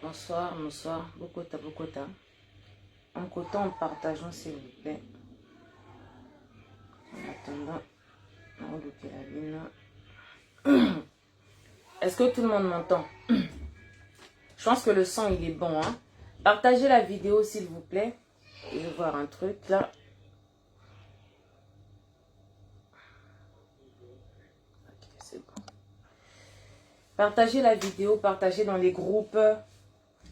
Bonsoir, bonsoir. Bokota, bokota. En coton, en partageant, s'il vous plaît. En attendant, on va la bine. Est-ce que tout le monde m'entend? Je pense que le son, il est bon. Hein? Partagez la vidéo, s'il vous plaît. Je vais voir un truc là. Ok, c'est bon. Partagez la vidéo, partagez dans les groupes.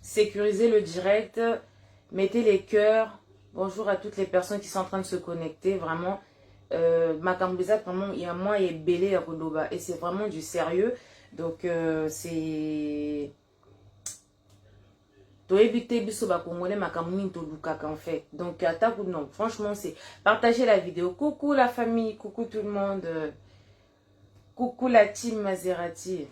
Sécurisez le direct. Mettez les cœurs. Bonjour à toutes les personnes qui sont en train de se connecter. Vraiment, ma cambisa, vraiment, il y a moi et belé à Kodoba. Et c'est vraiment du sérieux. Donc, c'est... en fait. Donc, non, franchement, c'est... Partagez la vidéo. Coucou la famille, coucou tout le monde. Coucou la team Maserati.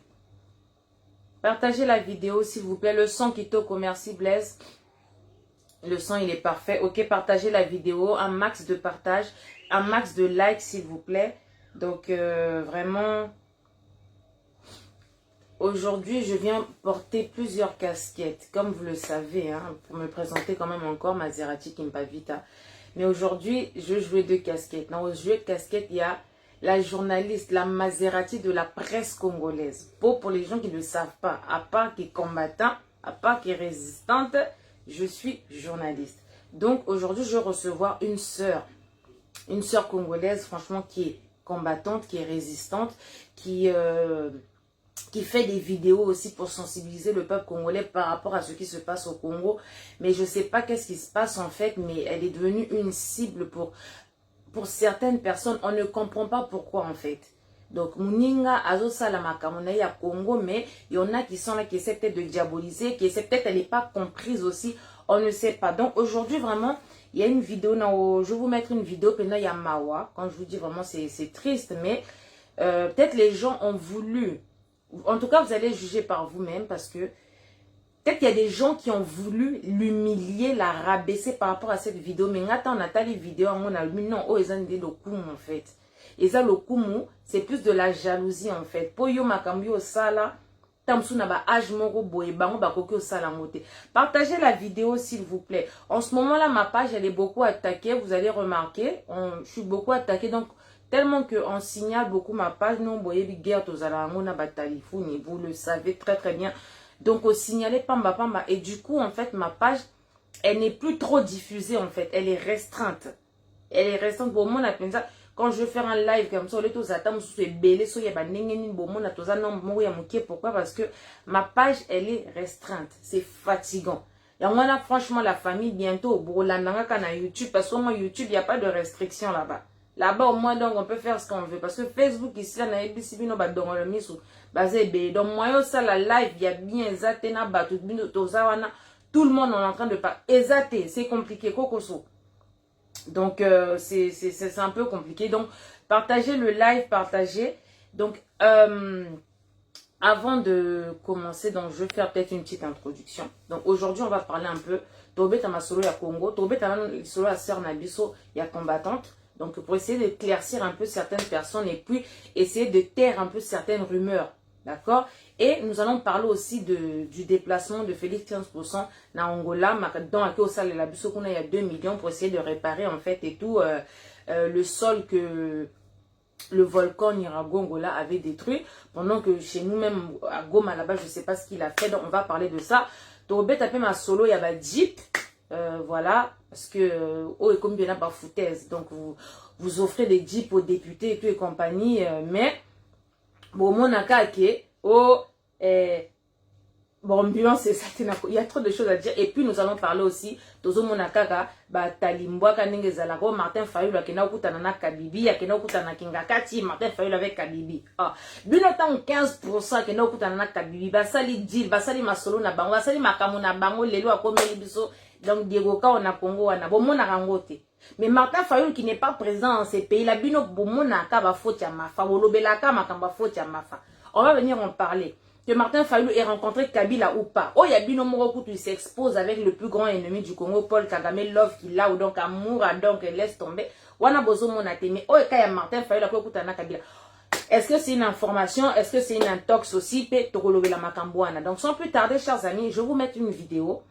Partagez la vidéo, s'il vous plaît. Le son qui toque, merci Blaise. Le son, il est parfait. Ok, partagez la vidéo. Un max de partage. Un max de likes, s'il vous plaît. Donc, vraiment... Aujourd'hui, je viens porter plusieurs casquettes, comme vous le savez, hein, pour me présenter quand même encore, Maserati Kimpavita. Mais aujourd'hui, je jouais deux casquettes. Dans le jeu de casquettes, il y a la journaliste, la Maserati de la presse congolaise. Pour les gens qui ne le savent pas, à part qui est combattant, à part qui est résistante, je suis journaliste. Donc aujourd'hui, je vais recevoir une sœur congolaise, franchement, qui est combattante, qui est résistante, qui fait des vidéos aussi pour sensibiliser le peuple congolais par rapport à ce qui se passe au Congo. Mais je ne sais pas qu'est-ce qui se passe en fait, mais elle est devenue une cible pour certaines personnes. On ne comprend pas pourquoi en fait. Donc, Mouninga, Azo Salamaka, à Congo, mais il y en a qui sont là, qui essaient peut-être de diaboliser, qui essaient peut-être, elle n'est pas comprise aussi, on ne sait pas. Donc, aujourd'hui, vraiment, il y a une vidéo, je vais vous mettre une vidéo, puis là, il y a Mawa. Quand je vous dis vraiment, c'est triste, mais peut-être les gens ont voulu... En tout cas, vous allez juger par vous-même parce que peut-être qu'il y a des gens qui ont voulu l'humilier, la rabaisser par rapport à cette vidéo. Mais attends, on a les vidéos, on a lu, non, oh, ils ont dit le coup, en fait. Et ça, le kumu, c'est plus de la jalousie, en fait. Pour yo makambi au sala, tamsuna ba âge moro boye bango ba koki au sala ngote. Partagez la vidéo, s'il vous plaît. En ce moment-là, ma page, elle est beaucoup attaquée. Vous allez remarquer, je suis beaucoup attaquée. Donc, tellement qu'on signale beaucoup ma page, nous, voyez, guerre aux alarmona batalifouni, vous le savez très très bien. Donc, on signalait pamba pamba. Et du coup, en fait, ma page, elle n'est plus trop diffusée, en fait. Elle est restreinte. Elle est restreinte. Pour moi, ça. Quand je vais faire un live comme ça, pourquoi? Parce que ma page, elle est restreinte. C'est fatigant. Et on a franchement la famille bientôt au YouTube. Parce que moi, YouTube, il n'y a pas de restriction là-bas. Là-bas, au moins, donc, on peut faire ce qu'on veut. Parce que Facebook, ici, on a ABC, donc, moi, ça, la live, il y a bien, tout le monde est en train de parler. C'est compliqué, Kokoso. Donc, c'est un peu compliqué. Donc, partagez le live, partagez. Donc, avant de commencer, donc, je vais faire peut-être une petite introduction. Donc, aujourd'hui, on va parler un peu. Tobé Tamasolo ya Congo. Tobé Tamasolo ya Sœur Nabiso ya combattante. Donc, pour essayer d'éclaircir un peu certaines personnes et puis essayer de taire un peu certaines rumeurs. D'accord? Et nous allons parler aussi du déplacement de Félix 15% dans Angola, dans la salle de la Bisso, qu'on a il y a 2 millions pour essayer de réparer en fait et tout le sol que le volcan Nyiragongo avait détruit. Pendant que chez nous-mêmes, à Goma là-bas, je ne sais pas ce qu'il a fait. Donc, on va parler de ça. Tourbe tapé ma solo, il y a Jeep. Voilà, parce que oh, et comme bien là, foutaise. Donc, vous offrez des Jeeps aux députés et tout et compagnie. Mais, bon, mon akake, oh, bon, ambulance, il y a trop de choses à dire. Et puis, nous allons parler aussi, Tozo Monakaka, Talimbwa, Kanengezalako, Martin Fayou, Kena Okutanana Kabibi, Kena Okutana Kingakati, Martin Fayou avec Kabibi. Ah, Binotan 15%, Kena Okutanana Kabibi, Basali Dil, Basali Masolo na Bango, Basali Makamu na Bango, Lelo Akomeli Biso, donc Diego Ka, on a Congo, on a Bomona Rangote. Mais Martin Fayou qui n'est pas présent dans ces pays, la Bino Bomona Kaba Fotia Mafa, Wolobelaka Makamba Fotia Mafa. On va venir en parler. que Martin Fayulu ait rencontré Kabila ou pas. Oh, il y a Bino Morokutu, il s'expose avec le plus grand ennemi du Congo, Paul Kagame, love qu'il a, ou donc amour, donc laisse tomber. Wana bozo monate, mais oh, il y a Martin Fayulu, après Kutana Kabila. Est-ce que c'est une information? Est-ce que c'est une intox aussi? Donc, sans plus tarder, chers amis, je vais vous mettre une vidéo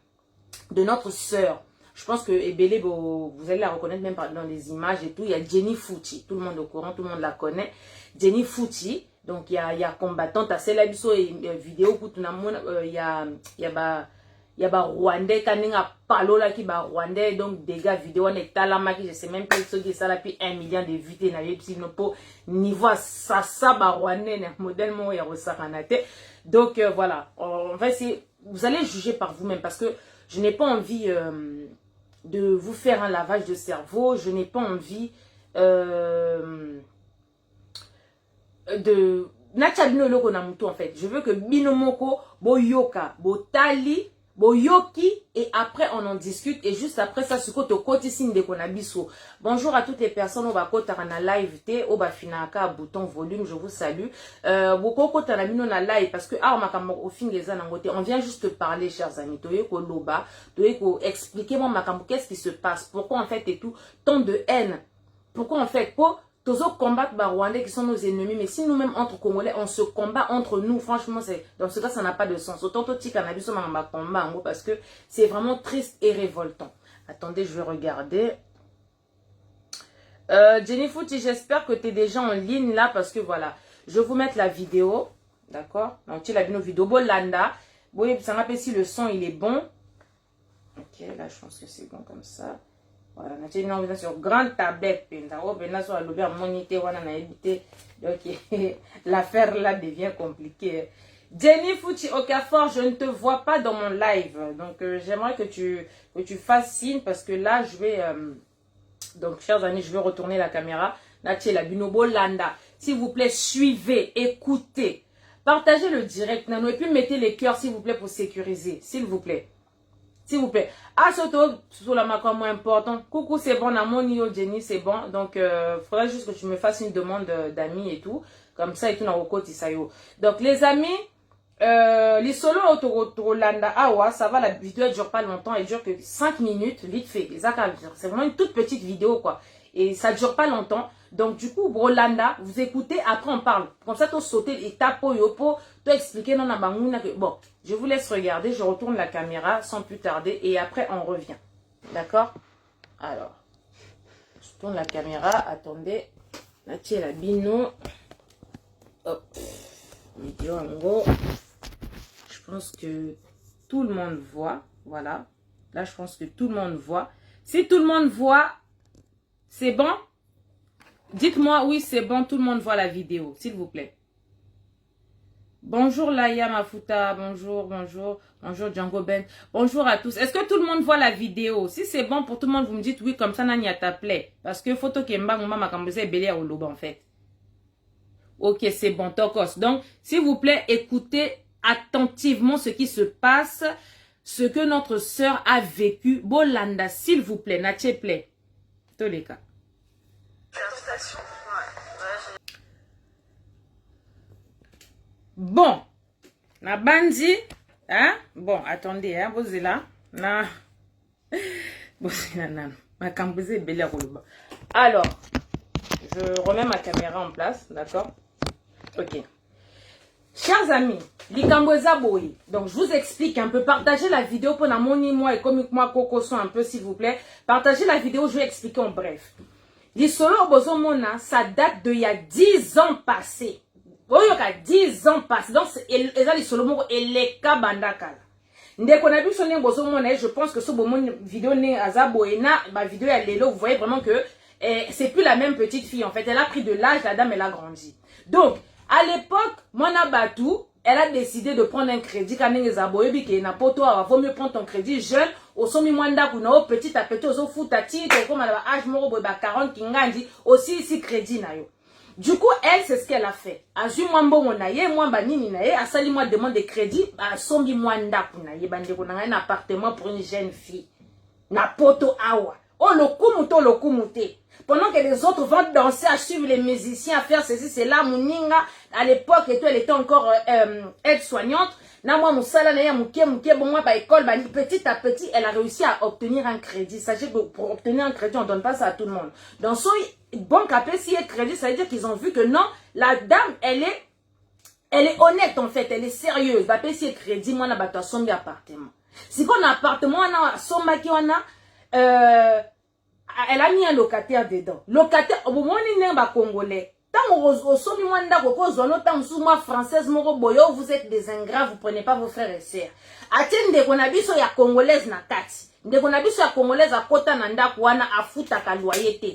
de notre sœur. Je pense que Ebele, vous allez la reconnaître même dans les images et tout. Il y a Jenny Fouti. Tout le monde est au courant, tout le monde la connaît. Jenny Fouti. Donc, il y a combattante. C'est la vidéo il y a Rwandais, Kaninga Palola qui ba Rwandais, donc des gars vidéo, on est talama qui je sais même pas ce qui ça là puis 1 million de vues na yebsi no po niveau ça ba Rwandais na modèle mo ya rosakanate. Donc voilà, en fait c'est vous allez juger par vous-même parce que je n'ai pas envie de vous faire un lavage de cerveau, je n'ai pas envie de nacha bino loko na muto en fait. Je veux que binomoko boyoka botali boyoki et après on en discute et juste après ça ce côté côté signe de konabiso. Bonjour à toutes les personnes au bakota na live té au bafinaka bouton volume, je vous salue. Boko kota na bino na live parce que makambo au fin des anangote on vient juste parler chers amis. Toye ko loba, toye ko expliquer moi makambo qu'est-ce qui se passe, pourquoi en fait et tout tant de haine. Pourquoi en fait pour tous autres combattre les Rwandais qui sont nos ennemis, mais si nous-mêmes entre Congolais, on se combat entre nous, franchement, dans ce cas, ça n'a pas de sens. Autant que cannabis, on va combat parce que c'est vraiment triste et révoltant. Attendez, je vais regarder. Jenny Fouti, j'espère que tu es déjà en ligne là parce que voilà, je vais vous mettre la vidéo, d'accord? Donc, tu as vu nos vidéos. Bolanda, oui, ça rappelle si le son il est bon. Ok, là, je pense que c'est bon comme ça. Voilà, on est sur grande tablette. Donc, l'affaire là devient compliquée. Jenny Fouti Okafor, je ne te vois pas dans mon live. Donc, j'aimerais que tu fasses signe parce que là, je vais... donc, chers amis, je vais retourner la caméra. Là, Binobo Landa. S'il vous plaît, suivez, écoutez. Partagez le direct, Nano. Et puis, mettez les cœurs, s'il vous plaît, pour sécuriser. S'il vous plaît. S'il vous plaît. Ah, surtout, sur la macro moins important. Coucou, c'est bon. Namonio, Jenny, c'est bon. Donc, il faudrait juste que tu me fasses une demande d'amis et tout. Comme ça, et tout, dans le côté, ça y est. Donc, les amis, les solos Autolanda, Awa, ça va, la vidéo, elle dure pas longtemps. Elle dure que 5 minutes, vite fait. C'est vraiment une toute petite vidéo, quoi. Et ça dure pas longtemps. Donc, du coup, Rolanda, vous écoutez, après on parle. Comme ça, tu sautes et tapo yopo, tu expliquer non que bon, je vous laisse regarder, je retourne la caméra sans plus tarder et après on revient. D'accord? Alors, je tourne la caméra, attendez. Là, tu es la bino. Hop. Vidéo en gros. Je pense que tout le monde voit. Voilà. Là, je pense que tout le monde voit. Si tout le monde voit, c'est bon? Dites-moi, oui, c'est bon, tout le monde voit la vidéo, s'il vous plaît. Bonjour Laïa Mafuta, bonjour, bonjour, bonjour Django Ben. Bonjour à tous. Est-ce que tout le monde voit la vidéo? Si c'est bon pour tout le monde, vous me dites oui, comme ça, Nani a t'appelé. Parce que photo Kemba, m'a kambosé belé au lobe en fait. Ok, c'est bon, Tokos. Donc, s'il vous plaît, écoutez attentivement ce qui se passe, ce que notre sœur a vécu. Bolanda, s'il vous plaît, Natche plaît. Tous les cas. Bon, na bandi, hein? Bon, attendez, hein, vous êtes là, na, vous êtes là, nan, ma cambouze est belle à rouler. Alors, je remets ma caméra en place, d'accord? Ok. Chers amis, les Cambouza boy. Donc, je vous explique un peu. Partagez la vidéo pour la moni, moi et comique moi, coco, un peu, s'il vous plaît. Partagez la vidéo, je vais expliquer en bref. L'histoire Bozomona, ça date d'il y a 10 ans passés. Il y a 10 ans passés. Donc, les Solomon et les Kabandakala. Dès qu'on a vu son Bozomona, je pense que ce vidéo n'est Azabo et ma vidéo est là. Vous voyez vraiment que c'est plus la même petite fille. En fait, elle a pris de l'âge, la dame, elle a grandi. Donc, à l'époque, Mona Batou, elle a décidé de prendre un crédit. Quand elle n'a pas toi, il vaut mieux prendre ton crédit jeune. Au sommet mwanda kuna petit à petit au foutati comme à l'âge moro boba 40 kingandi aussi ici crédit na yo. Du coup elle c'est ce qu'elle a fait. Azu mwambo monaye mwamba nini na ye asali moi demande de crédit à sombi mwanda kuna ye bande kuna un appartement pour une jeune fille. Na poto awa. Oh le kumute. Pendant que les autres vont danser à suivre les musiciens à faire ceci c'est là muninga à l'époque et tout, elle était encore aide-soignante. Na moi musala na ya muke bon moi ba école ba petit à petit elle a réussi à obtenir un crédit. Sachez que pour obtenir un crédit on donne pas ça à tout le monde. Dans son banque appelée si elle crédit, ça veut dire qu'ils ont vu que non, la dame elle est honnête en fait, elle est sérieuse. Ba payer si crédit moi na ba sombi appartement. Si qu'on a appartement na somba ki wana elle a mis un locataire dedans. Locataire au moment où on ba congolais. Tant au sommet mwanda koko zono tant sous moi française moro boyo vous êtes des ingrats, vous prenez pas vos frères et sœurs. Atende kona biso ya congolaise na kati. Nde kona biso ya congolaise akota na ndako wana afuta ka loyer te.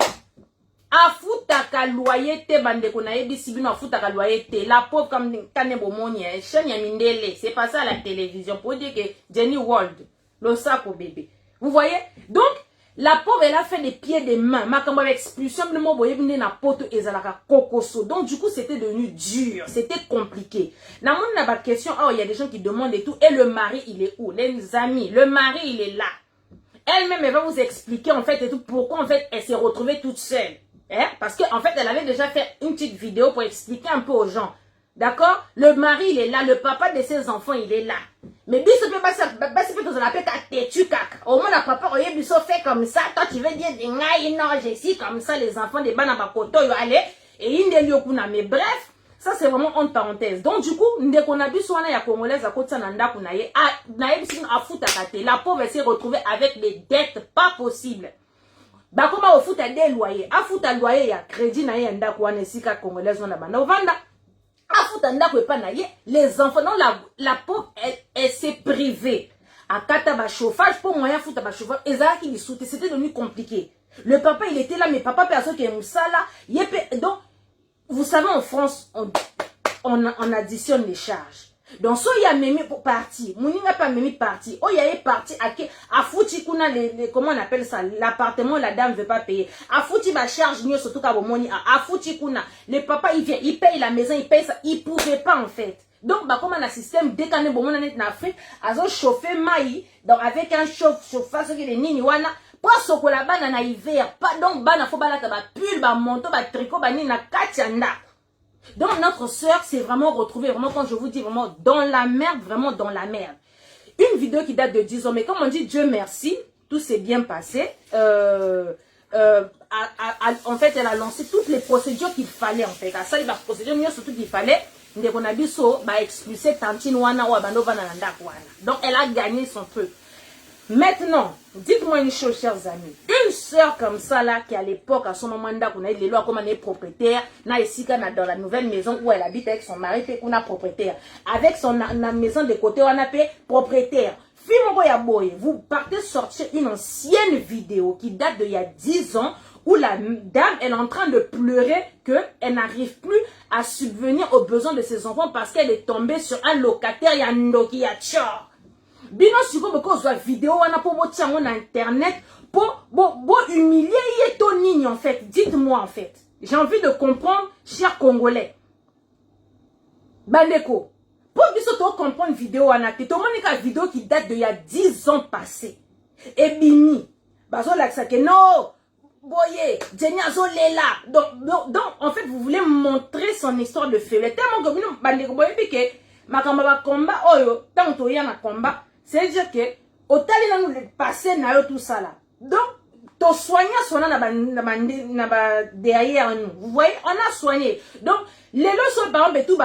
Afuta ka loyer te bande kona yebisi bino afuta ka loyer te. La pauvre comme kane bomoni chaîne ya mindele, c'est pas ça à la télévision pour dire que Jenny World le sac au bébé. Vous voyez? Donc la pauvre, elle a fait des pieds des mains. Ma kambo avec expulsion, le mot boye venu na poto ezalaka kokoso. Donc du coup, c'était devenu dur, c'était compliqué. Na mon na ba question, oh il y a des gens qui demandent et tout. Et le mari, il est où? Les amis, le mari, il est là. Elle-même, elle va vous expliquer en fait et tout pourquoi en fait elle s'est retrouvée toute seule. Hein? Parce que en fait, elle avait déjà fait une petite vidéo pour expliquer un peu aux gens. D'accord? Le mari, il est là. Le papa de ses enfants, il est là. Mais biso peut pas se l'appeler ta têtu caca. Au moins, la papa, oye, biso fait comme ça. Toi, tu veux dire, non, j'ai si comme ça, les enfants des banabakoto, yo allez. Et il ne kuna. Mais bref, ça, c'est vraiment entre parenthèses. Donc, du coup, ndeko na biso wana ya congolaise à côté nanda kuna ye. Na ye biso a futa kate. La pauvre s'est retrouvée avec des dettes pas possibles. Bah, comment au foot à des loyers? A foot à loyer, ya crédit na ye ndako wana sika congolaise wana bana. Ovanda. Les enfants, non, la pauvre, elle s'est privée. À Kataba chauffage, pour moyen foutre à chauffage, c'était devenu compliqué. Le papa, il était là, mais papa, personne qui est moussala. Donc, vous savez, en France, on additionne les charges. Donc, so y a même parti, Mouninga pas même parti. Oh, y a parti à fouti kuna comment on appelle ça, l'appartement, la dame veut pas payer. À fouti ba charge nyo surtout ka bomoni à fouti kuna. Le papa il vient, il paye la maison, il paye ça, il pouvait pas en fait. Donc bah comme on a un système décané bomoni net na Afrique, azo chauffer maï donc avec un chauffage qui les nini wana. Pas sokola bana na hiver, pas donc bana faut balata ba pull, ba manteau, ba tricot, ba ni na katianda. Donc notre sœur s'est vraiment retrouvée, vraiment quand je vous dis vraiment dans la merde, vraiment dans la merde. Une vidéo qui date de 10 ans, mais comme on dit Dieu merci, tout s'est bien passé. En fait, elle a lancé toutes les procédures qu'il fallait en fait. À ça, il va procédure mieux surtout qu'il fallait. Donc elle a gagné son peu. Maintenant, dites-moi une chose, chers amis. Une sœur comme ça, là, qui à l'époque, à son moment, on a eu les lois comme elle est propriétaire, dans la nouvelle maison où elle habite avec son mari, on a propriétaire. Avec son maison de côté, on a payé propriétaire. Vous partez sortir une ancienne vidéo qui date d'il y a 10 ans où la dame elle est en train de pleurer qu'elle n'arrive plus à subvenir aux besoins de ses enfants parce qu'elle est tombée sur un locataire, Yandoki Yachor. Bino siko beko zwa vidéo wana po botia mon internet pour humilier Yetonini en fait. Dites-moi en fait. J'ai envie de comprendre, chers Congolais. Bandeko. Pour biso to comprendre vidéo wana te to monika vidéo qui date de il y a 10 ans passés. Et bini. Bazo laksa ke no. Boye, Jenny Azolela. Donc en fait vous voulez montrer son histoire de faiblesse. Tellement que bino bandeko boye piqué. Makamba ba combat oyo tant to ya na combat. C'est-à-dire que, au tali na nous passer na yo tout ça là. Donc, to soigner sona derrière nous. Vous voyez, on a soigné. Donc, les leçons par exemple tout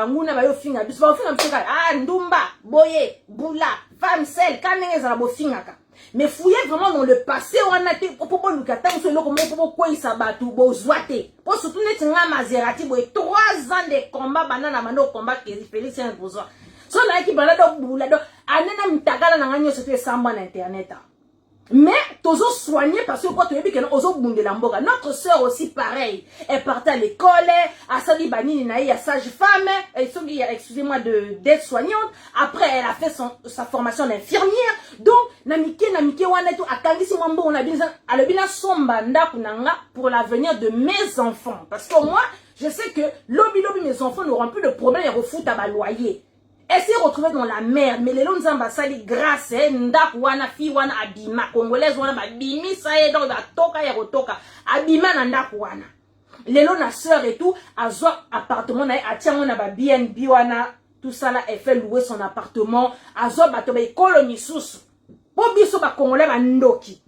nguna ba yo finga. Bis ba finga mseka ndumba, boye, boula, femme sel, kanenge za bo finga ka. Mais fouiller vraiment dans le passé on a été pour nous kata on se lo comment pour quoi ça batu bo zwate. Pour surtout net nga Maserati boye 3 ans de combat banana mano combat que Félix un besoin. So na ki balado boulado anena mtagala na nganyo c'était samba na internet. Mais tozo soigner parce que quand tu es que ozo bundela mboga. Notre sœur aussi pareil, elle partait à l'école, à sali banini na ya sage-femme, excusez-moi d'être soignante. Après elle a fait sa formation d'infirmière. Donc namike wana tout akangisi mambo on a besoin alobina somba ndaku nanga pour l'avenir de mes enfants parce que moi je sais que lobi mes enfants n'auront plus de problème à refout à loyer. Elle s'est retrouvée dans la merde, mais les longs ambassades grâce ndak wana fi wana abima congolaise wana babimi ça est donc toka ya rotoka abima na ndak wana. Lelo na sœur et tout, azwa appartement na atiango na ba BNB wana, tout ça là, elle fait louer son appartement, azwa bato ba ekolo susu. Po biso ba congolais ba ndoki.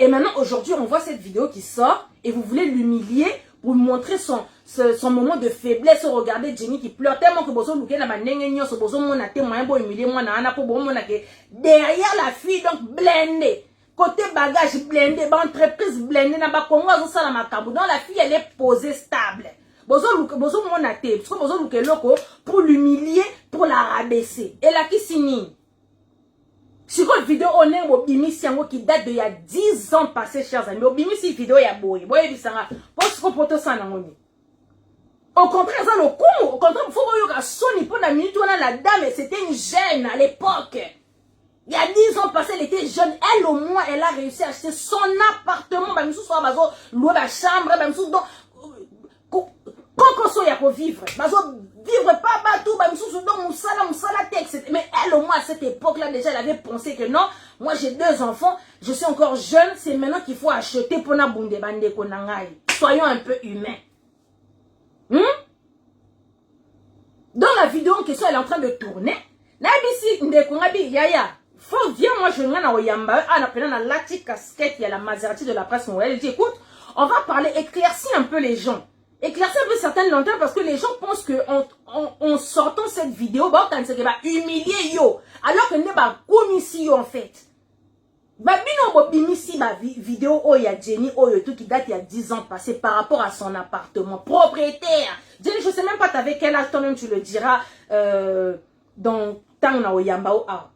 Et maintenant aujourd'hui, on voit cette vidéo qui sort et vous voulez l'humilier pour montrer son moment de faiblesse. Regardez Jenny qui pleure tellement que bozo luke na ba ndenge nyonso bozo mona te moyen pour humilier moi na ana po bo mona ke derrière la fille donc blindée. Côté bagage blindé, ba entreprise blindée na ba Congo zo sala makambo. Donc la fille elle est posée stable. Bozo mona te, parce que bozo luke loko pour l'humilier, pour la rabaisser. Et là qui signe. Sur une vidéo, on est au Bimisi qui date de il y a 10 ans passés, chers amis. Au Bimisi, vidéo, il y a boy. Boy, bisanga. Parce qu'on peut ça n'angoni. Au contraire, ça, le coup, au contraire, il faut que Sony, pour la minute, on a la dame, c'était une jeune à l'époque. Il y a 10 ans passés, elle était jeune. Elle, au moins, elle a réussi à acheter son appartement. Bah, nous sommes louer la chambre. Bah, nous sommes quand il y a pour vivre, vivre pas bateau, mais elle au moins à cette époque-là déjà elle avait pensé que non, moi j'ai 2 enfants, je suis encore jeune, c'est maintenant qu'il faut acheter pour na bunde bande konangai. Soyons un peu humains. Dans la vidéo en question, elle est en train de tourner. Nabisi ndekongabi yaya. Faut viens moi je ngana oyamba ana pena na lati casquette, il y a la Maserati de la presse mondiale. Elle dit écoute, on va parler, éclaircir un peu les gens. Éclaircir un peu certaines lenteurs parce que les gens pensent que en sortant cette vidéo, bah, on va humilier yo. Alors que n'est pas comme ici en fait. Bah, bino bimisi ba vidéo oh ya Jenny oh tout qui date il y a 10 ans passé par rapport à son appartement propriétaire. Jenny, je sais même pas t'avais quel âge, toi-même tu le diras dans Tangna Oyamba ou ah.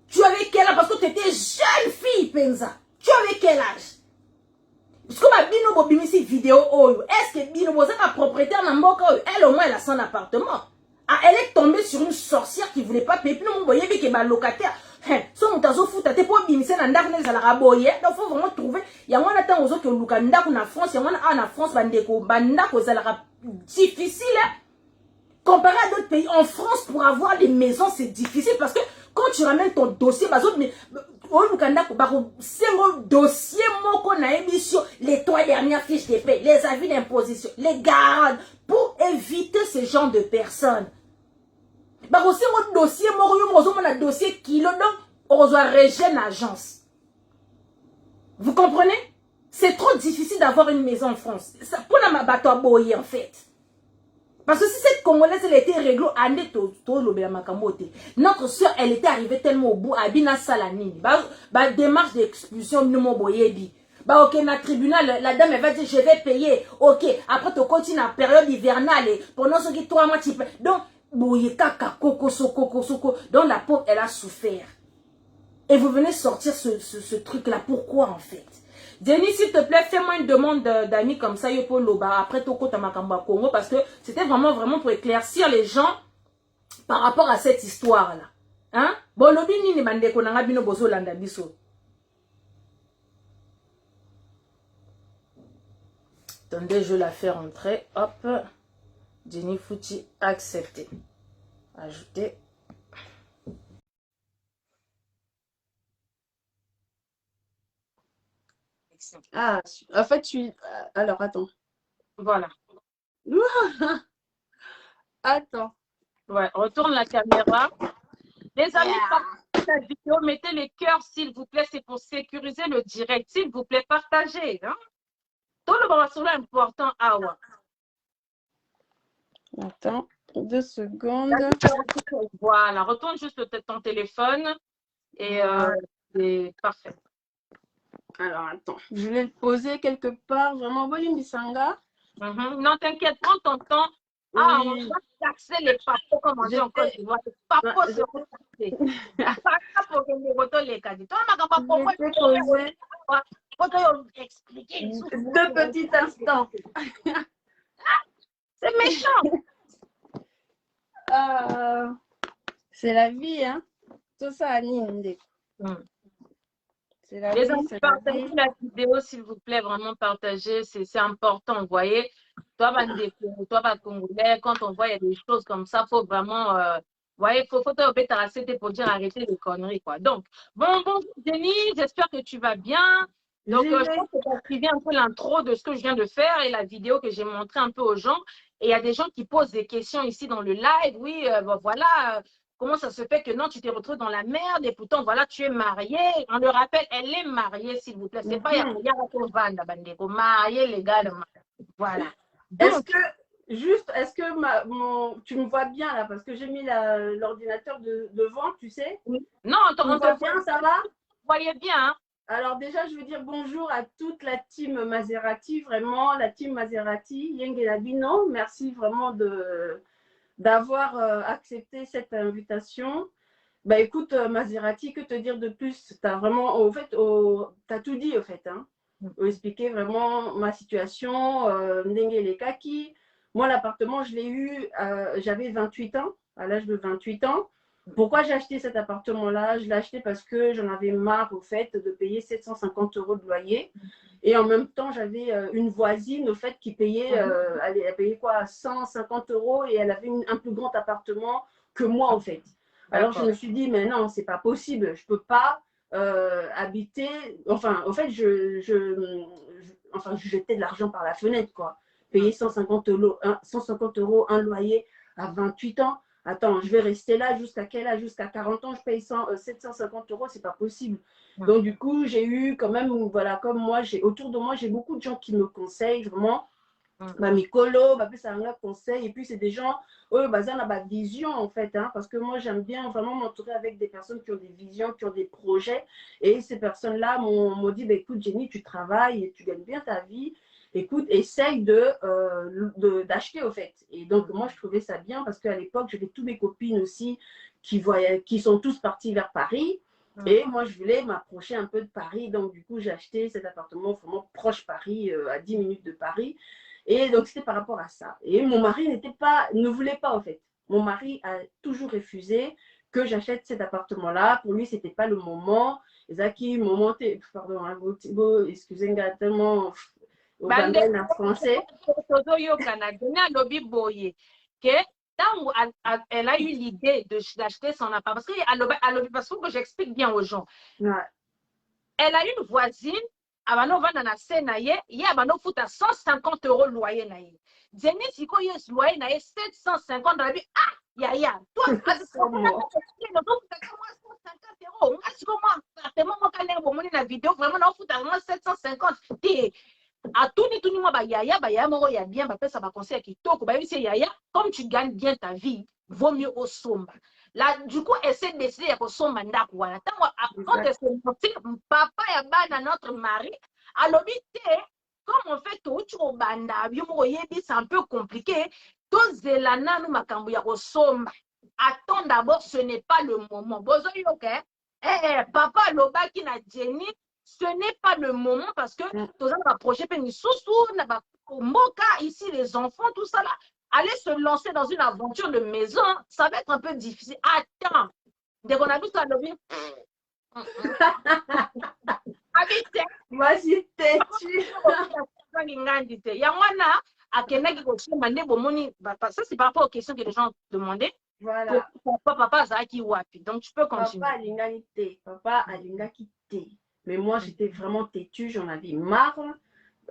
Tu avais quel âge parce que tu étais jeune fille Penza. Tu avais quel âge? Parce que ma bino bobimisi vidéo oyo, est-ce que bino bozaka propriétaire na mboka oyo, elle au moins elle a son appartement. Ah, elle est tombée sur une sorcière qui voulait pas payer. Puis non boye bi ke ba locataire. Son mutazo futa te po bimisi na ndako na la raboye. Donc faut vraiment trouver. Ya ngwana tan ozo ke luka ndako na France, ya ngwana na France bandeko bandako za la difficile. Comparé à d'autres pays, en France pour avoir des maisons c'est difficile parce que quand tu ramènes ton dossier, mais dossier les 3 dernières fiches de paie, les avis d'imposition, les garanties, pour éviter ce genre de personnes. Dossier dossier kilo donc on doit régler l'agence. Vous comprenez? C'est trop difficile d'avoir une maison en France. Pour la bateau boyer en fait. Parce que si cette Congolaise, elle était réglée, notre soeur, elle était arrivée tellement au bout, à Bina Salanini, démarche d'expulsion, nous m'ont boyé. Ok, dans le tribunal, la dame, elle va dire, je vais payer. Ok, après, tu continues la période hivernale, et pendant ce qui 3 mois, tu peux. Donc, boyé, kaka, koko, soko. Donc, la pauvre, elle a souffert. Et vous venez sortir ce truc-là. Pourquoi, en fait? Jenny, s'il te plaît, fais-moi une demande d'amis comme ça, Yopo Loba, après Toko Tamakamba Congo, parce que c'était vraiment pour éclaircir les gens par rapport à cette histoire-là. Hein? Bon, lobi nini bandeko nanga bino bozo landa biso. Attendez, je la fais rentrer. Hop. Jenny Fouti, accepté. Ajouter. Ah, en fait, tu... Alors, attends. Voilà. Attends. Ouais, retourne la caméra. Les amis, partagez la vidéo, mettez les cœurs, s'il vous plaît. C'est pour sécuriser le direct. S'il vous plaît, partagez. Hein? Tout le moment, c'est important. Attends, 2 secondes. Voilà, retourne juste ton téléphone. Et parfait. Alors, attends. Je voulais le poser quelque part. Vraiment, volume Bisanga. Non, t'inquiète, prends ton temps. Oui. Ah, on va taxer les papos comme on dit en Côte d'Ivoire. Les papos se font taxer. Pas pour que les motos les cadets. Toi, ma gamba, pourquoi tu peux expliquer 2 petits instants. C'est méchant. C'est la vie, hein. Tout ça, Aline. Les amis, partagez la vidéo, s'il vous plaît, vraiment partagez, c'est important, vous voyez. Toi, Congolais, quand on voit il y a des choses comme ça, il faut vraiment, vous voyez, faut te pour dire arrêtez les conneries, quoi. Donc, bon, Jenny, j'espère que tu vas bien. Donc, je pense que tu as suivi un peu l'intro de ce que je viens de faire et la vidéo que j'ai montrée un peu aux gens. Et il y a des gens qui posent des questions ici dans le live. Oui, voilà, comment ça se fait que non, tu t'es retrouvé dans la merde et pourtant, voilà, tu es mariée. On le rappelle, elle est mariée, s'il vous plaît. C'est pas Yakovanda, Bandeko. Mariée légalement. Voilà. Est-ce que, juste, est-ce que tu me vois bien là? Parce que j'ai mis l'ordinateur devant, tu sais? Non, tu me vois bien, ça va? Vous voyez bien, hein? Alors déjà, je veux dire bonjour à toute la team Maserati, vraiment, la team Maserati, Yenge Labino. Merci vraiment d'avoir accepté cette invitation. Bah écoute, Maserati, que te dire de plus? Tu as vraiment, au fait, t'as tout dit, au fait, hein. Expliquer vraiment ma situation, Ndenge les kaki. Moi, l'appartement, je l'ai eu, j'avais 28 ans, à l'âge de 28 ans. Pourquoi j'ai acheté cet appartement-là? Je l'ai acheté parce que j'en avais marre, au fait, de payer 750 € de loyer. Et en même temps, j'avais une voisine, au fait, qui payait, elle payait quoi, 150 € et elle avait un plus grand appartement que moi, au fait. Alors, je me suis dit, mais non, c'est pas possible. Je peux pas habiter. Enfin, en fait, je jetais de l'argent par la fenêtre, quoi. Payer 150 € un loyer à 28 ans. Attends, je vais rester là jusqu'à quel âge? Jusqu'à 40 ans, je paye 750 €, c'est pas possible. Donc, du coup, j'ai eu quand même, voilà, comme moi, autour de moi, j'ai beaucoup de gens qui me conseillent vraiment. Mikolo, ça un conseil. Et puis, c'est des gens, ça a ma vision, en fait, hein, parce que moi, j'aime bien vraiment m'entourer avec des personnes qui ont des visions, qui ont des projets. Et ces personnes-là m'ont dit, écoute, Jenny, tu travailles et tu gagnes bien ta vie. Écoute, essaye d'acheter, au fait. Et donc, moi, je trouvais ça bien parce qu'à l'époque, j'avais toutes mes copines aussi qui sont tous parties vers Paris. Et moi, je voulais m'approcher un peu de Paris. Donc, du coup, j'ai acheté cet appartement vraiment proche Paris, à 10 minutes de Paris. Et donc, c'était par rapport à ça. Et mon mari ne voulait pas, en fait. Mon mari a toujours refusé que j'achète cet appartement-là. Pour lui, ce n'était pas le moment. Zaki, moment, pardon, hein, excusez-moi, tellement au en français. Elle a eu l'idée d'acheter son appart. Parce que j'explique bien aux gens. Ouais. Elle a une voisine. Abano va na se na ye, ye abano futa 150 € loyer na ye. Zeni siko ye loyer na ye 750 na bi ya. Toi, vraiment na vidéo vraiment na futa vraiment 750. À tout ni moi yaya moko ya bien ça va conseiller kitoko ba c'est yaya comme tu gagnes bien ta vie, vaut mieux au somba. Là, du coup, essaie d'essayer à somba ndako wana. Quand papa ya bana notre mari, alors comme en fait tout au banda, c'est un peu compliqué. Tous zelana nous makambu ya somba. Attends d'abord, ce n'est pas le moment. Bozo yoke. Papa lobaki na Jenny, ce n'est pas le moment parce que tous les approcher ici les enfants, tout ça là. Aller se lancer dans une aventure de maison, ça va être un peu difficile. Attends, dès qu'on a vu ça, moi, j'y têtu. Ça, c'est par rapport aux questions que les gens demandaient. Voilà. Papa Zaki Wapi. Donc, tu peux continuer. Papa Alingaki Té. Mais moi, j'étais vraiment têtue, j'en avais marre.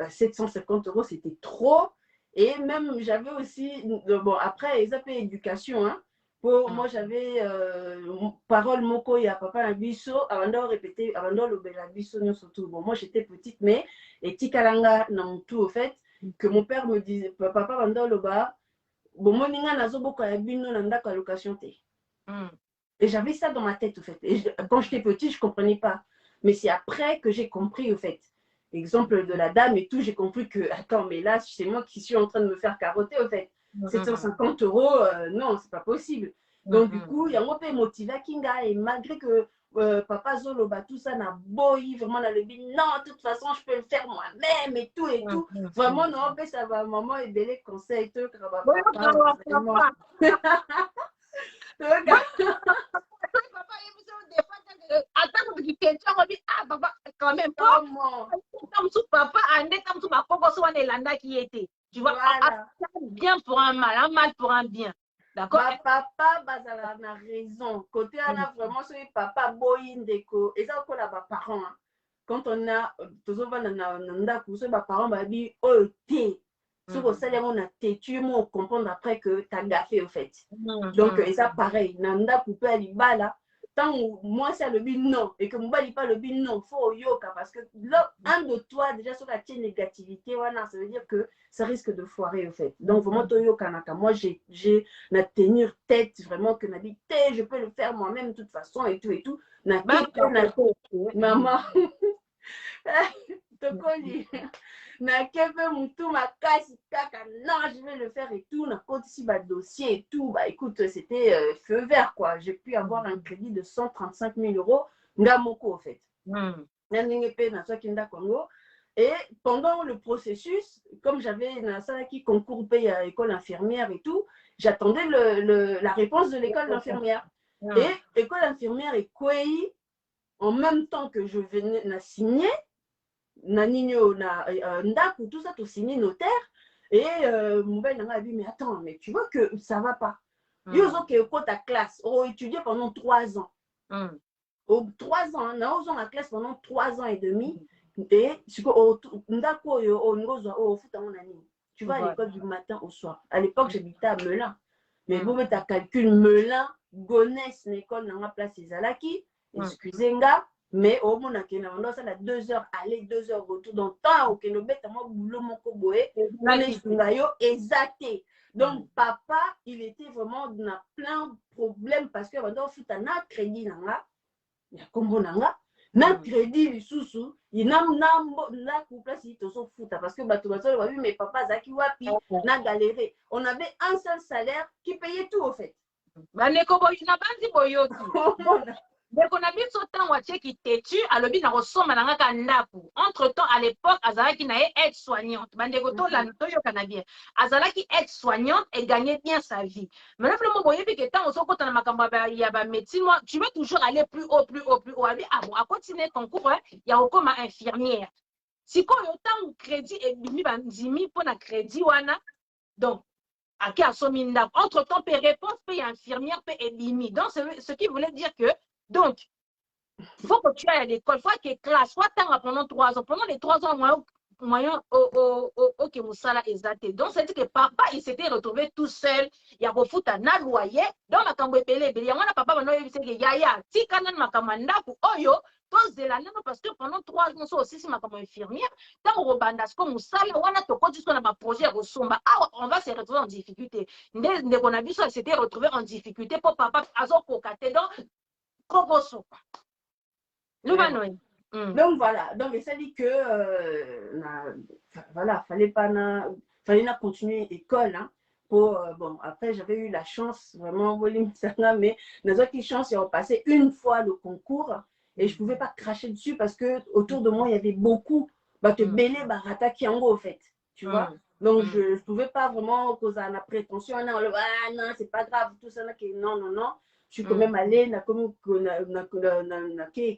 750 €, c'était trop. Et même, j'avais aussi, bon, après, ils appellent éducation, hein. Moi, j'avais parole moko ya papa na biso, avant de répéter, avant de l'obéir biso, surtout. Bon, moi, j'étais petite, mais, et tikalanga, non, tout, au fait, que mon père me disait, papa, avant de l'obéir, bon, moi, ninga nazo boko ya bino na ndako location te. Et j'avais ça dans ma tête, au fait. Et quand j'étais petite, je ne comprenais pas. Mais c'est après que j'ai compris, au fait. Exemple de la dame et tout, j'ai compris que, attends, mais là, c'est moi qui suis en train de me faire carotter, au fait. 750 €, non, c'est pas possible. Donc, du coup, il y a un peu motivé à Kinga. Et malgré que papa Zolo, tout ça, n'a boy, vraiment, dans le but, non, de toute façon, je peux le faire moi-même et tout et tout. Vraiment, non, mais ça va, maman, et belle conseil, tout, papa, quand même tu vois, bien pour un mal pour un bien. D'accord? Papa bazala na raison. Côté ana vraiment ce papa boy ndeko. Et ça quoi là parents. quand on a les parents m'ont dit oh t'es ce que ça on a tu on comprendre après que t'as gaffé au fait. Donc et ça pareil nanda poupée libala tant moi ça le but non et que mon bali pas le but non faut yoka parce que là un de toi déjà sur la tienne négativité voilà ça veut dire que ça risque de foirer au fait. Donc vraiment to yoka naka moi j'ai na tenir tête vraiment que na dit je peux le faire moi-même de toute façon et tout na maman tokoli nakepe mutu makasi kaka non je vais le faire et tout na compte ici dossier et tout bah écoute c'était feu vert quoi j'ai pu avoir un crédit de 135 000 euros ngamoko au fait Congo. Et pendant le processus comme j'avais qui concours payé à l'école infirmière et tout j'attendais la réponse de l'école d'infirmière et l'école infirmière est quoi en même temps que je venais na signer Nanino na ndaku tout ça tout signé notaire et mon bel a dit mais attends mais tu vois que ça va pas ils ont que ta classe ont étudié pendant 3 ans 3 ans on a la classe pendant 3 ans et demi et ndaku tu vas à l'école du matin au soir à l'époque j'habitais à Melun mais vous mettez à calcul Melun Gonesse l'école dans la place Izalaki excusez-moi mais au moins on a 2 heures aller 2 heures retour dans le temps auquel le bête moi boulot mon koboé exacté donc papa il était vraiment dans plein de problèmes parce que on fout un crédit nanga ya kombo nanga na crédit sous il n'a pour place il te s'en fout parce que bato oui mais papa zaki wapi na galéré on avait un seul salaire qui payait tout au fait baneko boyo na bandi boyoki ndeko na biso ntango atieki tetu alobi na kosomba na ngaka ndaku entre temps à l'époque azalaki na ye aide soignante bandeko toyokana bien azalaki aide soignante et gagnait bien sa vie mais là mo boyebi ke ntango ozokota na makambo ya bamédecine moi tu veux toujours aller plus haut abi bon a continuer ton cours ya kokoma infirmière sikoyo ntango crédit ebimi bandimi mpo na crédit wana donc aki asomi ndaku entre temps pe réponse pe infirmière pe ebimi donc ce qui voulait dire que donc, il faut que tu ailles à l'école, il faut que tu classes, soit pendant 3 ans. Pendant les 3 ans, moyen ok, Moussala exacté. Donc, c'est-à-dire que papa, il s'était retrouvé tout seul. Il y a beaucoup de loyer. Donc, ma kambo belé, il y a mon papa, il s'est dit, yaya, si kanan ma kamanda pour oyo, tous de l'année, parce que pendant 3 ans, aussi, si ma kambo infirmière, tant au bandas comme Moussala, on a tout ce qu'on a projet à Rosomba. Ah, on va se retrouver en difficulté. Dès qu'on a vu ça, il s'était retrouvé en difficulté pour papa, azo kokate. Donc, donc voilà donc ça dit que voilà fallait continuer école hein, pour bon après j'avais eu la chance vraiment mais dans autres chance j'ai passé une fois le concours et je pouvais pas cracher dessus parce que autour de moi il y avait beaucoup te belé barata qui en gros au fait tu vois donc je pouvais pas vraiment causer la prétention non c'est pas grave tout ça non je suis quand même allée na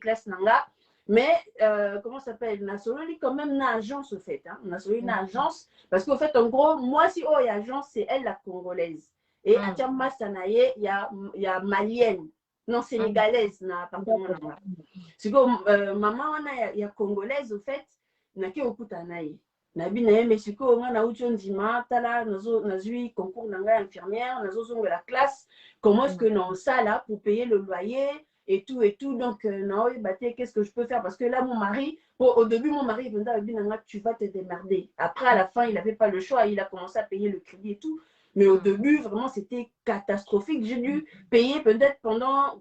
classe nanga mais comment ça s'appelle na sololi quand même na agence au fait hein na sololi na agence parce qu'au fait en gros moi si il y a agence c'est elle la congolaise et à Tchamba Sanaye il y a malienne non sénégalaise na appartement nanga c'est que maman il y a congolaise au fait na ki okuta naye nabi na ye mais sikoyo nga na uti ondima tala nazwi concours nanga infirmière nazozonga la classe comment est-ce que non ça là pour payer le loyer et tout donc non qu'est-ce que je peux faire parce que là mon mari au début mon mari il me dit tu vas te démerder après à la fin il n'avait pas le choix il a commencé à payer le crédit et tout mais au début vraiment c'était catastrophique j'ai dû payer peut-être pendant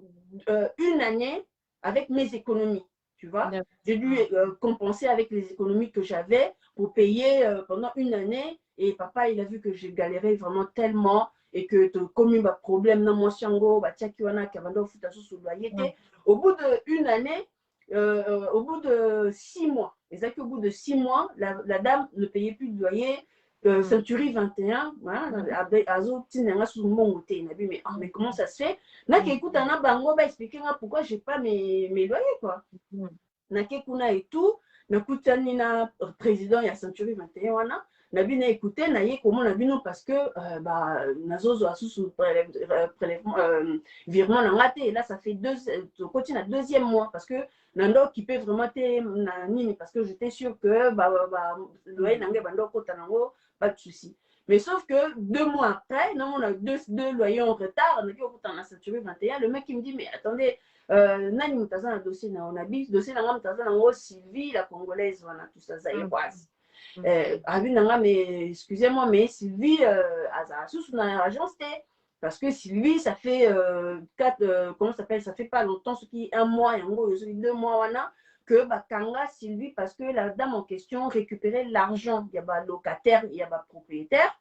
une année avec mes économies tu vois j'ai dû compenser avec les économies que j'avais pour payer pendant une année et papa il a vu que j'ai galéré vraiment tellement et que comme il y a un problème dans mon chango au bout d'une année au bout de 6 mois exactement au bout de 6 mois la dame ne payait plus de loyer Century 21 mais comment ça se fait écoute expliquer pourquoi j'ai pas mes loyers quoi nakekuna et tout nakutani na président ya Century 21 wana Nabino écouté, naye comment Nabino parce que nazozo a sous prélèvement virement nangate et là ça fait continue à deuxième mois parce que nando qui peut vraiment te nani parce que j'étais sûr que loyer nangé bando kota nango pas de souci. Mais sauf que 2 mois après, non, on a deux loyers en retard, on a saturé 21. Le mec il me dit mais attendez, nani mutaza na dossier na on a bis dossier na mutaza nango Sylvie la congolaise voilà tout ça zaïroise. Mais excusez-moi, mais Sylvie, sous une agence, parce que Sylvie, ça fait comment ça s'appelle, ça fait pas longtemps, ce qui est 1 mois, et en gros, 2 mois, voilà, que Kanga Sylvie, parce que la dame en question récupérait l'argent. Il y a un locataire, il y a un propriétaire.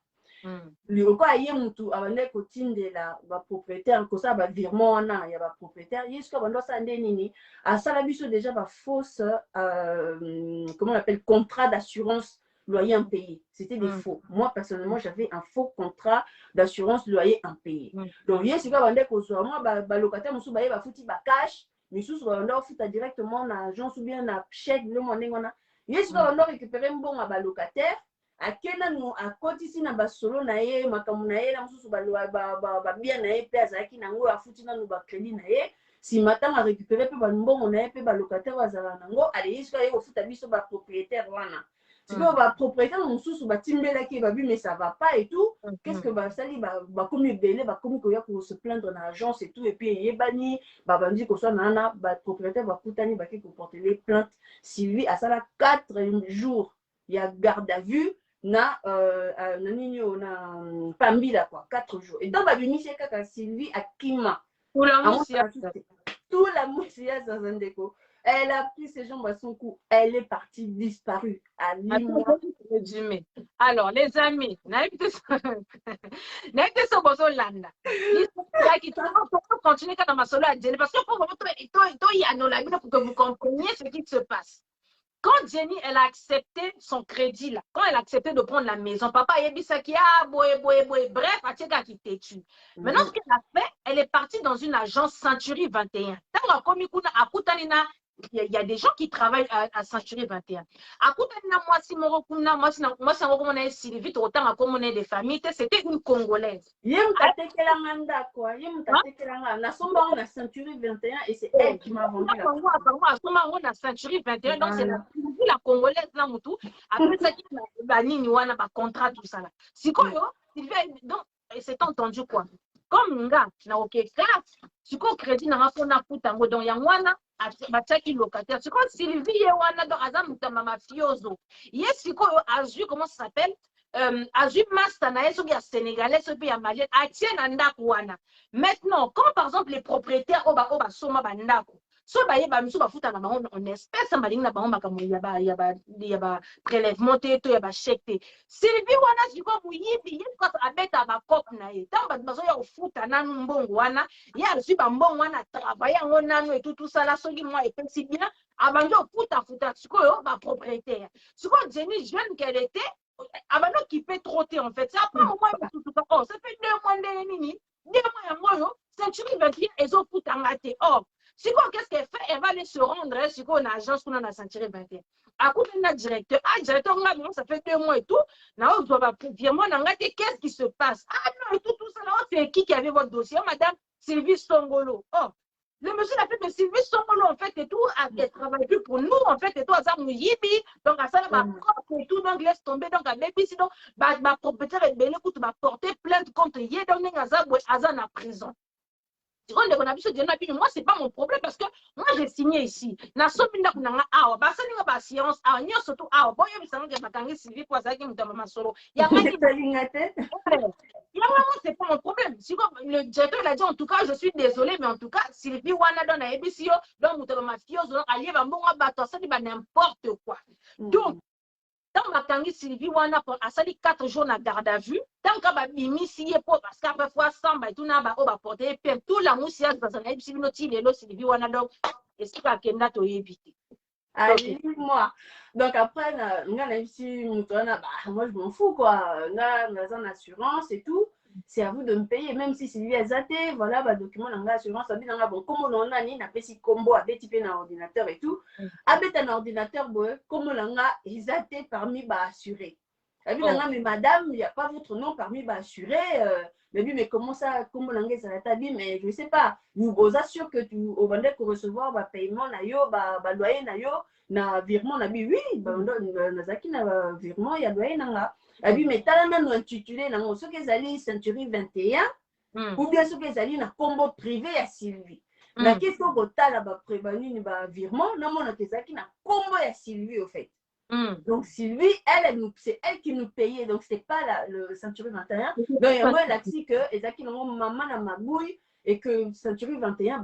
Le quoi il y a mutu abande kotinde la propriétaire que ça va virement wana il y a ba propriétaire yesko bando ça nini à ça la biso déjà ba fausse comment on appelle contrat d'assurance loyer impayé. C'était des faux. Moi, personnellement, j'avais un faux contrat d'assurance loyer impayé. Donc, il y a ce que moi, locataire, je suis foutu cash, mais je suis directement dans l'agence ou bien dans le chèque. Il y a ce que récupérer un bon locataire. À quel an à côté ici na basolo na ye makamu na ye na mususu bien na ye pe azaki nango afuti na ba crédit na ye si matin a récupérer pe ba mbongo na ye pe ba locataire bazala nango allez yesko ye ofuta biso ba propriétaire wana. Tu peux ba propriétaire mususu ba timbelaki ba bi mais ça va pas et tout. Qu'est-ce que ba sali ba comme belé ba comme ko ya ko se plaindre dans l'agence et tout et puis yebani ba bandi ko so nana ba propriétaire ba kutani ba ki ko porter les plaintes. Sylvie a ça là 4 jours il y a garde à vue na nino na pambila quoi 4 jours et donc babimisi kaka Sylvie akima tout la moussia Zazandeko elle a pris ses jambes à son cou, elle est partie disparue à l'immois. Alors les amis continuer quand ma solo à Jenny parce que pour que vous compreniez ce qui se passe. Quand Jenny, elle a accepté son crédit, là, quand elle a accepté de prendre la maison, papa a dit ça qui bref, qui têtu. Maintenant, ce qu'elle a fait, elle est partie dans une agence Century 21. Il y a des gens qui travaillent à Century 21. Des familles, c'était une Congolaise. Et c'est elle qui m'a vendu la Century 21, donc c'est la Congolaise là, après ça, il y a un contrat, tout ça là. Donc, c'est entendu quoi? Comme nga na ok grâce siko crédit na ngafona putango donc ya mwana bataki locataire siko Sylvie ye wana donc azam mutama mafioso yesiko azu comment ça s'appelle azu master na yeso ya sénégalais so ya malien atie na ndako wana maintenant quand par exemple les propriétaires oba soma ba ndako so ba yeba miso ba futa na bango en espèce malingi na bango makamu ya ba prélèvement te to ya ba chèque te Sylvie wana siko muyibi yeko abeta ba cop na ye tamba bazo ya futa nanu mbongo wana ya reçu ba mbongo wana travailler ngo nanu et tout ça là soki moi et si bien abando futa siko yo ba propriétaire siko Jenny jeune qu'elle était abando qui peut trotter en fait ça pas au moins tout ça fait 2 mois de nini 2 mois ya moyo Century 21 ezo futa ngate qu'est-ce qu'elle fait? Elle va aller se rendre sur une agence qu'on a dans Century 21. À côté de notre directeur, directeur, ça fait 2 mois et tout. Qu'est-ce qui se passe? Ah non, et tout ça, c'est qui avait votre dossier? Madame Sylvie Songolo. Oh, le monsieur a fait de Sylvie Songolo, en fait, et tout, elle travaille plus pour nous, en fait, et tout, ça nous yibi. Donc, à ça, ma propre et tout, donc, laisse tomber, donc, à baby, sinon, ma propriétaire est belle, écoute, m'a porté plainte contre Yé, donc, Azan en prison. Moi, c'est pas mon problème parce que moi, j'ai signé ici. Na somina kunanga awa, basaninga ba science, awa nyo surtout awa. Boyo bisanga ke bakangi Sylvie kwa zaki mutama masolo. Ya ngaki balingate. Ya vraiment c'est pas mon problème. Si le directeur il a dit en tout cas, je suis désolé mais en tout cas, Sylvie wana don na ebisio, donc mutama mafioso, donc alié ba mbonga bato, ça dit ba n'importe quoi. Donc dans ma tangi Sylvie wana pour asali 4 jours na garde à vue tant que ba bimisi pour parce qu'à parfois samba tout na ba o ba porter per tout la mousia dans un ebi no ti lelo Sylvie wana donc est-ce que kenda to yebiti allez moi donc après nga ici mutona bah moi je m'en fous quoi nga dans assurance et tout c'est à vous de me payer même si Sylvie a zaté voilà ba document dans assurance abi nga bon comme on a ni na pesi combo abeti pe na ordinateur et tout abeta na ordinateur boy comme langa zaté parmi ba assuré Mais madame, il n'y a pas votre nom parmi les assurés. Mais comment ça, comment l'anglais ça t'a dit, mais je ne sais pas. Vous vous assurez que tu au vendeur que recevoir le paiement, loyer, na virement, oui, nazaki na virement, il y a loyer, mais tu as un intitulé, ce qu'ils allaient Century 21, ou bien ce qu'ils allaient na combo privé à Sylvie. La question que tu as là-bas, prévenu, virement, non, mon intitulé na combo à Sylvie, au fait. Donc Sylvie, c'est elle qui nous payait, donc c'était pas le Century 21. Donc il y a moi l'axi que Ezaki maman na magouille et que Century 21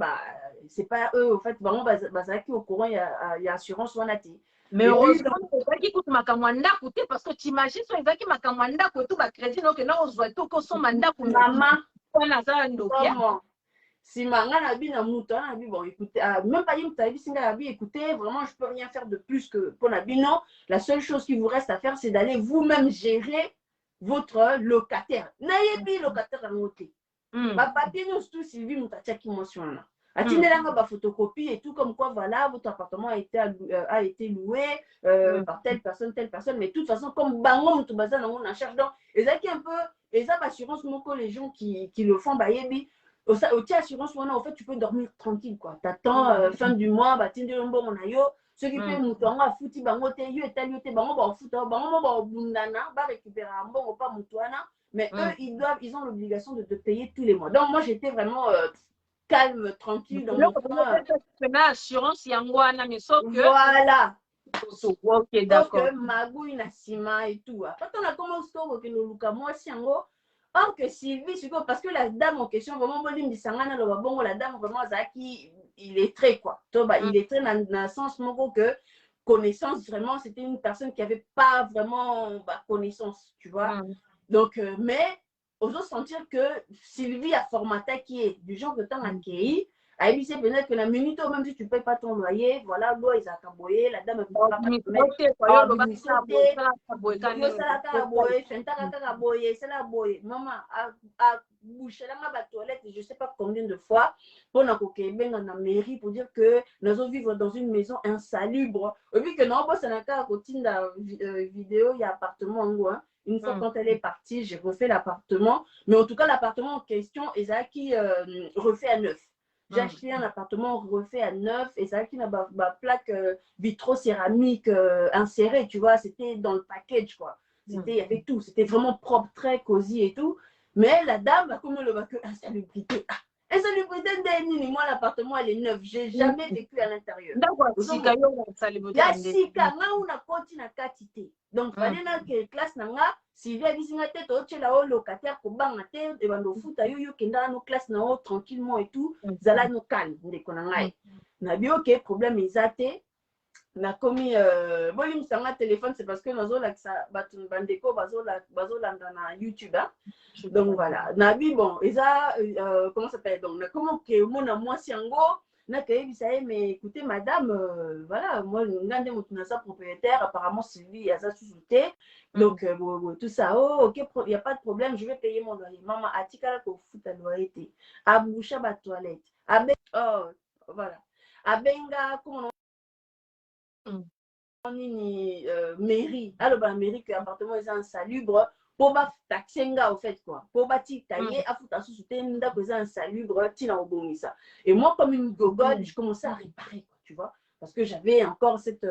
c'est pas eux en fait vraiment bazaki au courant il y a assurance wanati. Mais heureusement Ezaki coûte makamwanda coûter parce que tu imagines sur Ezaki makamwanda ko tout ba crédit donc là on voit tout que son mandat pour maman on a ça ndokia. Si manga na bi na muta na bi bon écoutez même pas yim tabi singa na bi écoutez vraiment je peux rien faire de plus que pour na bi non, la seule chose qui vous reste à faire c'est d'aller vous-même gérer votre locataire na yebi locataire en côté ba papier nous tout Sylvie mutatia qui mention là atinelanga ba photocopie et tout comme quoi voilà votre appartement a été loué par telle personne mais de toute façon comme bango mutu baza na on en charge donc ezaki un peu eza assurance moko les gens qui le font ba yebi au assurance en fait tu peux dormir tranquille quoi t'attends fin du mois batinde lombo mona yo ceux qui paient mouton a fouti bango te yo etali te bango ba futa bango ba bundana ba récupérer mbongo pas moutoana mais eux ils ont l'obligation de te payer tous les mois donc moi j'étais vraiment calme tranquille dans mon coin assurance yangwana mais sauf que voilà ok d'accord donc magouille na sima et tout après on a commencé que nous luka moi si yango. Or que Sylvie, parce que la dame en question, vraiment, la dame, vraiment, Zaki, il est très, quoi. Il est très dans le sens, que connaissance, vraiment, c'était une personne qui n'avait pas vraiment connaissance, tu vois. Donc, mais, osons sentir que Sylvie a formaté qui est du genre que tu as accueilli. C'est peut-être que la minute, même si tu ne payes pas ton loyer, voilà, l'eau, ils ont caboyé, la dame ne peut pas maman a bouché la toilette, je ne sais pas combien de fois, pour na mairie pour dire que nous vivons dans une maison insalubre. Et puis que non, c'est un cas à vidéo, il y a appartement en une fois quand elle est partie, j'ai refait l'appartement. Mais en tout cas, l'appartement en question, Ezaki refait à neuf. J'ai acheté un appartement refait à neuf et ça qui n'a pas plaque vitro-céramique insérée, tu vois, c'était dans le package, quoi. Il y avait tout, c'était vraiment propre, très cosy et tout. Mais la dame, comme le voit que insalubrité. Insalubrité, moi, l'appartement, elle est neuf. J'ai jamais vécu à l'intérieur. Il y a sika, on a continué à quantité. Donc, il fallait que classe n'a si vient ici na tête au là locataire pour bang tête et bando foot à yo kenda no classe na haut tranquillement et tout zala no calme ndeko na ngai na bi ok problème ezate na commis bolim sanga téléphone c'est parce que nazo la ça batu bandeko bazo landa na YouTube hein? Donc voilà na bi bon eza comment ça s'appelle donc na comment que mona moi siango na kayebi mais écoutez madame voilà moi ngande mutu na sa propriétaire apparemment Sylvie a sa sous-souté donc tout ça ok il y a pas de problème je vais payer mon loyer maman atika ko futa loyer té aboucha ba toilette voilà abenga comment nini mairie alors mairie que appartement est insalubre pour ba taxenga au fait quoi pour ba ti tailler afuta sous-souté ndako est insalubre tina obongisa et moi comme une gogole je commençais à réparer quoi, tu vois parce que j'avais encore cette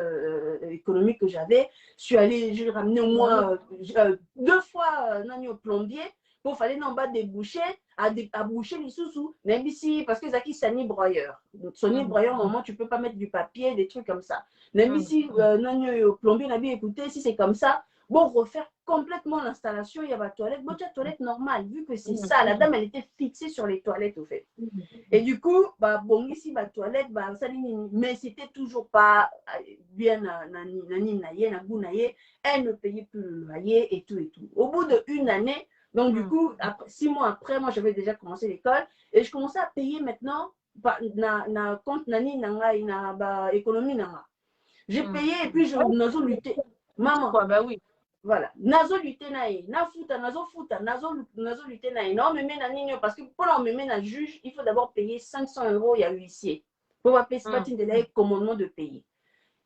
économie que j'avais j'ai ramené au moins 2 fois nani au plombier pour fallait en bas déboucher à boucher les sous-sous même ici parce que Zaki Sani broyeur Sony broyeur normalement tu peux pas mettre du papier des trucs comme ça même ici nani au plombier n'a bien écouté si c'est comme ça bon refaire complètement l'installation il y a la toilette bon la toilette normale vu que c'est ça la dame elle était fixée sur les toilettes au fait et du coup bon ici la toilette mais c'était toujours pas bien elle ne payait plus le loyer et tout au bout de 1 année donc du coup après, 6 mois après moi j'avais déjà commencé l'école et je commençais à payer maintenant na compte nani nanga na économie nanga j'ai payé et puis je nazo lutter maman bah oui voilà nazo lutter na futa nazo lutter non mais nani parce que pour on me met na juge il faut d'abord payer 500 € il y a huissier pour pas payer pas de commandement de payer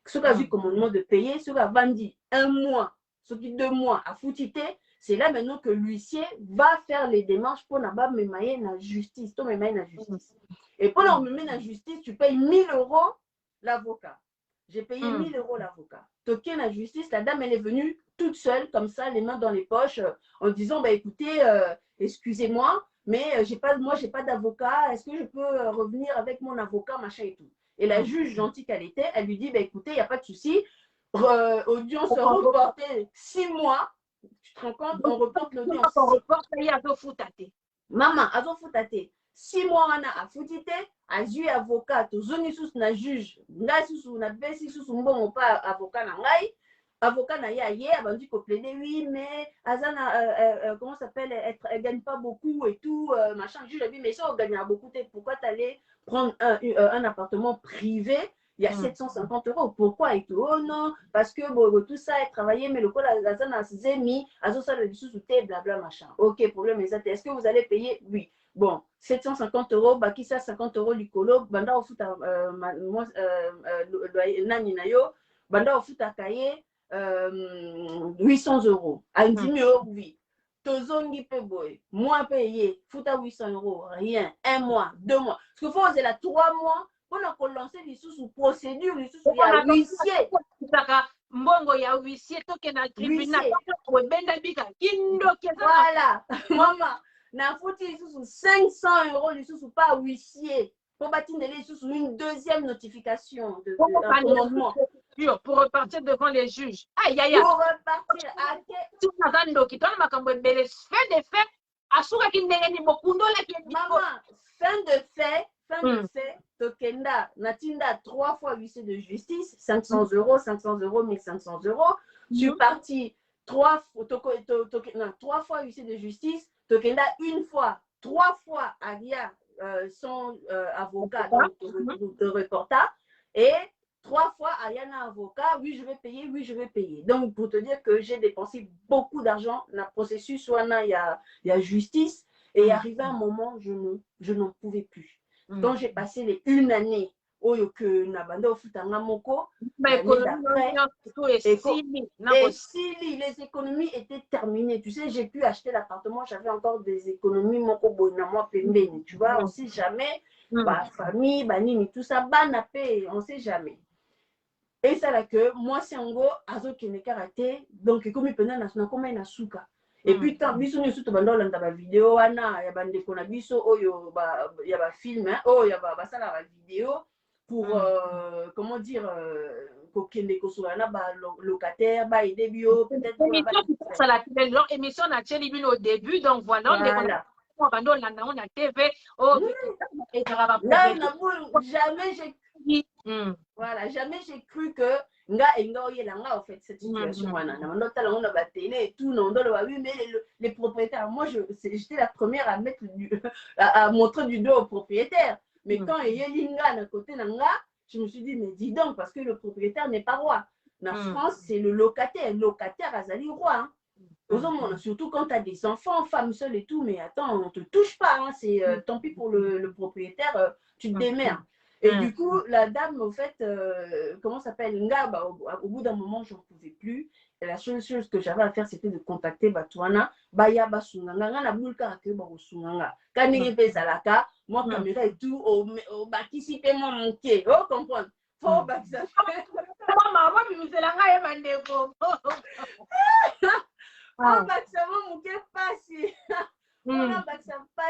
ce qu'a vu commandement de payer ce qu'a vendu 1 mois ce qui 2 mois à foutité, c'est là maintenant que l'huissier va faire les démarches pour ne pas me mettre la justice. Et pour me mettre la justice, tu payes 1000 € l'avocat. J'ai payé 1000 € l'avocat. Toqué la justice, la dame, elle est venue toute seule, comme ça, les mains dans les poches, en disant, bah écoutez, excusez-moi, mais moi, j'ai pas d'avocat. Est-ce que je peux revenir avec mon avocat, machin et tout. Et la juge gentille qu'elle était, elle lui dit, bah écoutez, il n'y a pas de souci. Audience reportée 6 mois. Tu te rends compte, on reporte l'audience. On reporte, il y a deux foutatées. Maman, azo foutate. 6 mois wana a foutite, a ju avocat, tozoni sous na juge, ngai sous na besi sous mbongo pa avocat na ngai. Avocat na ya ye, abandi ko plaider, oui, mais Azana, comment ça s'appelle, elle gagne pas beaucoup et tout, machin. Juge a dit, mais ça, on gagne beaucoup, pourquoi t'allais prendre un appartement privé? Il y a 750 €. Pourquoi? Et tout, oh non, parce que bon, tout ça est travaillé, mais le col Azana s'est mis, Azo ça le sous blabla machin. Ok, problème est-ce que vous allez payer? Oui. Bon, 750 €, baki ça 50 € likolo, banda au foot nani na yo, banda au foot à cahier 800 €. Andimi oui. Tozongi pe boy, moi payé, foot à 800 €, rien, 1 mois, 2 mois. Parce qu'il faut oser la 3 mois, pour lancer les sous procédure, les sous il y a huissier. Mbongo ya huissier, toke na tribunal, voilà, maman. Na fouti sous 500 € les sous pas huissier pour bâtir les sous une deuxième notification de commandement pour repartir devant les juges. Aïe aïe aïe. Pour repartir à tout maman, fin de fait tokenda natinda 3 fois huissier de justice, 500 €, 500 €, 1500 €. Je suis partie 3 fois huissier de justice. Tokenda une fois, 3 fois Aria son avocat de reporter et 3 fois Ayana avocat. Oui, je vais payer, oui, je vais payer. Donc, pour te dire que j'ai dépensé beaucoup d'argent dans le processus, soit il y a justice, et arrivé un moment, je n'en pouvais plus. Donc, j'ai passé les 1 année oyo que nabanda ofutanga moko et si les économies étaient terminées, tu sais, j'ai pu acheter l'appartement, j'avais encore des économies moko bonamo pembeni, tu vois, on sait jamais, bah famille, bah nini, tout ça, bah napé, on sait jamais. Et ça là que moi c'est en gros azo kene karaté, donc comme il peut na comme na suka. Et puis tant biso ni surtout banda olanda ba vidéo wana ya bande ko na biso oyo ba ya ba film hein, oh ya ba sala ba vidéo pour comment dire kokende kosola ba locataire ba aider bio peut-être ça la émission na télé au début donc voilà on a TV oh et jamais j'ai voilà, jamais j'ai cru que en fait cette situation on a télé et tout oui mais les propriétaires, moi j'étais la première à mettre à montrer du dos aux propriétaires, mais quand il y a linga à côté nanga, je me suis dit mais dis donc, parce que le propriétaire n'est pas roi. En France c'est le locataire azali roi hein. Surtout quand tu as des enfants, femmes seules et tout, mais attends, on te touche pas, hein, c'est tant pis pour le propriétaire, tu te démerdes. Et du coup, la dame, au fait, comment s'appelle Nga, au bout d'un moment, je n'en pouvais plus. Et la seule chose que j'avais à faire, c'était de contacter Batouana, Baya Basunganga, na bulka ke Basunganga. Quand il y a Zalaka, moi, caméra et tout, au Bakisi, moi, mon pied. Oh, comprendre. Faut Bakisa. Maman, mais vous allez rien mandeko. Oh, Bakisa, mon pied passe. On a pas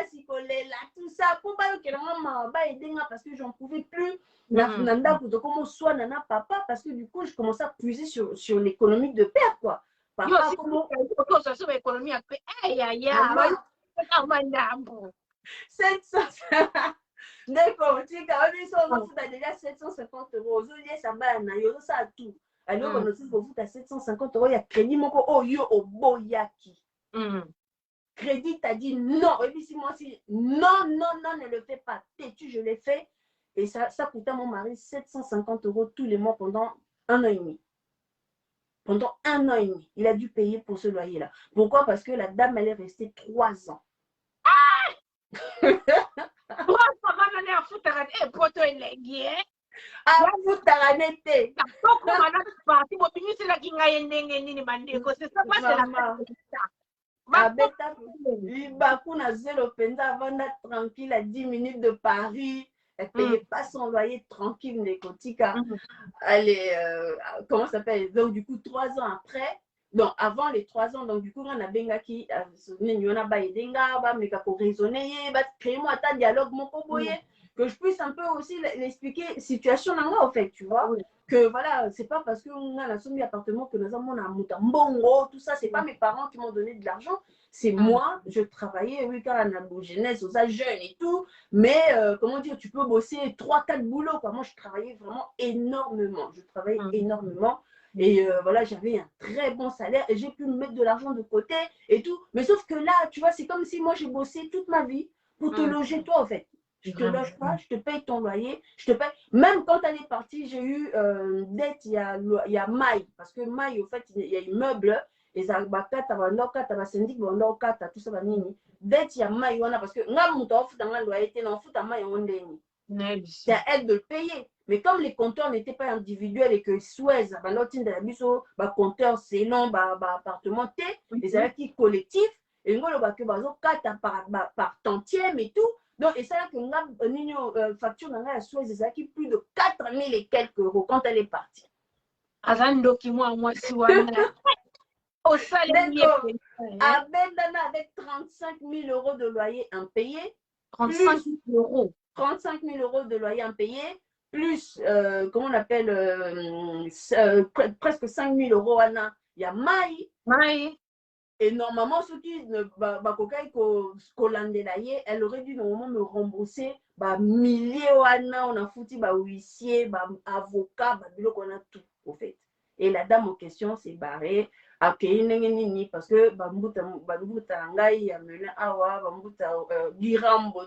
si là tout ça pour pas que maman va aider parce que j'en pouvais plus nanda pour comment soit nana papa, parce que du coup je commençais à puiser sur l'économie de père quoi. Papa comment ça sur l'économie après aïe aïe aïe 700 d'accord, tu as vu ça on a déjà 750 €. Aujourd'hui ça va na yo ça tout. Alors on aussi pour vous à 750 €, il y a crédit moko oh yo oboyaki. Crédit t'a dit non, et puis si moi aussi, non, ne le fais pas, têtu, je l'ai fait. Et ça coûtait à mon mari 750 € tous les mois pendant 1 an et demi. Pendant 1 an et demi, il a dû payer pour ce loyer-là. Pourquoi? Parce que la dame, elle est restée 3 ans. Ah 3 ans, maman, elle est à foutre, et poto, elle est gué. afutaka nete tokomana parti bobimisela ngai ndenge nini bandeko c'est ça pas c'est la abeta libaku na zelo mpenza avanda tranquille à 10 minutes de Paris. Elle payait pas son loyer tranquille, Nekotika. Allez, comment ça s'appelle? Donc, du coup, 3 ans après, donc avant les 3 ans, donc du coup, on a benga qui, on a baïdenga, mais pour raisonner, créer moi un dialogue, mon boye, que je puisse un peu aussi l'expliquer, situation dans moi, en fait, tu vois. Que voilà, c'est pas parce qu'on a la somme d'appartement que nous avons un mbongo, tout ça, c'est pas mes parents qui m'ont donné de l'argent, c'est moi, je travaillais, oui, quand on a beau jeunesse, aux âges jeunes et tout, mais comment dire, tu peux bosser 3-4 boulots, quoi. Moi, je travaillais vraiment énormément, énormément, et voilà, j'avais un très bon salaire, et j'ai pu me mettre de l'argent de côté et tout, mais sauf que là, tu vois, c'est comme si moi, j'ai bossé toute ma vie pour te loger, toi, en fait. Je te loge pas, je te paye ton loyer, je te paye. Même quand elle est partie, j'ai eu dette, il y a Maï, parce que Maï, au fait, il y a immeuble, et ça va syndic, tout ça, dette, il y a Maï, parce que nga muto offre dans la loyer, non, fout à Maï, on est. C'est à elle de le payer. Mais comme les compteurs n'étaient pas individuels et que Suez, compteur, c'est long, appartement, les acquis collectifs, et nous, par tantième et tout. Donc, et ça, que nous facture dans la Suez, les acquis plus de 4 000 et quelques euros quand elle est partie. Azando qui moi, si au salaire. À Bendana, avec 35 000 euros de loyer impayé. 35 000 euros. 35 000 euros de loyer impayé, plus, comment on appelle, presque 5 000 euros, il y a Maï. Et normalement, ceux qui ne elle aurait dû normalement me rembourser milliers, on a foutu huissier, avocat, on a tout, au fait. Et la dame en question s'est barrée. Parce que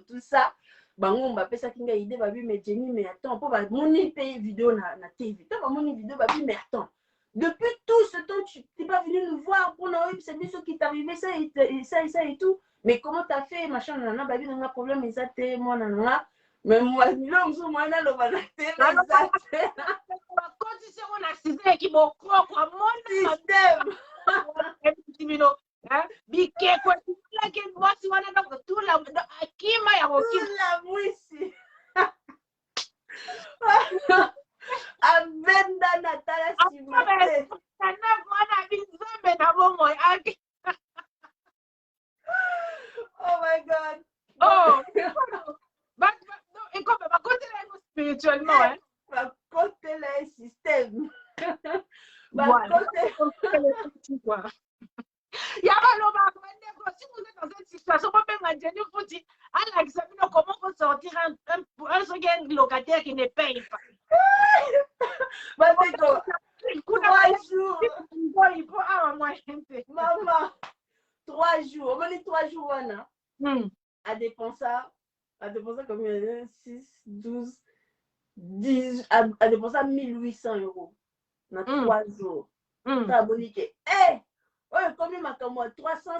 tout ça. Bango mbapesa kinga idée babi mais Jenny mais attends pour moni paye vidéo na TV toi moni vidéo babi mais attends depuis tout ce temps tu n'es pas venu nous voir pour nous c'est ce qui t'est arrivé ça et tout mais comment t'as fait machin nana babi n'a problème et ça t'es moi nana mais moi l'homme moi na lo bana t'es ça quand tu sais on acisé qui mon propre mon système Biquet quoi là que moi si on a donc tout la akima ya tout la mwisi abenda natala simate sana mwana bizombe na bomo yake oh my god oh et comme va côté là spirituellement hein va côté là système voilà quoi si vous êtes dans cette situation, vous dites, comment vous sortir un second locataire qui ne paye pas. 3 jours. Maman, 3 jours. On dit 3 jours, Anna. À dépenser combien? 6, 12, 10, à dépenser 1800 euros. Dans 3 jours. T'as abonné. Combien m'a comme moi 300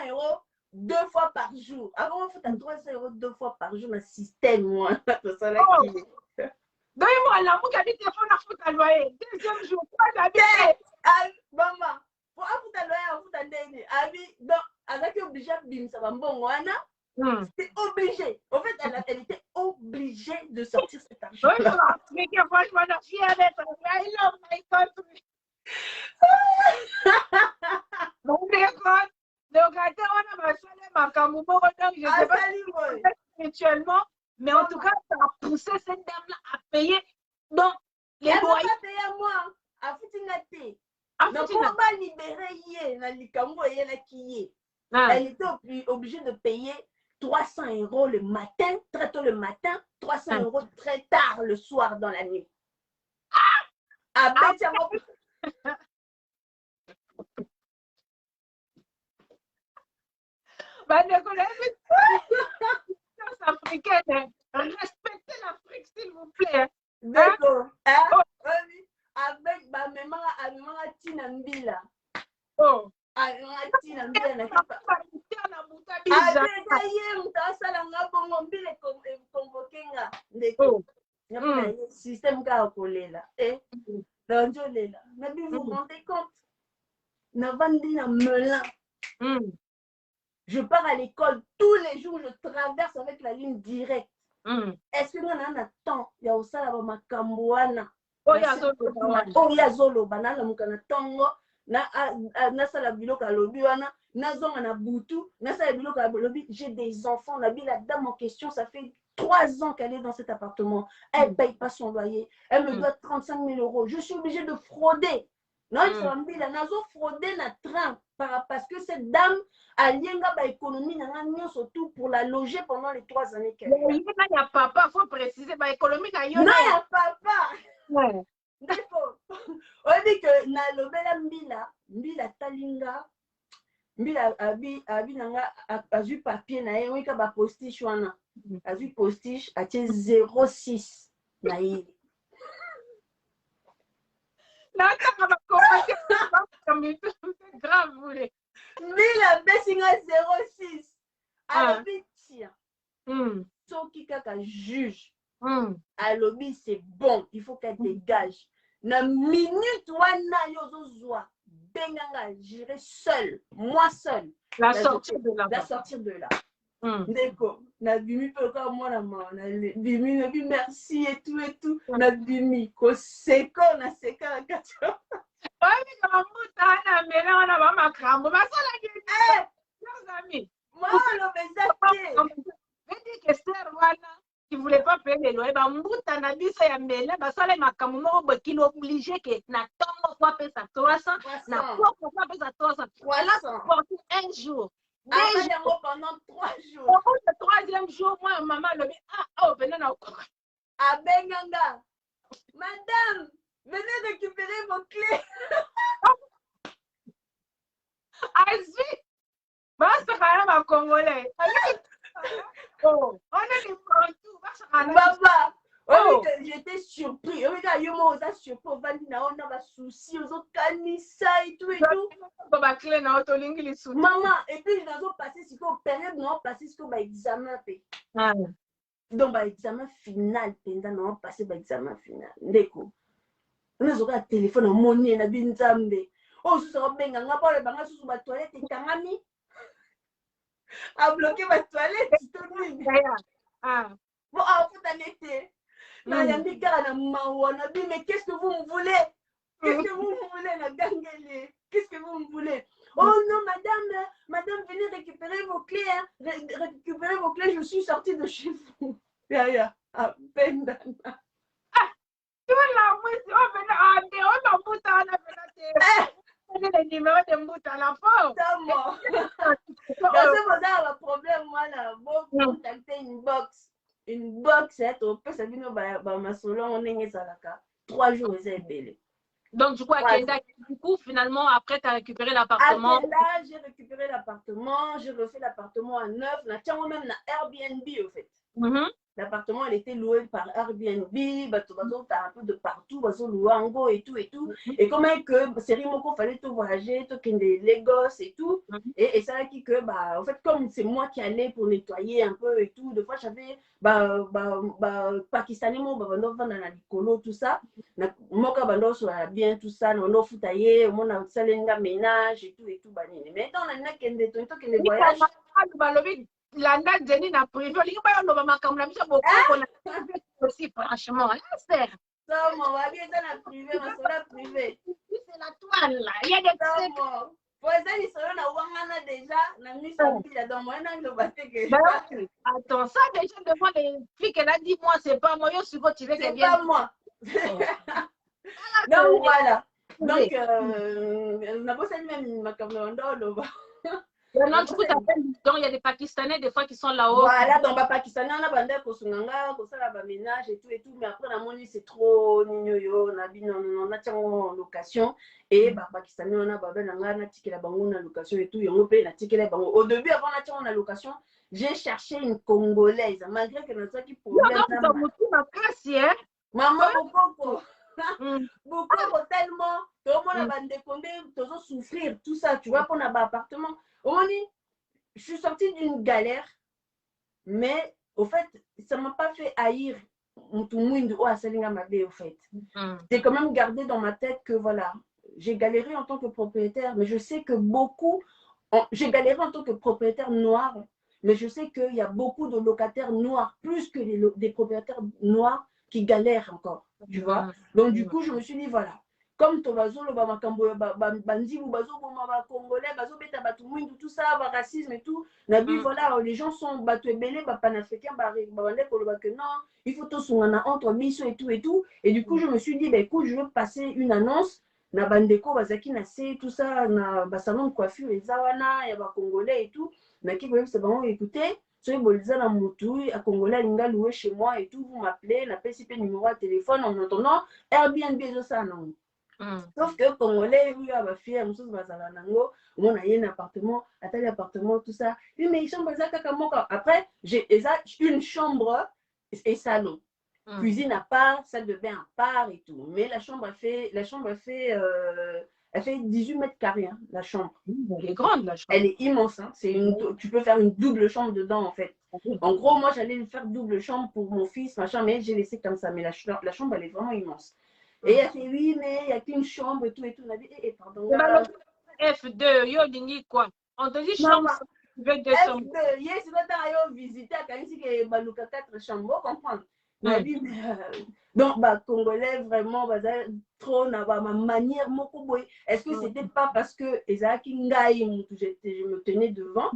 euros 2 fois par jour. Avant, on fait 300 euros 2 fois par jour dans le système, moi. Donne-moi là, vous avez téléphone à foutre à loyer. Deuxième jour, quoi j'habite? Maman, pour foutre à loyer, on fout à déni. Donc, avec obligé de bim, ça va bon, c'est obligé. En fait, elle était obligée de sortir cet argent. Mais franchement, je suis fière d'être. I love my country. Donc, on a ma camoubo, donc je sais pas spirituellement, mais en tout cas, ça a poussé cette dame-là à payer. Donc, les loyers. Elle va payer à moi, à Foutingate. Donc, on va libérer elle était obligée de payer 300 euros le matin, très tôt le matin, 300 euros très tard le soir dans la nuit. Africaine, respectez l'Afrique, s'il vous plaît. D'accord. Avec ma maman, Tina Mbila. Oh. Tina Mbila. système ka kolela danjo lela mais vous vous rendez compte navandi na melin je pars à l'école tous les jours je traverse avec la ligne directe est-ce que nga na temps ya osala ba makambo wana oyo azoloba nalamuka na ntongo nasala biloko alobi wana nazonga na butu nasala biloko alobi j'ai des enfants nabi la dame en question ça fait 3 ans qu'elle est dans cet appartement elle paye pas son loyer elle me doit 35 000 euros je suis obligée de frauder non il nazo frauder na train parce que cette dame alienga ba économie nanga nyonso tout pour la loger pendant les 3 années qu'elle il y a papa faut préciser ba économie na yo non il y a papa d'accord on dit que na lobela mbila talinga mbila abi nanga azu papier na ye wika ba postiche wana azu postiche atie 06 na ye là ça va commencer comme grave voulez mbila besinga 06 alobi tia soki kaka juge alobi c'est bon il faut qu'elle dégage na minute wana yo zozwa benganga j'irai seul moi seul la sortir de là ndeko na bimi pe ka mwana na bimi na bi merci et tout na bimi ko seko na seka kati oui kama muta na mena wana ba makambo basala ki nos amis moi le bezate veut que Esther wana qui voulait pas payer les loyers, mbuta na biso ya mbele basala makambo moko boye qui l'oblige que na tongo fois pesa 300 na fois pesa 300 voilà pour un jour pendant 3 jours au bout du 3e jour moi maman lobi venez na abenganga madame venez récupérer vos clés azwi basta kana ma congolais on est les Bantous baba j'étais surpris yo mo oza surpris ovandi na ona ba souci ozokanisa et tout ba clé na otolingi lisusu maman et puis nazo passer siko période na passer siko ba examen pe donc ba examen final penda na passer ba examen final ndeko nazoka téléphone omoni na binzambe susu obenga nga pa le banga susu ba toilette ekangami a bloqué ma toilette bon faut t'arrêter na yandi kala na mawana bi mais qu'est-ce que vous me voulez na gangele qu'est-ce que vous me voulez oh non madame venez récupérer vos clés récupérer vos clés je suis sortie de chez vous ya à peine tu la moi on a puta na le numéro de mbuta la pauvre dans ce problème voilà bon contacter une box on peut ça vient ba masolo on est salaka 3 jours c'est belé donc du coup du coup finalement après tu as récupéré l'appartement après là j'ai récupéré l'appartement j'ai refait l'appartement à neuf na tiens même na Airbnb au fait l'appartement elle était loué par Airbnb bato t'as un peu de partout bazo louango et tout et comment que série moko fallait tout voyager tout kende Lagos et tout et ça qui que en fait comme c'est moi qui allais pour nettoyer un peu et tout des fois j'avais pakistanais mo bando vanda na likolo tout ça na moka bando soit bien tout ça no futaye mona salenga ménage et tout banini mais dans la kende to kende voyage Landa Jenny na privé lingi ba no ba makambo na biso beaucoup aussi franchement c'est ça mon va bien dans la privé ma sola privé c'est la toile là il y a des trucs pour ça ils sont na wangana déjà na mission pile dans moi na le batte que attends ça déjà devant les filles qu'elle a dit moi c'est pas moi yo suis pas tiré c'est pas moi donc voilà donc na bossa même makambo ndo lo non, du coup, donc il y a des Pakistanais des fois qui sont là-haut. Voilà, donc les Pakistanais, on a bandé Kosunganga, Kosala ba ménage et tout, mais après, la monnaie c'est trop nignoyo, on a en location et bah Pakistanais, on a babé nanga, na ticket la bango na location et tout, et on paye na ticket la bango. Au début, avant na en location, j'ai cherché une Congolaise, malgré que notre qui problème. Maman, beaucoup. Beaucoup tellement, tout le monde a bandé condé, tout souffrir, tout ça, tu vois, pour un appartement. Je suis sortie d'une galère, mais au fait, ça ne m'a pas fait haïr Mutumwindu ou Asalinga Mabe, au fait. J'ai quand même gardé dans ma tête que voilà, j'ai galéré en tant que propriétaire, mais je sais que beaucoup, j'ai galéré en tant que propriétaire noir, mais je sais qu'il y a beaucoup de locataires noirs, plus que des propriétaires noirs qui galèrent encore, tu vois. Donc du coup, je me suis dit, voilà, comme Tobazo, le Bamakambo, Bandi, Bazo, Boma, Congolais, Bazo, Beta, Batumwindu, tout ça, racisme et tout, Nabi, voilà, les gens sont battus belés, panafricains, que non, il faut tout son entre mission et tout. Et du coup, je me suis dit, ben écoute, je veux passer une annonce. Na bandeko, bazaki na se, tout ça, na salon de coiffure, les zawana, il y a Congolais et tout. Na qui c'est bon, écoutez, soyez bolisa na moutou, à Congolais, linga loué chez moi et tout, vous m'appelez, la PCP numéro de téléphone, en attendant, Airbnb, ça, non. Sauf que Congolais, oui, à ma fille, à Moussous Bazalanango, on a un appartement, à tel appartement, tout ça. Oui, mais ils sont basés à après, j'ai une chambre et salon. Cuisine à part, salle de bain à part et tout. Mais la chambre elle fait 18 mètres carrés, hein, la chambre. Elle est grande, la chambre. Elle est immense. Hein. Tu peux faire une double chambre dedans, en fait. En gros, moi, j'allais faire double chambre pour mon fils, machin, mais j'ai laissé comme ça. Mais la chambre, elle est vraiment immense. Et elle fait, oui, mais il n'y a qu'une chambre et tout. On a dit, pardon. F2, yo, dingi quoi? On te dit chambre, tu veux 2 chambres. F2, yes, c'est pas visiter à Kanisi qui est Balouka 4 chambres, comprendre. On a dit, donc, Congolais, vraiment, trop, ma manière, est-ce que c'était pas parce que Ezaki Ngaï, je me tenais devant?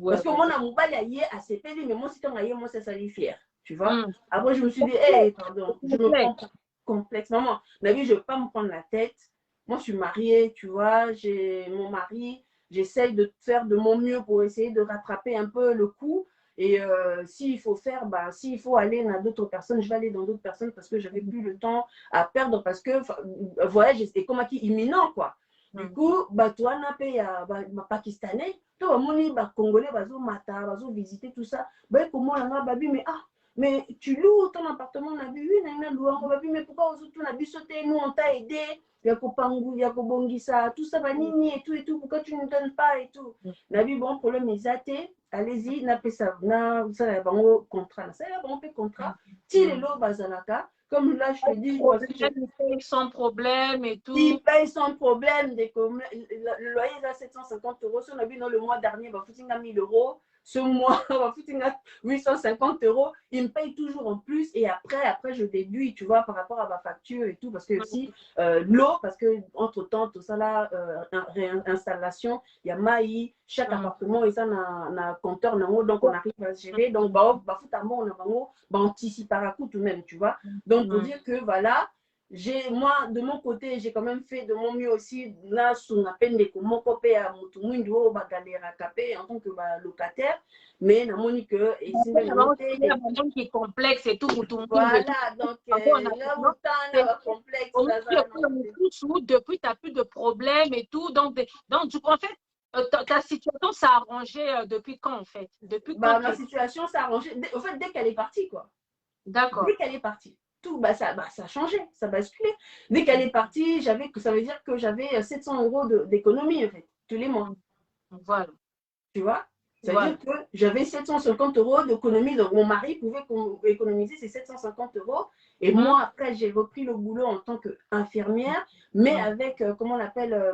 Parce que moi, mon bal a CP, mais moi, si t'en as moi, ça lui fier. Tu vois? Après, je me suis dit, pardon, je me prends complexe. Maman, Nabi, je ne veux pas me prendre la tête. Moi, je suis mariée, tu vois, j'ai mon mari. J'essaye de faire de mon mieux pour essayer de rattraper un peu le coup. Et s'il faut faire, s'il faut aller dans d'autres personnes, je vais aller dans d'autres personnes parce que j'avais plus le temps à perdre parce que voyage c'était comme qui imminent quoi. Du coup, toi n'a payé ma pakistanais, toi moni congolais bazo mata, bazo visiter tout ça. Comment on a babi mais tu loues ton appartement, on a vu, mais pourquoi on a vu sauter, nous on t'a aidé. Yakopangu, Yakobongisa, tout ça, nini et tout, pourquoi tu ne donnes pas et tout. Nabi, bon, problème est athée, allez-y, n'a pas ça, ça y a un contrat, ça y a un contrat, tirez l'eau, bazalaka, comme là, je te dis, il paye sans problème et tout. Il paye sans problème, le loyer est à 750 €, si on a vu dans le mois dernier, il faut 1000 €. Ce mois, 850 €, il me paye toujours en plus et après je déduis, tu vois, par rapport à ma facture et tout, parce que aussi l'eau, parce que entre-temps, tout ça là, réinstallation, il y a maï, chaque appartement, et ça, on a un compteur, donc on arrive à gérer, donc on anticipe par coup tout de même, tu vois. Donc, pour dire que voilà, moi, de mon côté, j'ai quand même fait de mon mieux aussi, là, sous la peine de comment copier à Mutumwindu, galère à caper en tant que locataire, mais la monique, et si c'est qui est complexe et tout, voilà, donc, là, autant, complexe, depuis, tu n'as plus de problème et tout, donc du coup, en fait, ta situation s'est arrangée depuis quand, en fait? Depuis quand ma situation s'est arrangée, en fait, dès qu'elle est partie, quoi. D'accord. Dès qu'elle est partie. Tout, ça a changé, ça a basculé. Dès qu'elle est partie, ça veut dire que j'avais 700 € d'économie, en fait, tous les mois. Voilà. Tu vois? Ça veut dire que j'avais 750 € d'économie, donc mon mari pouvait économiser ces 750 €. Et moi, après, j'ai repris le boulot en tant qu'infirmière, mais avec, comment on appelle,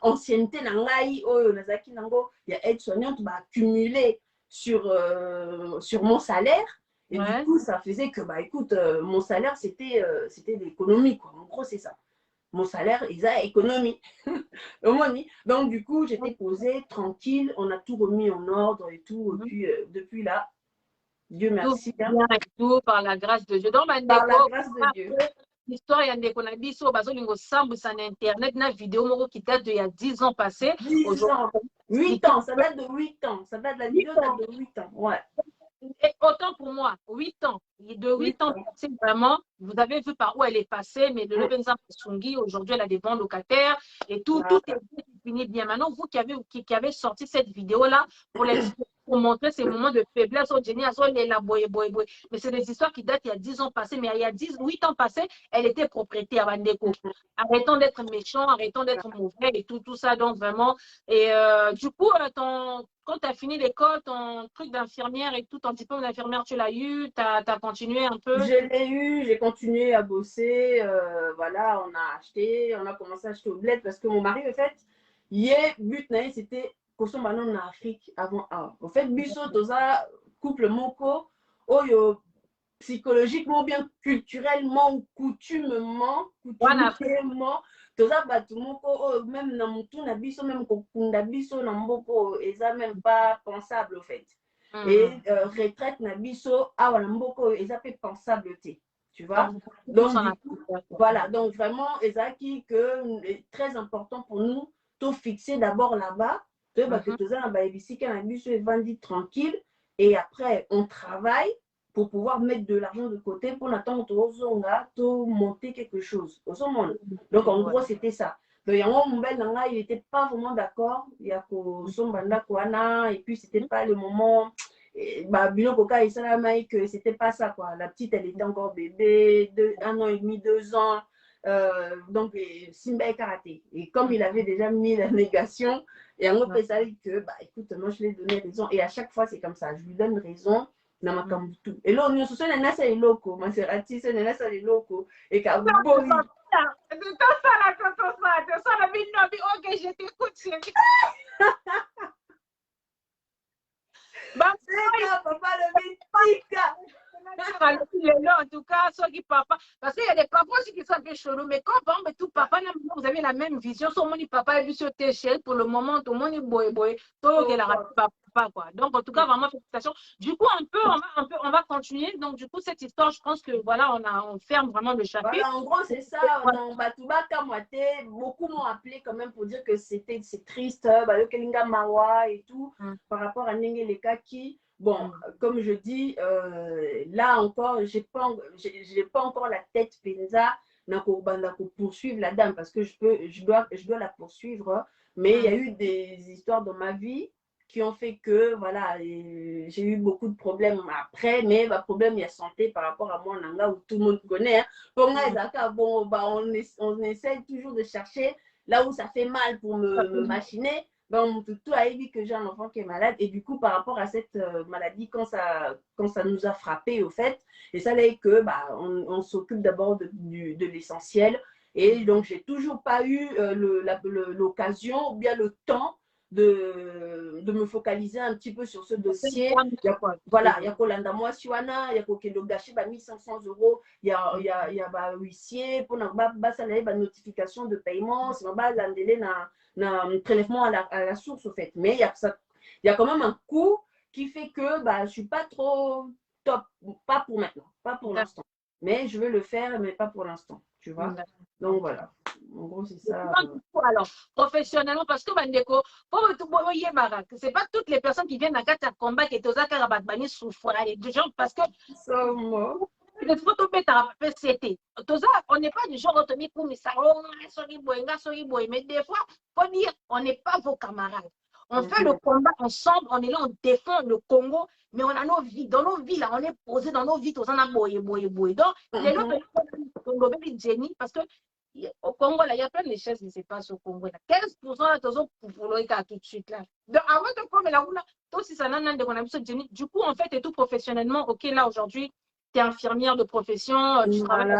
ancienneté, nangai, nazaki nango, il y a aide-soignante, accumulé sur mon salaire. Et du coup, ça faisait que, écoute, mon salaire, c'était de l'économie, quoi. En gros, c'est ça. Mon salaire, ils ont économie. Donc, du coup, j'étais posée, tranquille. On a tout remis en ordre et tout. Et puis, depuis là, Dieu merci. Tout bien et tout, par la grâce de Dieu. Donc, par la grâce de Dieu. L'histoire, il y a des konabiso, bazolingo sambu sur Internet, na vidéo moro qui date d'il y a 10 ans passés. 10 ans. 8 ans, ça date de 8 ans. Ça date, la vidéo date de 8 ans. Ouais. Et autant pour moi, 8 ans. Et de 8 ans, c'est vraiment, vous avez vu par où elle est passée, mais le Lebenza Sungi, aujourd'hui, elle a des bons locataires et tout, tout est fini bien. Maintenant, vous qui avez sorti cette vidéo-là pour l'expliquer pour montrer ces moments de faiblesse au Jenny, mais c'est des histoires qui datent il y a 10 ans passés, mais il y a 8 ans passés, elle était propriétaire à Bandeko. Arrêtons d'être méchants, arrêtons d'être mauvais et tout ça, donc vraiment. Et du coup, quand tu as fini l'école, ton truc d'infirmière et tout, ton diplôme d'infirmière, tu l'as eu, tu as continué un peu? Je l'ai eu, j'ai continué à bosser. Voilà, on a commencé à acheter au bled parce que mon mari, en fait, hier, but, c'était consommer en Afrique avant. En fait, biso, toza, couple moko, oyo, psychologiquement, bien culturellement ou coutumement, toza batu moko, même na mutu na biso, même kokunda biso na mboko, eza même pas pensable, en fait. Et retraite na biso awa na mboko eza pe pensable te, tu vois. Donc voilà, donc vraiment ezaki que très important pour nous to fixer d'abord là-bas que toza na ba ebisika na biso evandi tranquille et après on travaille pour pouvoir mettre de l'argent de côté pour attendre tozonga to monter quelque chose au monde. Donc en gros c'était ça. Donc yango mobile nanga il était pas vraiment d'accord ya ko somba ndako wana et puis c'était pas le moment. Biloko ka esalama que c'était pas ça quoi. La petite elle était encore bébé, 1 an et demi, 2 ans. Donc Simba est karaté. Et comme il avait déjà mis la négation, et en gros ça dit que écoute, moi je lui ai donné raison. Et à chaque fois c'est comme ça, je lui donne raison. Na makambu tout. Et là on se souvient na ça eloko, Maserati, c'est na ça eloko et ka boy. C'est ça la tonton ça, c'est ça la vie OK, je t'écoute chérie. Papa le mitika. En tout cas, ceux qui papa, parce qu'il y a des papas aussi qui sont un peu chelous, mais quand par exemple, tout papa, vous avez la même vision, son mon papa est vu sur tes échelles, pour le moment, tout le monde est boy, tout le papa, quoi. Donc, en tout cas, vraiment, félicitations. Du coup, on va continuer. Donc, du coup, cette histoire, je pense que voilà, on ferme vraiment le chapitre. Voilà, en gros, c'est ça. Dans Batubaka, beaucoup m'ont appelé quand même pour dire que c'est triste, Kelinga Mawa et tout, par rapport à Nenge Lekaki. Bon, comme je dis, là encore, j'ai pas encore la tête penza pour poursuivre la dame parce que je dois la poursuivre. Mais il y a eu des histoires dans ma vie qui ont fait que voilà, j'ai eu beaucoup de problèmes après, mais problème il y a santé par rapport à moi nanga où tout le monde connaît. Bon, on essaie toujours de chercher là où ça fait mal pour me machiner. Bon, tout a dit que j'ai un enfant qui est malade et du coup par rapport à cette maladie quand ça nous a frappé au fait et ça là que on s'occupe d'abord de l'essentiel et donc j'ai toujours pas eu l'occasion ou bien le temps de me focaliser un petit peu sur ce dossier. Voilà, il y a Kolanda Mwasiwana, il y a Kokendo Gashi, 1500 €, il y a huissier, pour la notification de paiement, c'est un prélèvement à la source, au fait. Mais il y a quand même un coût qui fait que je ne suis pas trop top, pas pour maintenant, pas pour l'instant. Mais je veux le faire, mais pas pour l'instant, tu vois. Donc voilà. En gros, c'est ça. Alors, professionnellement, parce que Bandeko, c'est pas toutes les personnes qui viennent à Kata combat qui sont à souffrent. Parce que les photos on n'est pas du genre autonomie pour mais des fois, faut dire, on n'est pas vos camarades. On fait le combat ensemble, on est là, on défend le Congo, mais on a nos vies. Dans nos vies, là, on est posé dans nos vies, tous en a boy. Donc, les gens, Jenny, parce que au Congo, là, il y a plein de choses qui se passent au Congo. Là. 15% de tout de suite. Là. Donc, avant de prendre la roue, du coup, en fait, et tout professionnellement, ok, là, aujourd'hui, tu es infirmière de profession, tu travailles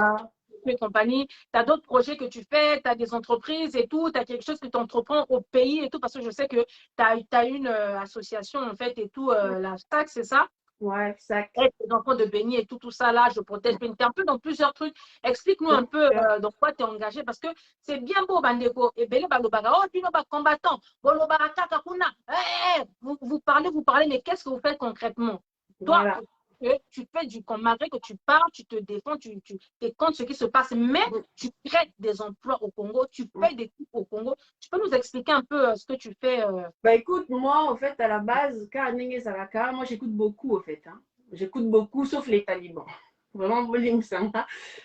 et compagnie, tu as d'autres projets que tu fais, tu as des entreprises et tout, tu as quelque chose que tu entreprends au pays et tout, parce que je sais que tu as une association, en fait, et tout, la SAC, c'est ça? Ouais, ça. Les enfants de Béni et tout ça là, je protège Béni. Tu es un peu dans plusieurs trucs. Explique-nous un peu dans quoi tu es engagé parce que c'est bien beau, Bandeko. Et Bélé Balobaga, oh, puis nos combattants, vous parlez, mais qu'est-ce que vous faites concrètement? Toi, tu fais du combat, que tu parles, tu te défends, tu es contre ce qui se passe, mais tu crées des emplois au Congo, tu fais des trucs au Congo. Tu peux nous expliquer un peu ce que tu fais écoute, moi, en fait, à la base, moi, j'écoute beaucoup, en fait. Hein. J'écoute beaucoup, sauf les talibans. Vraiment,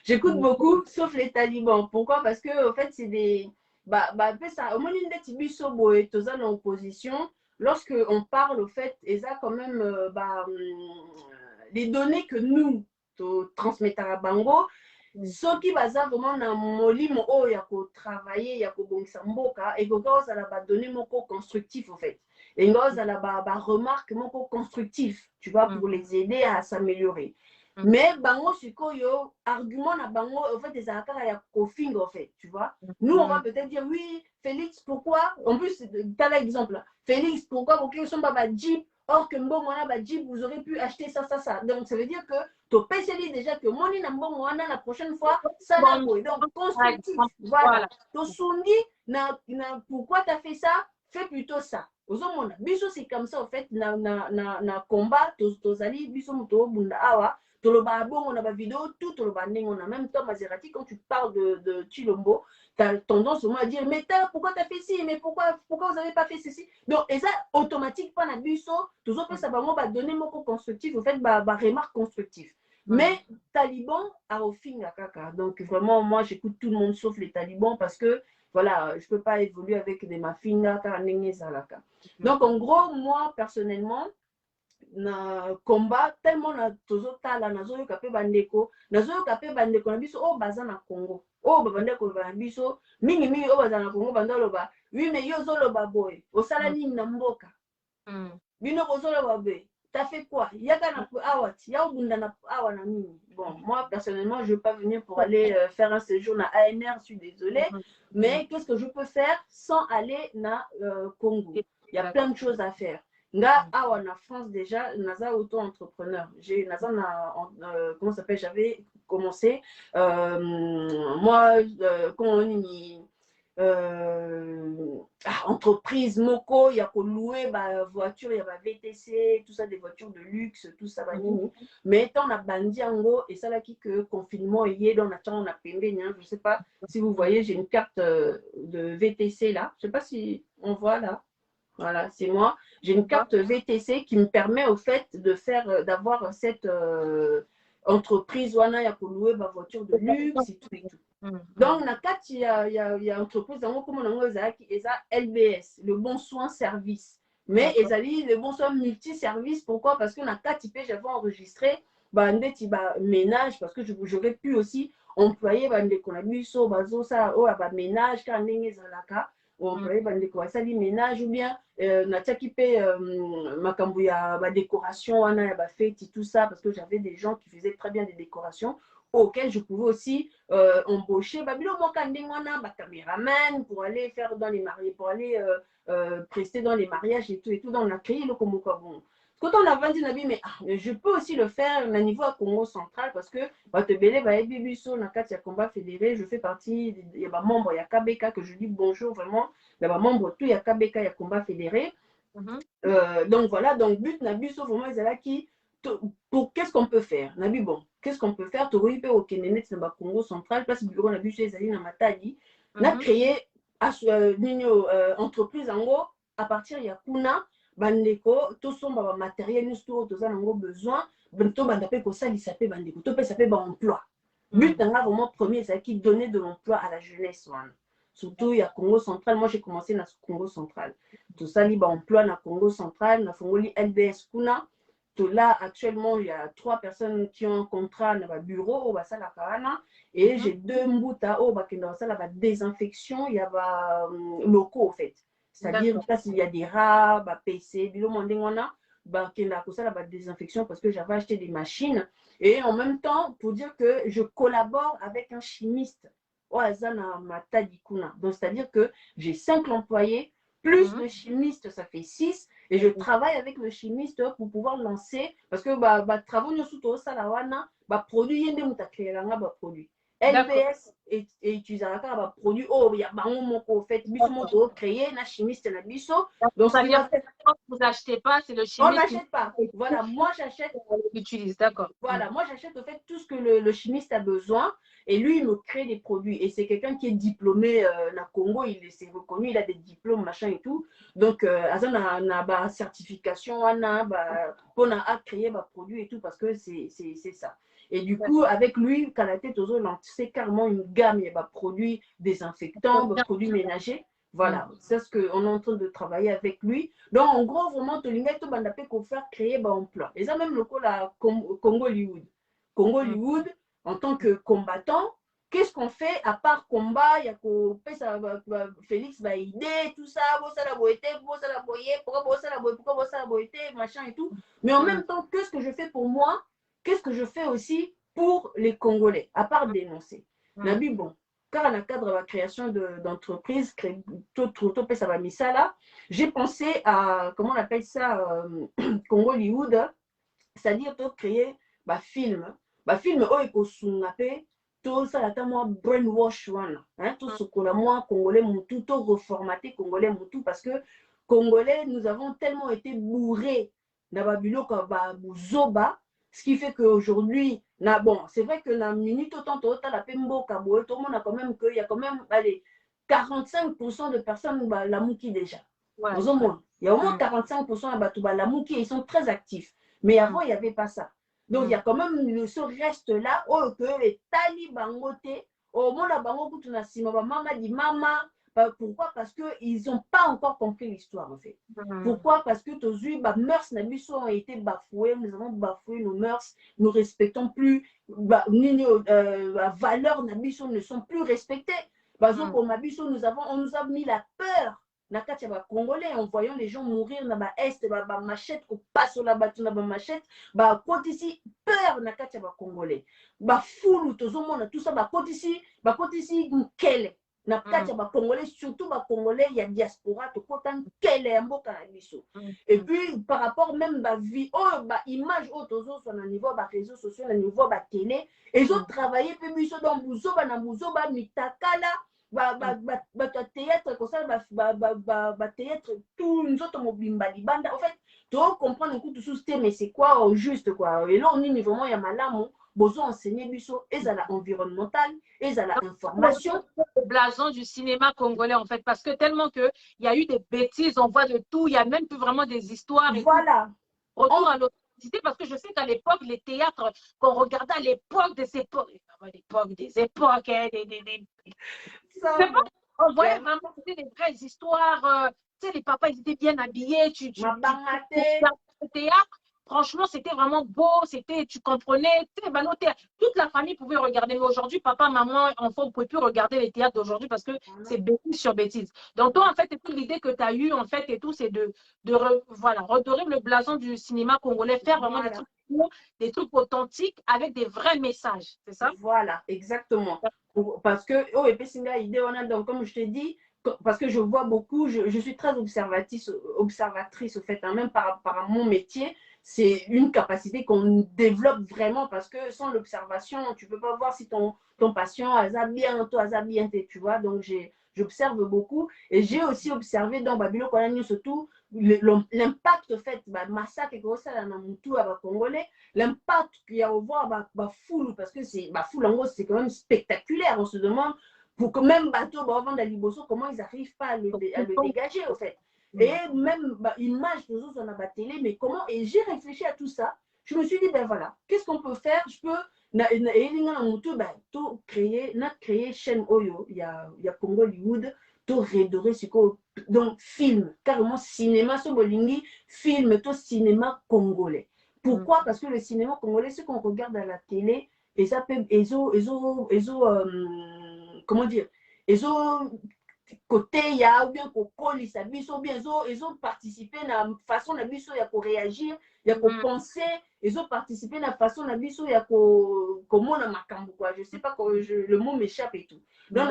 j'écoute beaucoup, sauf les talibans. Pourquoi? Parce que, en fait, c'est des... ça, au moins, une des Tibiso, en opposition, lorsque on parle au fait, et ça quand même, les données que nous transmettons à Bango, soki baza vraiment na molimo oyo ya kotravailler ya kobongisa mboka ekoka ozala badonné moko constructif en fait enga ozala remarque moko constructif tu vois pour les aider à s'améliorer mais bango sikoyo argument na bango en fait ezalaka kaka ya kofinga en fait tu vois nous on va peut-être dire oui Félix pourquoi en plus t'as l'exemple Félix pourquoi boki osomba ba jeep or que mbongo wana ba jeep vous aurez pu acheter ça donc ça veut dire que topeseli déjà que moni na mbongo wana la prochaine fois ça na boy donc constructif voilà tosungi na pourquoi t'as fait ça fais plutôt ça ozomona biso c'est comme ça en fait na combat tozali biso moto bunda awa toloba bongo na ba vidéo tout toloba ndenge en même temps Maserati quand tu parles de Chilombo tu as tendance au moins à dire mais pourquoi tu as fait ci mais pourquoi vous n'avez pas fait ceci donc et ça automatique pas na biso toujours que ça va moi donner moko constructif en fait remarque constructive mais Taliban a au fin la caca donc vraiment moi j'écoute tout le monde sauf les talibans parce que voilà je peux pas évoluer avec des mafinga car donc en gros moi personnellement na combat tellement na tozotala nazoyoka pe bandeko na biso oyo baza na Congo oyo babandeko na biso mingi oyo baza na Congo bandoloba oui mais yo ozoloba boye osala nini na mboka bino kozoloba boye t'as fait quoi yaka na awati ya obunda na awa na nini bon moi personnellement je veux pas venir pour aller faire un séjour na ANR je suis désolée mais qu'est-ce que je peux faire sans aller na Congo il y a plein de choses à faire nga awa na France déjà naza auto-entrepreneur comment ça s'appelle j'avais commencé moi comment on dit entreprise moko il y a qu'on louer voiture il y a VTC tout ça des voitures de luxe tout ça mais tant on a bandi en gros et ça là qui que confinement y est dans la on a payé je sais pas si vous voyez j'ai une carte de VTC là je sais pas si on voit là. Voilà, c'est moi. J'ai une carte VTC qui me permet au fait d'avoir cette entreprise où on a pour louer ma voiture de luxe et tout et tout. Donc, il y a entreprise comme on a LBS, le bon soin service. Mais ils ont le bon soin multi-service. Pourquoi? Parce qu'on a 4 types, j'avais enregistré ménage parce que j'aurais pu aussi employer des collaborateurs, ménage, car on employé bandeko basali ménage ou bien natiaki pe makambo ya décoration wana ya bafeti tout ça parce que j'avais des gens qui faisaient très bien des décorations auxquels je pouvais aussi embaucher babilo moka ndenge wana caméraman pour aller faire dans les mariages pour aller prester dans les mariages et tout donc on a créé le komoko bon quand on a vendu Nabi mais je peux aussi le faire au niveau à Congo central parce que combat fédéré je fais partie il y a membre il y a KBK que je dis bonjour vraiment il y a membre tout il y a KBK il y a combat fédéré donc voilà donc but Nabi sauf vraiment ils là qui pour qu'est-ce qu'on peut faire Nabi bon qu'est-ce qu'on peut faire tu au Kenenet dans Congo central place bureau Nabi chez Zali na Matadi on a créé entreprise en gros à partir il y a Kuna bandeko tosomba ba matériel nous toza nango besoin bento banda pe ko salisa pe bandeko to pe ça pe ba emploi but nanga vraiment premier c'est qui donner de l'emploi à la jeunesse wana surtout il y a Congo central moi j'ai commencé dans Congo central tout ça li ba emploi na Congo central na fongoli LBS kuna tout là actuellement il y a 3 personnes qui ont un contrat na ba bureau au basala kana et j'ai 2 mbuta au bakenda basala ba désinfection il y a ba locaux en fait. C'est-à-dire là s'il y a des rats, PC, la désinfection parce que j'avais acheté des machines et en même temps pour dire que je collabore avec un chimiste. Donc c'est-à-dire que j'ai 5 employés plus le chimiste ça fait 6 et je travaille avec le chimiste pour pouvoir lancer parce que travaux nous sous ça la produit yende mutakela produit. LBS et utilisera un produit oh il y a bango moko fait biso moto créer na chimiste na biso donc vous achetez pas c'est le chimiste on n'achète pas voilà moi j'achète utilise d'accord voilà moi j'achète au fait tout ce que le chimiste a besoin et lui il me crée des produits et c'est quelqu'un qui est diplômé na Congo il s'est reconnu il a des diplômes machin et tout donc azan na certification wana pour na créer ba produit et tout parce que c'est ça. Et du coup, avec lui, Kalaté Tozo lancé carrément une gamme, il y a des produits désinfectants, des produits ménagers. Voilà, c'est ce qu'on est en train de travailler avec lui. Donc, en gros, vraiment, tu as faire créer un plan. Et ça, même le coup, là, Congo-Hollywood. Congo-Hollywood, en tant que combattant, qu'est-ce qu'on fait à part combat? Il y a Félix va aider, tout ça, machin et tout. Mais en même temps, qu'est-ce que je fais pour moi? Qu'est-ce que je fais aussi pour les Congolais, à part dénoncer? Nabi, bon, car dans le cadre de la création d'entreprise, ça va mis ça là, j'ai pensé à, comment on appelle ça, Congo Hollywood, c'est-à-dire de créer un film. Un film, où il y tout ça, là, moi, brainwash, tout ce qu'on a, moi, Congolais, tout reformaté Congolais, tout, parce que Congolais, nous avons tellement été bourrés dans Babylone, Zoba, ce qui fait qu'aujourd'hui, bon, c'est vrai que dans minute autant, tout le monde a quand même qu'il y a quand même, allez, 45% de personnes, la mouki déjà. Ouais. Il y a au moins 45% de la mouki, ils sont très actifs. Mais avant, il n'y avait pas ça. Donc, il y a quand même ce reste-là, oh, que les talibangote, au moins la bango, maman dit maman. Pourquoi? Parce qu'ils n'ont pas encore compris l'histoire, en fait. Pourquoi? Parce que les mœurs ont été bafouées, nous avons bafoué nos mœurs, nous ne respectons plus, nos valeurs ne sont plus respectées. Pour Mabiso, on nous a mis la peur. Nakati ya Congolais, en voyant les gens mourir dans la est, machette, qu'on passe sur la bateau, dans la machette, côte ici, peur nakati ya Congolais. Foulou, tout ça, côte ici, quel nakati ya Congolais, surtout Congolais, il y a diaspora, tout côté quel est un beau canabiso. Et puis, par rapport même à vie, image, sur le niveau des réseaux sociaux, le niveau de la télé, ils ont travaillé, puis biso dans Bouzoba, Mitakala, théâtre comme ça théâtre tout nous autres mobimba libanda en fait tu comprendre un coup tout ce mais c'est quoi au juste quoi et là on est vraiment il y a malamo besoin enseigner biso et ça la environnemental et ça la information le blason du cinéma congolais en fait parce que tellement que il y a eu des bêtises on voit de tout il y a même plus vraiment des histoires et voilà tout. Retour à l'authenticité parce que je sais qu'à l'époque les théâtres qu'on regardait à l'époque des époques on voyait vraiment des vraies histoires. Tu sais, les papas, ils étaient bien habillés. Tu le théâtre, franchement, c'était vraiment beau. Tu comprenais. Tu sais, toute la famille pouvait regarder. Mais aujourd'hui, papa, maman, enfant, ne pouvaient plus regarder les théâtres d'aujourd'hui parce que c'est bêtise sur bêtise. Donc, toi, en fait, toute l'idée que tu as eue, en fait, et tout, c'est redorer le blason du cinéma congolais, faire vraiment des trucs authentiques avec des vrais messages. C'est ça? Voilà, exactement. Parce que, et puis c'est une idée, donc comme je te dis, parce que je vois beaucoup, je suis très observatrice au fait, même par mon métier, c'est une capacité qu'on développe vraiment parce que sans l'observation, tu ne peux pas voir si ton patient a bien, toi, a bien, tu vois, donc j'observe beaucoup et j'ai aussi observé dans Babylone, surtout l'impact fait, massacre et ça, à Congolais, l'impact qu'il y a au voir, foule, parce que c'est foule en gros, c'est quand même spectaculaire, on se demande pour que même bateau avant d'aller bosser, comment ils n'arrivent pas à le dégager au fait. Et même image toujours sur la télé, mais comment, et j'ai réfléchi à tout ça, je me suis dit, ben voilà, qu'est-ce qu'on peut faire? Je peux créer chaîne Oyo, il y a Congo Hollywood, tout redorer donc film, carrément cinéma, ce bolingi, film, tout cinéma congolais. Pourquoi? Parce que le cinéma congolais, ce qu'on regarde à la télé, et ça peut, comment dire, côté il y a ou bien kokolisa biso ou bien ils ont participé na façon na biso ya ko réagir ya ko penser ils ont participé na façon na biso ya ko mona makambo quoi je sais pas le mot m'échappe et tout donc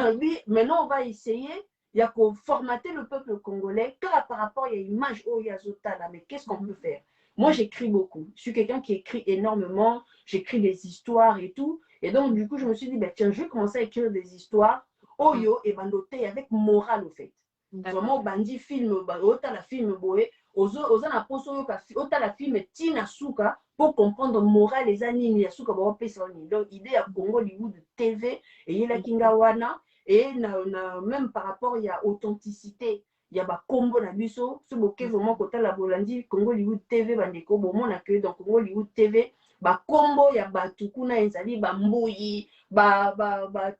maintenant on va essayer il y a ko formater le peuple congolais car par rapport il y a image oh il y a zotala mais qu'est-ce qu'on peut faire? Moi j'écris beaucoup, je suis quelqu'un qui écrit énormément, j'écris des histoires et tout et donc du coup je me suis dit tiens je vais commencer à écrire des histoires Oyo et bandoté avec morale au fait. Vraiment bandi film ota la film boé oza na poso yo ota la film tina suka pour comprendre morale les anini ya suka ba pesa ni. Donc idée à Congo Hollywood TV et yela kingawana et même par rapport il y a authenticité il y a ba combo na biso ce boké vraiment kota la bolandi Congo Hollywood TV bandeko bon na que dans Congo Hollywood TV ba combo ya batu kuna ezali ba mbuyi ba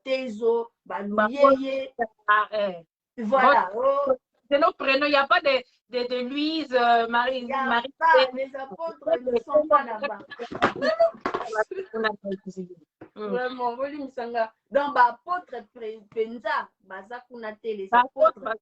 tezo ba luyeye Voilà. Oh, C'est nos prénoms, il n'y a pas de Louise, Marie. il y a Marie pas, les apôtres ne sont pas là-bas. Vraiment, volume sanga. Donc, apôtre penza, baza kuna te, les apôtres.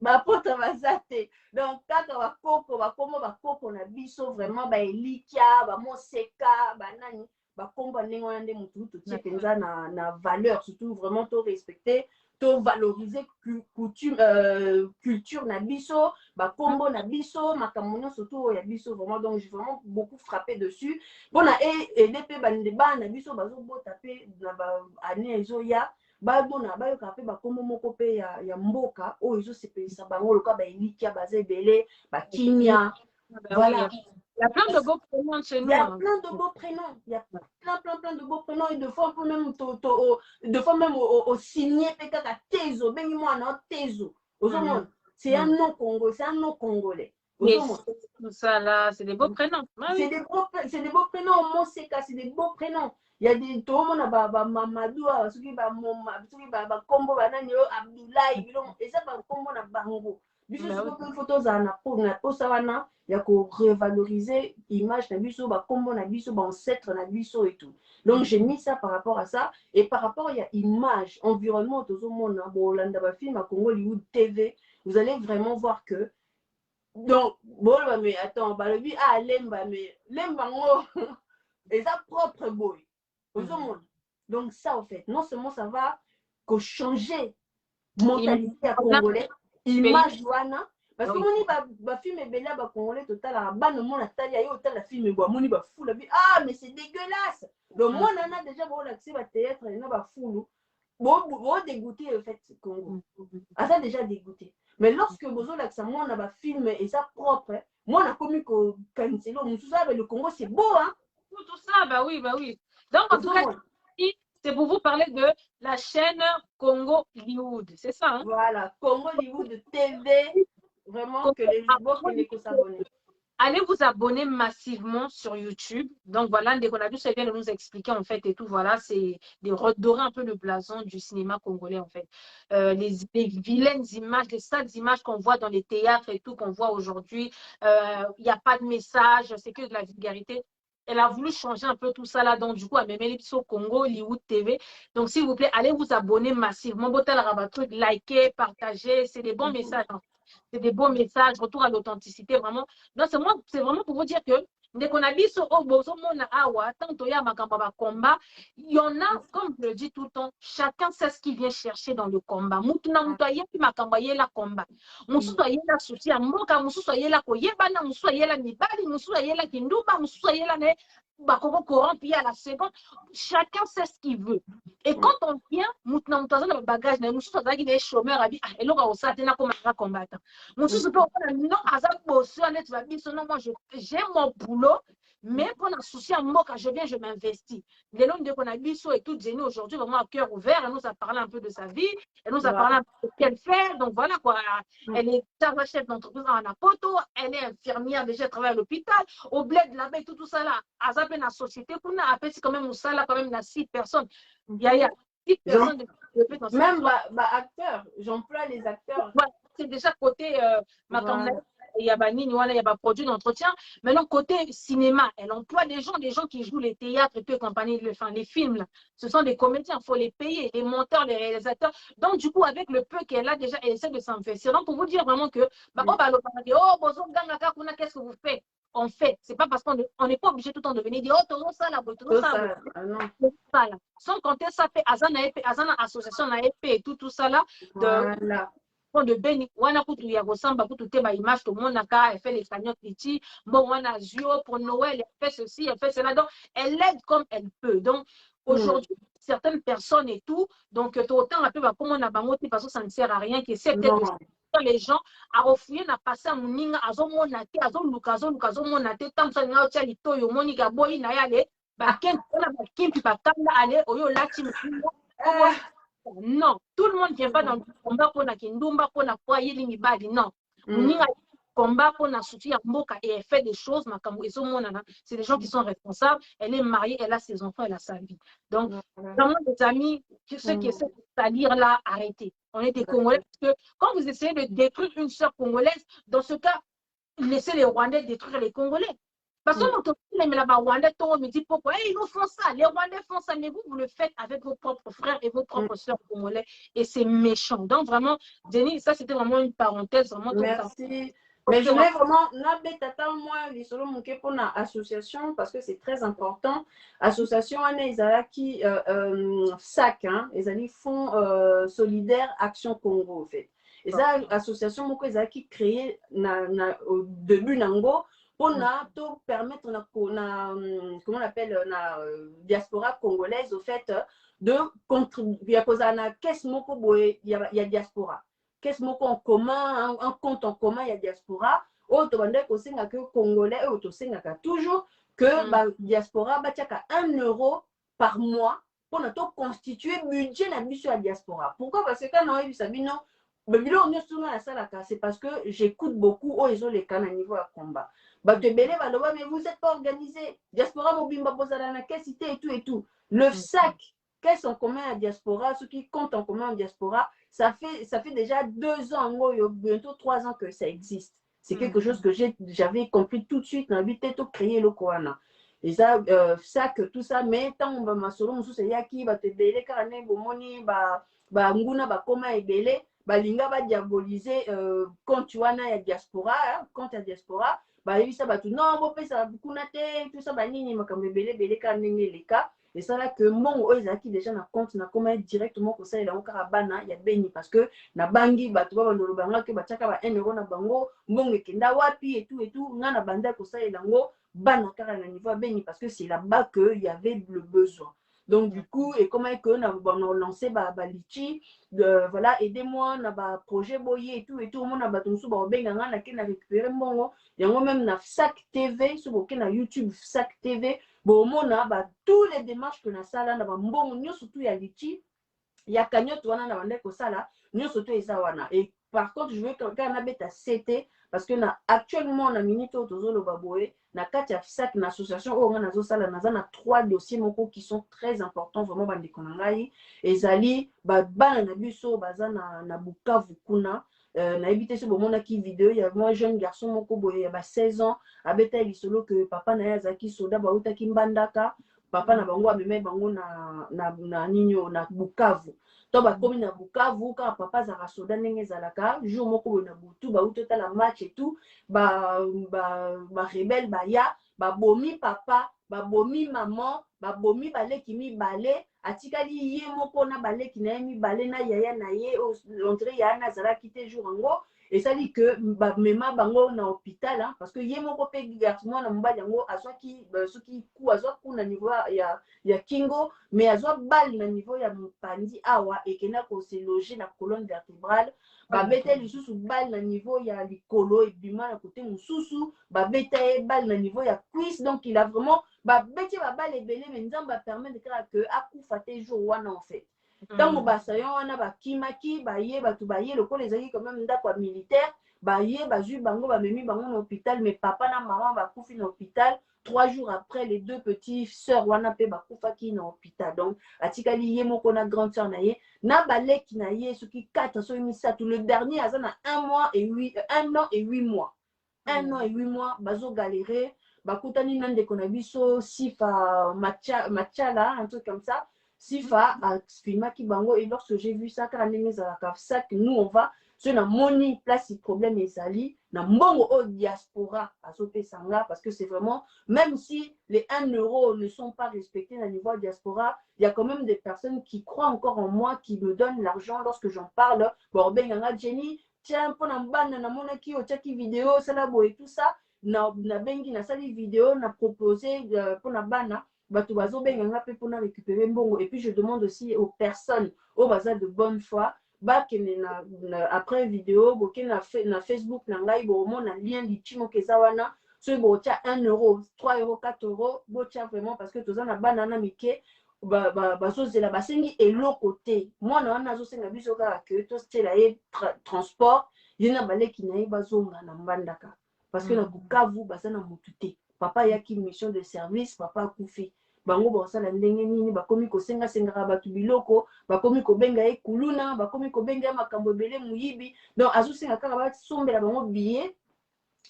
Apôtre baza te. Donc, kaka bakoko na biso, vraiment, elikia, moseka, banani, bakomba ndenge wana nde mutu totie penza na valeur, surtout vraiment to respecter, to valoriser culture na biso, bakombo na biso, makambo nyonso to ya biso, vraiment. Donc, j'ai vraiment beaucoup frappé dessus. Bona aider pe bande bana biso bazobota pe na ba année ezoya babona bayoka pe bakombo moko pe ya mboka oyo ezosepelisa bango loka baelikia baza ebele bakimia. Voilà. Il y a plein de beaux prénoms chez nous. Il y a plein de beaux prénoms. Il y a plein de beaux prénoms. Et de fois, on peut même au signer peut-être à Tezo. Ben moi, non, Tezo. C'est un nom congolais. C'est un nom congolais. Tout ça là, c'est des beaux prénoms. C'est des beaux prénoms. Moseka, c'est des beaux prénoms. Il y a des tomo na Mamadou, suki ba kombo banani Abdoulaye, et ça ba kombo na bango. Biso suko photo za na posa wana ya ko revaloriser image na biso ba kombo na biso ba ancêtre na biso et tout. Donc j'ai mis ça par rapport à ça et par rapport il y a image, environnement tozo mona bo landa ba film à Congo Hollywood TV, vous allez vraiment voir que donc bon mais attends ba le bi lemba mais lemba ngo et ça propre boy. Donc ça en fait, non seulement ça va que changer mentalité à Congolais, image wana parce que moni ba film ebele ba Congolais total à ba no mona tali ayo total la film bo moni ba fou la bi mais c'est dégueulasse. Donc moi nana déjà bon l'accès ba théâtre na ba fou bon dégoûté en fait Congo. Ça déjà dégoûté. Mais lorsque bozo l'accès moi na ba film et ça propre, moi na commis ko cancelo, tout ça le Congo c'est beau hein. Tout ça bah oui. Donc en tout cas c'est pour vous parler de la chaîne Congo Hollywood, c'est ça hein? Voilà, Congo Hollywood TV, vraiment que les gens qui s'abonner. Allez vous abonner massivement sur YouTube. Donc voilà, dès qu'on a vu, ça vient de nous expliquer en fait et tout. Voilà, c'est de redorer un peu le blason du cinéma congolais en fait. Les vilaines images, les sales images qu'on voit dans les théâtres et tout, qu'on voit aujourd'hui. Il n'y a pas de message, c'est que de la vulgarité. Elle a voulu changer un peu tout ça là, donc du coup, elle m'a mis sur Congo Hollywood TV. Donc s'il vous plaît, allez vous abonner massivement. Likez, partagez, c'est des bons messages. Hein. C'est des beaux messages, retour à l'authenticité, vraiment. Donc c'est vraiment pour vous dire que dès qu'on a dit ce combat, il y en a, comme je le dis tout le temps, chacun sait ce qu'il vient chercher dans le combat. Chacun sait ce qu'il veut. Et quand on vient, bagage, j'ai mon boulot, mais pour un souci à moi, quand je viens, je m'investis. Les longs de Konabiso et toute Jenny aujourd'hui, vraiment à cœur ouvert, elle nous a parlé un peu de sa vie, elle nous a parlé un peu de ce qu'elle fait. Donc voilà quoi, elle est chef d'entreprise en Apoto, elle est infirmière, déjà elle travaille à l'hôpital, au bled là-bas et tout ça là, à Zapen, la société, qu'on a appelé quand même ça là, quand même, il y a 6 personnes. Il y a 6 personnes de même acteurs, j'emploie les acteurs. Voilà, c'est déjà côté il y a des produits d'entretien. Maintenant, côté cinéma, elle emploie des gens qui jouent les théâtres et tout, compagnie, les films. Là. Ce sont des comédiens, il faut les payer, les monteurs, les réalisateurs. Donc, du coup, avec le peu qu'elle a déjà, elle essaie de s'investir. Donc, pour vous dire vraiment que, qu'est-ce que vous faites? On fait. C'est pas parce qu'on n'est pas obligé tout le temps de venir dire, ça là, ça là. Sans compter ça, fait Azana association, et tout ça là. Voilà. De Beni, wana kutu ya Rosamba, kutu te ba image, tout le monde elle fait les cagnottes petit, bon, wana Zio pour Noël, elle fait ceci, elle fait cela, donc elle aide comme elle peut. Donc aujourd'hui, certaines personnes et tout, donc autant un peu comment on a bangoti parce que ça ne sert à rien, que c'est peut-être les gens à refouiller na passer à muninga azo monate azo lukazo monate tant ça nga tia litoyo monika boy na yale ba ken na ba kimpi ba kanda ale oyo lati non, tout le monde ne vient pas dans le combat pour la kindumba, pour la foyer, l'imibali, non. combat pour la soutenir Mboka et elle fait des choses, c'est des gens qui sont responsables. Elle est mariée, elle a ses enfants, elle a sa vie. Donc, vraiment, les amis, ceux qui essaient de salir là, arrêtez. On est des Congolais. Parce que quand vous essayez de détruire une sœur congolaise, dans ce cas, laissez les Rwandais détruire les Congolais. Parce que les Rwandais, on me dit pourquoi ils nous font ça. Les Rwandais font ça, mais vous le faites avec vos propres frères et vos propres sœurs congolais. Et c'est méchant. Donc, vraiment, Jenny, ça, c'était vraiment une parenthèse. Vraiment, merci. Mais je mets vraiment moi les solo monké pour l'association parce que c'est très important. Association qui SAC, hein, les Fonds Solidaire Action Congo en fait. Et ça, association moko qui créé au début nango pour permettre comment on appelle la diaspora congolaise au fait de contribuer à cause de la caisse moko boy il y a diaspora. Qu'est-ce moko en commun, un compte en commun, il y a diaspora. Auto bande ko senga que congolais, auto senga toujours que ba diaspora ba tiaka 1 euro par mois pour notre constituer budget la mission à diaspora. Pourquoi? Parce que quand on a vu ça, non, c'est parce que j'écoute beaucoup oh ils ont les cannes à niveau à combat. Bah te belé mais vous êtes pas organisé. Diaspora mobimba posala na caisse et tout. Le sac caisse en commun à diaspora, ceux qui comptent en commun en diaspora, ça fait déjà 2 ans, bientôt 3 ans que ça existe. C'est quelque chose que j'avais compris tout de suite, l'invité tout créer le Koana. Et ça, tout ça, mais tant on va m'assurer, on se yaki, va te belé, carnet, bomoni, nguna, koma et belé, linga va diaboliser, quand tu as na diaspora, quand tu as diaspora, il ça, tout, non, bon, ça, beaucoup tout ça, nini, ma comme belé, carnet, les cas. Et ça là que mon oizaki déjà na compte na comment directement ko ça il a encore bana ya beni parce que na bangi bato ba ndolo banga ke bataka ba 1 euro na bango mbonge kenda wapi et tout nga na banda ko ça il a ngo bana kara na niveau beni parce que c'est là-bas que il y avait le besoin. Donc du coup et comment que on a lancé ba lichi voilà aidez-moi na ba projet boyer et tout mon na bato so ba benga nga na ke na récupérer mbongo yango même na SAC TV so boke na YouTube SAC TV. Bon, tous les démarches que na sala na mbongo nyo surtout ya lichi ya kanyoto wana na bande ko sala nyo surtout eza wana. Et par contre je veux que quand na beta CT parce que na actuellement na minito tozolo baboé na kati ya SAC na association o ngana zo sala na 3 dossiers moko qui sont très importants vraiment bande konangai ezali bana na biso baza na Bukavu kuna. Na évité ce moment qui vidéo il y a moi jeune garçon moko boye ya 16 ans abeta lisolo que papa na yazaki soda bauta kimbandaka papa na bango ameme bango na ninyo na Bukavu to ba komi na Bukavu ka papa za soda ndenge zalaka jour moko na butu bauta ta la match et tout ba rebelle ya ba bomi papa ba bomi maman ba bomi baleki mibale atikali ye moko na baleki na mibale na yaya na ye entre ya na zala kite jour ngo et ça dit que mema bango na hôpital hein, parce que ye moko pe garçon na mbali yango azwa ki soki ku azwa ku na niveau ya kingo mais azwa bal na niveau ya mpandi awa et kena ko se loger na colonne vertébrale bete lisusu bal na niveau ya likolo et bima na côté mususu bete bal na niveau ya cuisse donc il a vraiment bete bal ebele mais nzamba permet de faire que akufa te jour wana en fait. Tant que basayon wana bakimaki baye batu baye lokolo ezaki quand même ndako ya militaire baye bazui bango bamemi bango na hôpital mais papa na maman bakufi na hôpital 3 jours après les 2 petits sœurs wana pe bakufaki na hôpital donc atikali ye moko na grande sœur na ye na baleki na ye soki 4 so misatu le dernier aza na 1 an et 8 mois 1 an et 8 mois bazo galérer bakutani na ndeko na biso sifa machala un truc comme ça Sifa a filmé qui bango et lorsque j'ai vu ça quand on a ça que nous on va sur la money place le problème est sali na mbongo au diaspora à sauter sanga parce que c'est vraiment même si les 1 euro ne sont pas respectés à niveau diaspora il y a quand même des personnes qui croient encore en moi qui me donnent l'argent lorsque j'en parle bon ben yanga Jenny tiens pour na bande na mona ki o chaki vidéo ça la boy tout ça na bengi na sali vidéo na proposé pour na bana bato bazo benga pe pour récupérer mbongo et puis je demande aussi aux personnes au bazar de bonne foi après vidéo boke na Facebook na ngai bo mona lien litimo keza wana so bo tia 1 euro 3 euros 4 euros bo tia vraiment parce que toza na banana mike bazo zela basengi eloko te moi na wana zo senga biso ka que to stela e transport yena baleki na ye bazonga na mbandaka parce que na Bukavu baza na mutu te papa yaki mission de service papa akufi bango basala ndenge nini bakomi kosenga bato biloko bakomi kobenga ye kuluna bakomi kobenga ye makambo ebele muyibi donc azosenga kaka basombela bango billet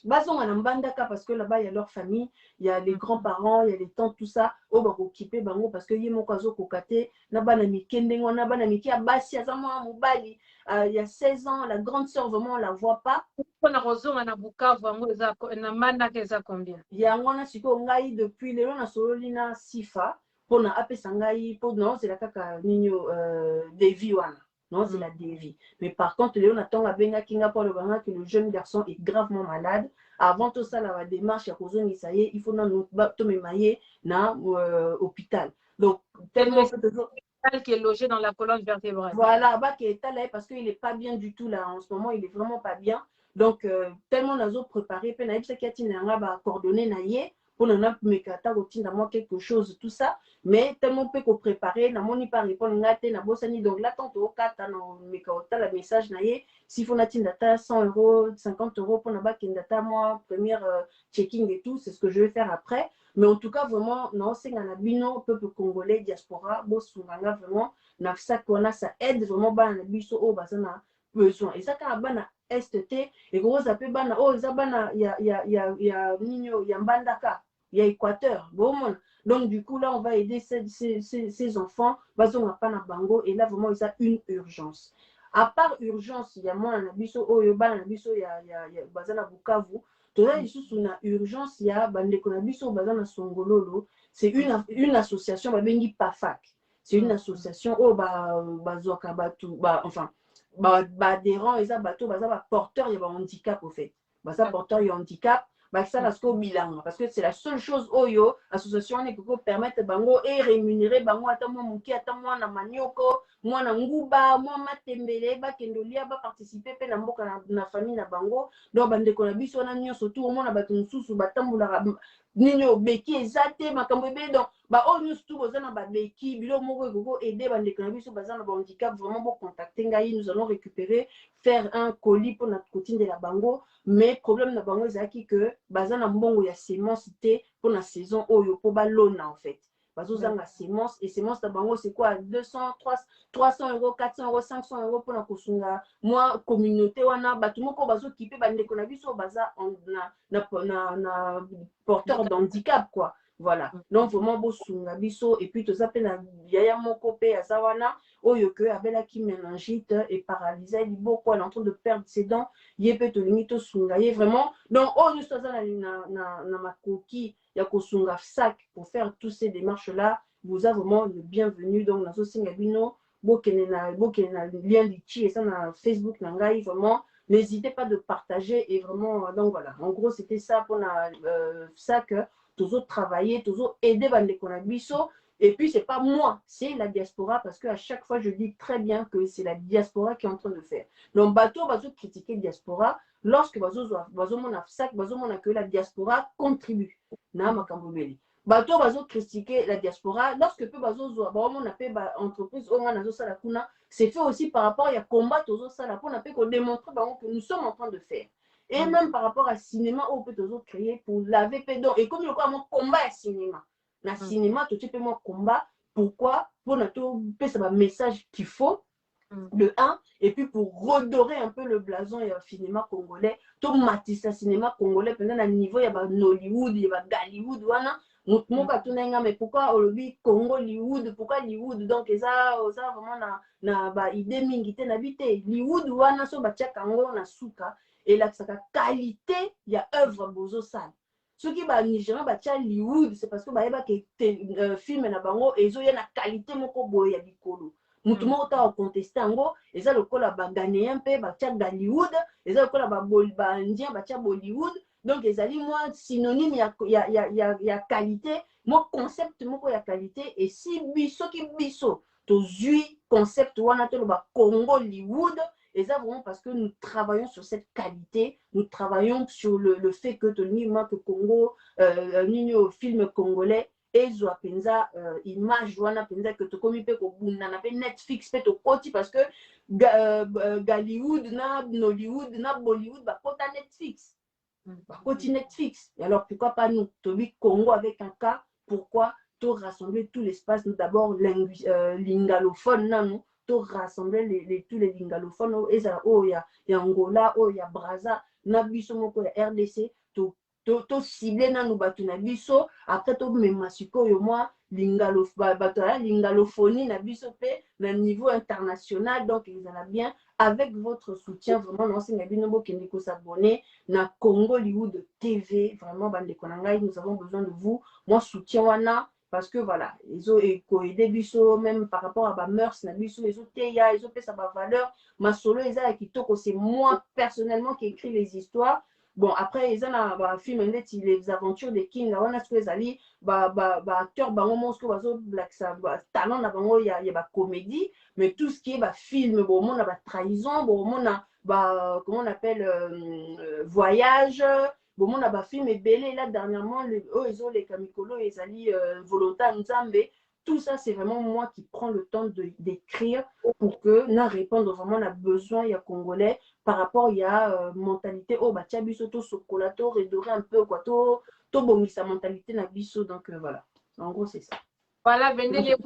bazonga na mbandaka parce que là-bas il y a leur famille, il y a les grands-parents, il y a les tantes, tout ça. Oh bah occupé bango parce que yemo kazo kokate na bana mikendengo na bana miki abasi azama mobali il y a 16 ans la grande sœur vraiment on la voit pas. Pona rozonga na Bukavu yango eza na mbandaka eza combien? Yango na siko ngai depuis lelo na sololi na sifa pona apesa ngai pona c'est la kaka ninyo devi wana. Non, c'est la dévie. Mais par contre, Léon attend à Benga Kinga pour le que le jeune garçon est gravement malade. Avant tout ça, la démarche à cause de ça y est, il faut nous tomber maillé dans l'hôpital. Donc, tellement qui est logé dans la colonne vertébrale. Voilà, bah qui est là parce qu'il n'est pas bien du tout là. En ce moment, il est vraiment pas bien. Donc, tellement nous avons préparé, puis nous avons coordonné naïe. Pour nous avoir quelque chose, tout ça, mais tellement peu qu'on préparer, n'a pas pas répondre n'a bossani donc là tant au 4 la message naïe si faut n'attendre data 100 €, 50 € pour n'avoir qu'une data moi première checking et tout, c'est ce que je vais faire après. Mais en tout cas vraiment non c'est un abino peuple congolais diaspora boss vraiment n'a ça qu'on a ça aide vraiment ban biso au basana besoin et ça quand bana STT et gros ça peut bana oh ça bana ya nino ya mbandaka ya Équateur bon donc du coup là on va aider ces enfants bazonga pas na bango et là vraiment il y a une urgence à part urgence il y a moi na biso oyo bana na biso ya bazana Bukavu toza lisusu na urgence ya bandeko na biso bazana Songololo c'est une association babengi PAFAC c'est une association oh bazwaka batu enfin adhérents eza bato baza ba porteur ya ba handicap au fait baza porteur ya handicap ça parce que bilan parce que c'est la seule chose oyo association ne peut permettre bango et rémunérer bango ata mo muki ata mo na manioko mo na nguba mo matembele ba kendolia ba participer pe na mboka na famille na bango donc bandeko na biso na nyonso tout mo na bato mususu batambula nino beki ezate makambo ebe donc ba o nyonso tout bozana ba beki bilo moko ekoko aider bandeko na biso bazana ba handicap vraiment bo contacter ngai nous allons récupérer faire un colis pour notre cotine de la bango mais problème na bango ezaki que bazana mbongo ya semence te pour la saison oyo po ba lona en fait bazozanga semence et semence na bango c'est quoi 200 300 €, 400 €, 500 € pour na kosunga moi communauté wana bato moko bazokipe bandeko na biso baza na porteur d'handicap quoi voilà donc vraiment bosunga biso et puis toza pe na yaya moko pe aza wana oyo que abelaki méningite et paralysé liboko elle est en train de perdre ses dents ye pe tolingi tosunga ye vraiment donc oyo toza na makoki ya kosunga sac pour faire tous ces démarches là vous avez vraiment le bienvenu donc nazo singa bino bokene na lien lichi et ça na Facebook na ngai vraiment n'hésitez pas de partager et vraiment donc voilà en gros c'était ça pour la sac toujours travailler toujours aider bandeko na biso et puis c'est pas moi c'est la diaspora parce que à chaque fois je dis très bien que c'est la diaspora qui est en train de faire donc bateau bazo critiquer diaspora lorsque bazo mona sac bazo mona que la diaspora contribue na makambo beli bateau bazo critiquer la diaspora lorsque peu bazo mona pe ba entreprise au moins nazo sala kuna c'est fait aussi par rapport à combat tozo sala pour na pe ko démontrer que nous sommes en train de faire et même par rapport à cinéma on peut toujours créer pour laver pédon et comme le quoi mon combat à cinéma na cinéma tout type moi combat pourquoi pour notre ça message qu'il faut le 1 et puis pour redorer un peu le blason et le cinéma congolais tout matissa cinéma congolais pendant un niveau il y a Nollywood il y a Gollywood wana mais pourquoi aujourd'hui Congo Hollywood pourquoi Hollywood donc ça vraiment na ba idée mingi te na bité Hollywood wana so batia kango na suka et la qualité il y a œuvre bozo sale ceux qui ba Nigérian batia Hollywood c'est parce que ba yeba que film na bango ezo ya na qualité moko boye ya bikolo mutu moko ta contester yango eza lokola ba Ghanéen pe batia Hollywood eza lokola ba Indien batia Bollywood donc ezali moi synonyme ya qualité moi concept moko ya qualité et si biso ki biso tozui concept wana to ba Congo Hollywood et ça vraiment parce que nous travaillons sur cette qualité nous travaillons sur le fait que que Congo nino film congolais ezwa penza image wana penza que tokomi pe kobunda na pe Netflix pe tokoti parce que Gollywood na Nollywood na Bollywood bakota Netflix bakoti Netflix. Et alors pourquoi pas nous tobi Congo avec un cas, pourquoi tout rassembler tout l'espace, nous d'abord lingalophone nanu, tout rassembler tous les lingalophones, il y a Angola, il y a Brazza, na biso moko ya RDC, to ciblé nanu batu na biso, après to mema sikoyo moi lingalophonie na biso pe na niveau international, donc ils en a bien avec votre soutien vraiment non c'est ngabino bokende ko s'abonner na Congollywood TV, vraiment bande konangai, nous avons besoin de vous, moi soutien wana parce que voilà, ils ont aidé biso même par rapport à ba mœurs na biso, ils ont teya, ils ont fait sa valeur, ma solo eza kitoko, c'est moi personnellement qui écrit les histoires. Bon, après, ils ont un film, les aventures des King, on a ce que les alliés, acteurs, talent, il y a comédie, mais tout ce qui est film, bon, on a trahison, bon, on a, comment on appelle, voyage, bon, on a film et belé, là, dernièrement, ils ont les Kamikolo, les alliés, Volontaire, Nzambe. Tout ça, c'est vraiment moi qui prends le temps d'écrire pour que nous répondre vraiment à besoin, il y a Congolais, par rapport, il y a mentalité, oh, bah, tiens, biso, to sokolato, redorer un peu, quoi, to bongi sa mentalité, na biso, donc voilà. En gros, c'est ça. Voilà, venez les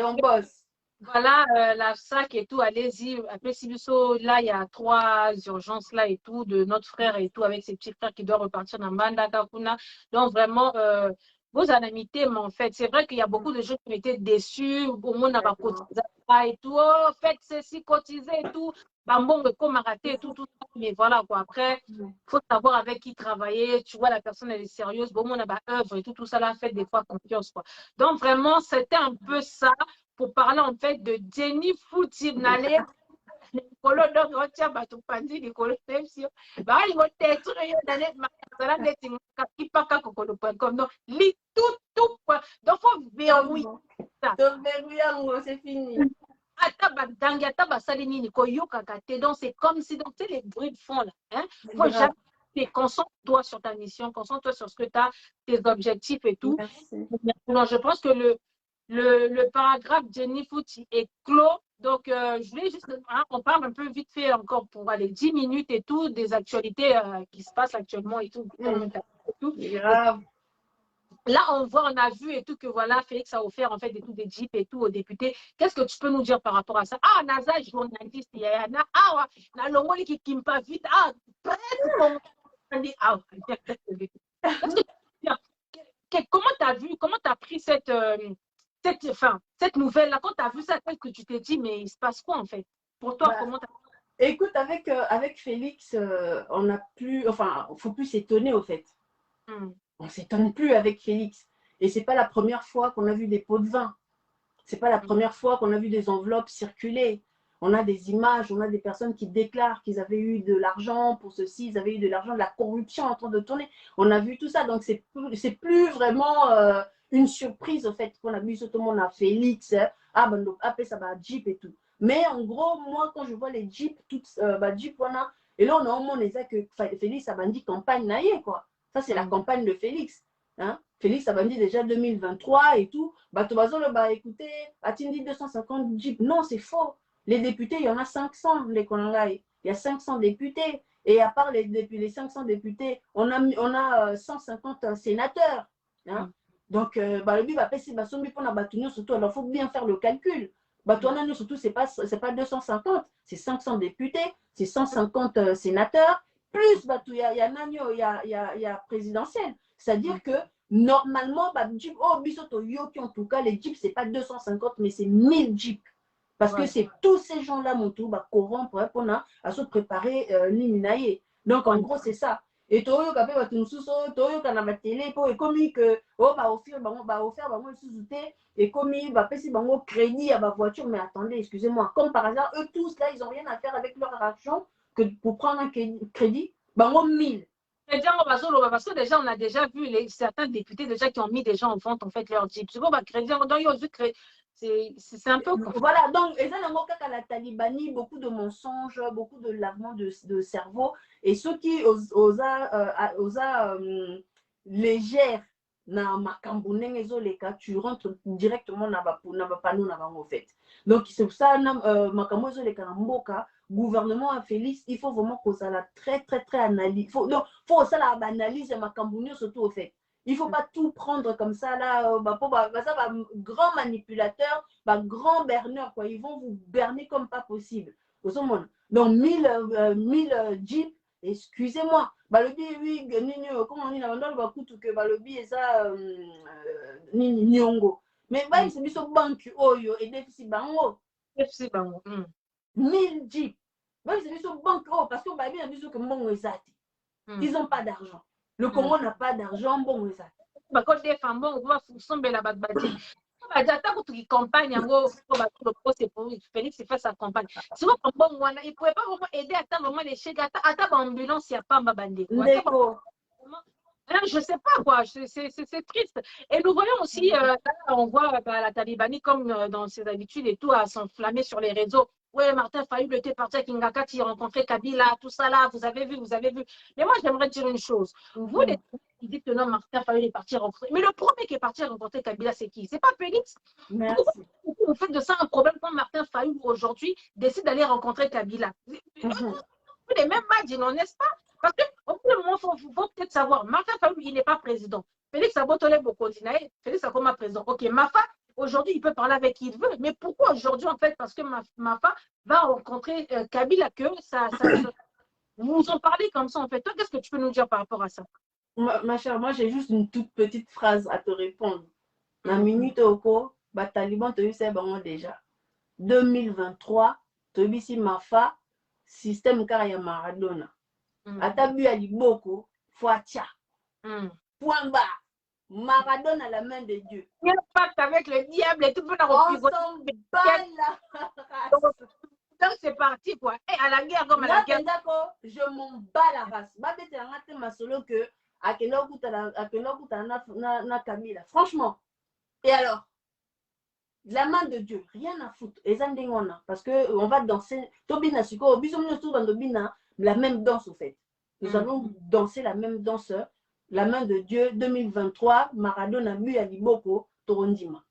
on bosse. Voilà, la sac et tout, allez-y. Après, Sibiso, là, il y a 3 urgences là et tout, de notre frère et tout, avec ses petits frères qui doivent repartir dans Manda, Kakuna. Donc, vraiment, vos anamités, mais en fait, c'est vrai qu'il y a beaucoup de gens qui ont été déçus, au monde n'a pas cotisé et tout, oh, faites ceci, cotisez et tout, bambon, comme raté et tout, tout ça. Mais voilà, quoi. Après, il faut savoir avec qui travailler, tu vois, la personne, elle est sérieuse, bon, on a pas œuvre et tout, tout ça là, faites des fois confiance, quoi. Donc, vraiment, c'était un peu ça. Pour parler en fait de Jenny Fouti Nale, Nicolo donc on tient bateau pandi Nicolo même si bah il va être dans ma net qui pas comme non lit tout donc faut verrouiller ça c'est fini. Ataba dangi ataba salini ni koyoka kate donc c'est comme si donc les bruits de fond là hein faut jamais concentre-toi sur ta mission, concentre-toi sur ce que tu as, tes objectifs et tout. Non, je pense que le paragraphe Jenny Fouti est clos. Donc, je voulais juste, hein, on parle un peu vite fait encore pour aller 10 minutes et tout, des actualités qui se passent actuellement et tout. Grave. Là, on a vu et tout que voilà, Félix a offert en fait des jeeps et tout aux députés. Qu'est-ce que tu peux nous dire par rapport à ça? Ah, Naza, journaliste, il y a na Longoli qui me pas vite. Ah, presque. Comment tu as vu, comment tu as pris cette nouvelle-là, quand tu as vu ça, qu'est-ce que tu t'es dit, mais il se passe quoi en fait? Pour toi, comment tu as... Écoute, avec Félix, on n'a plus, enfin, faut plus s'étonner au fait. On ne s'étonne plus avec Félix. Et c'est pas la première fois qu'on a vu des pots de vin. C'est pas la première fois qu'on a vu des enveloppes circuler. On a des images, on a des personnes qui déclarent qu'ils avaient eu de l'argent pour ceci, ils avaient eu de l'argent, de la corruption en train de tourner. On a vu tout ça, donc c'est plus vraiment une surprise au fait qu'on a vu tout le monde à Félix, après ça va Jeep et tout. Mais en gros, moi quand je vois les Jeeps, Jeep voilà, et là on a au moins les que Félix a dit campagne naïe quoi. Ça c'est la campagne de Félix. Hein? Félix a dit déjà 2023 et tout. Écoutez, Atindi 250 Jeeps. Non, c'est faux. Les députés, il y en a 500, les Konangai. Il y a 500 députés. Et à part les 500 députés, on a 150 sénateurs. Hein? Donc, le but, surtout, alors il faut bien faire le calcul. Surtout, c'est pas 250, c'est 500 députés, c'est 150 sénateurs, plus il y a présidentiel. C'est-à-dire que normalement, en tout cas, les jeeps, c'est pas 250, mais c'est 1000 jeeps. Parce que c'est tous ces gens-là, mon tour, corrompre pour se préparer l'Iminaye. Donc, en gros, c'est ça. Et Toyo Kapé, Toyo Kanama télé, et comme que, offrir, et comme si crédit à ma voiture, mais attendez, excusez-moi, comme par hasard, eux tous là, ils n'ont rien à faire avec leur argent que pour prendre un crédit, 1000. Parce que déjà, on a déjà vu certains députés déjà qui ont mis des gens en vente, en fait, leur jeep. C'est un peu... Voilà, donc, la Talibanie, beaucoup de mensonges, beaucoup de lavement de cerveau. Et ceux qui osent légère na makambo ndenge ezoleka, tu rentres directement na bapano na bango en fait. Donc c'est pour ça makambo ezoleka na mboka, gouvernement à Félix, il faut vraiment kozala très analyse. Donc faut ça la analyse makambo surtout au fait. Il faut pas tout prendre comme ça là, grand manipulateur, grand berneur quoi, ils vont vous berner comme pas possible. Donc 1000 jeeps, excusez-moi, balobi oui nini comment on dit na bandalo bakutu que balobi eza nini nyongo. Mais c'est biso banque oyo et déficit bango. 1000 jeeps. C'est biso banque oyo parce que babi na biso que mbongo ezati. Ils ont pas d'argent. Le Congo n'a pas d'argent, bon ezati. Bako défend bon va sombela badbati. Ata kutu campagne yango pour Félix fait sa campagne. Si vous bon wana il pouvait pas vraiment aider à vraiment les chèques ata ambulance ya pas babande. Je sais pas quoi, c'est triste. Et nous voyons aussi, on voit la Talibanie comme dans ses habitudes et tout, à s'enflammer sur les réseaux. Ouais, Martin Fayulu était parti à Kingakati, il rencontrait Kabila, tout ça là, vous avez vu. Mais moi, j'aimerais dire une chose. Vous, les qui dites que non, Martin Fayulu est parti rencontrer. Mais le premier qui est parti rencontrer Kabila, c'est qui? C'est pas Félix? Merci. Vous faites de ça un problème quand Martin Fayulu aujourd'hui décide d'aller rencontrer Kabila. Les mêmes marginaux, n'est-ce pas? Parce qu'au bout d'un moment, il faut peut-être savoir, Martin Fayulu, il n'est pas président. Félix Abotole Bokondinae, Félix a comme président. Ok, Mafa, aujourd'hui, il peut parler avec qui il veut. Mais pourquoi aujourd'hui, en fait? Parce que Mafa va rencontrer Kabila, que ça vous en parlez comme ça, en fait. Toi, qu'est-ce que tu peux nous dire par rapport à ça? Ma chère, moi, j'ai juste une toute petite phrase à te répondre. La minute au cours, Taliban, tu sais, bon, déjà. 2023, tu as vu Mafa, système carrière Maradona. Atabu à Liboko, Fouatia. Point barre. Maradona à la main de Dieu. Il y a un pacte avec le diable et tout le monde a repris. On s'en bat la race. Donc c'est parti quoi. Et à la guerre comme à la guerre. Je m'en bats la race. Babette a raté ma solo que à na Kabila. Franchement. Et alors, la main de Dieu, rien à foutre. Parce que on va danser. Tobina Siko, la même danse au fait. Nous allons danser la même danse. La main de Dieu, 2023, Maradona, Bu Aliboko, Torondima.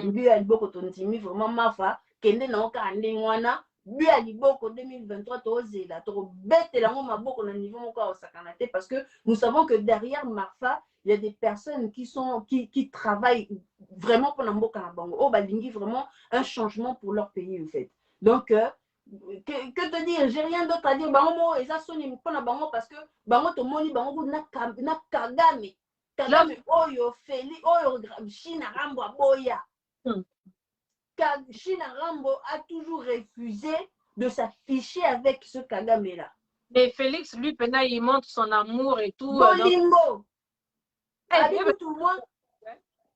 Bu Aliboko, Torondimi, vraiment Mafa, Kende Naoka Andengwana, Bu Aliboko, 2023, Torozela, Torobette et la Maboko, au niveau au Sakanate, parce que nous savons que derrière Mafa, il y a des personnes qui travaillent vraiment pour l'Amboka Nabango. Oh, Balingi, vraiment un changement pour leur pays, en fait. Donc, que te dire, j'ai rien d'autre à dire. Bango eza soni mpona bango parce que bango tomoni bango na Kagame oyo Feli oyo Chine Rambo aboya. Chine Rambo a toujours refusé de s'afficher avec ce Kagame là. Mais Félix lui pendant il montre son amour et tout. Bolingo.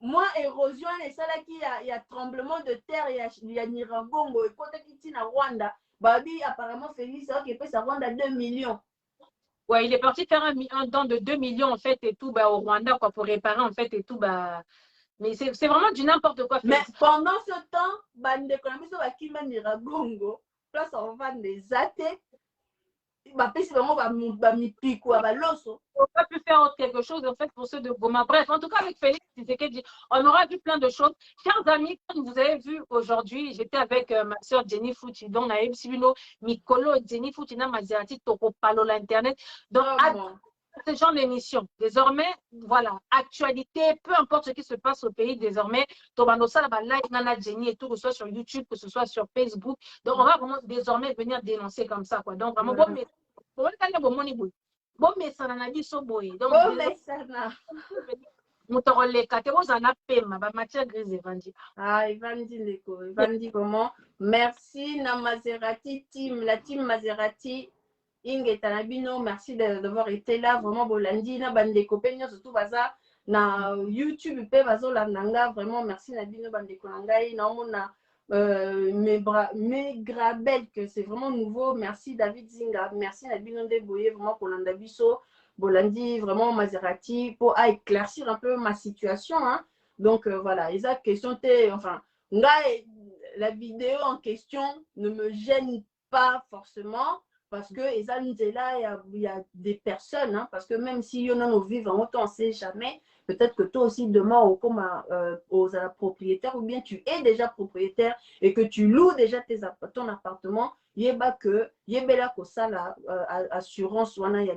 Moi, érosion, et ça là il y a tremblement de terre, il y a Niragongo, et quand il y a Rwanda, Babi, apparemment, Félix, qui peut ça Rwanda 2 millions. Ouais, il est parti faire un don de 2 millions en fait et tout au Rwanda quoi, pour réparer en fait et tout. Mais c'est vraiment du n'importe quoi. Félix. Mais pendant ce temps, bande économique, qui m'a Niragongo, place on va des athées. On n'a pas pu faire quelque chose en fait pour ceux de Goma. Bref, en tout cas avec Félix, on aura vu plein de choses. Chers amis, comme vous avez vu aujourd'hui, j'étais avec ma soeur Jenny Fouti, donc na Ebsibino, Mikolo Jenny Fouti, na Mazerati, Toko Palo l'Internet. Donc, ce genre d'émission. Désormais, voilà, actualité, peu importe ce qui se passe au pays, désormais, Tobanosa, la live, Nana Jenny et tout, que ce soit sur YouTube, que ce soit sur Facebook. Donc, on va vraiment désormais venir dénoncer comme ça, quoi. Donc, vraiment, bon, mais ça n'en a dit so boy. Donc, matière grise Evandi. Ah, Evandi comment? Merci, na Maserati team, la team Maserati. Inge Tanabino, merci d'avoir été là. Vraiment, Bolandi, na bande copains, surtout baza na YouTube, pe bazo la nanga. Vraiment, merci Nabino bande konangai. Na mona mes grabel que c'est vraiment nouveau. Merci David Zinga, merci Nabino Deboye, vraiment Kolanda Biso, Bolandi, vraiment Maserati pour éclaircir un peu ma situation. Hein. Donc voilà, les questions enfin, la vidéo en question ne me gêne pas forcément. Parce que il y a des personnes, hein, parce que même si on a nos vivants, autant on ne sait jamais, peut-être que toi aussi demain aux propriétaires, ou bien tu es déjà propriétaire et que tu loues déjà ton appartement, yeba que yebela ko sala assurance wana ya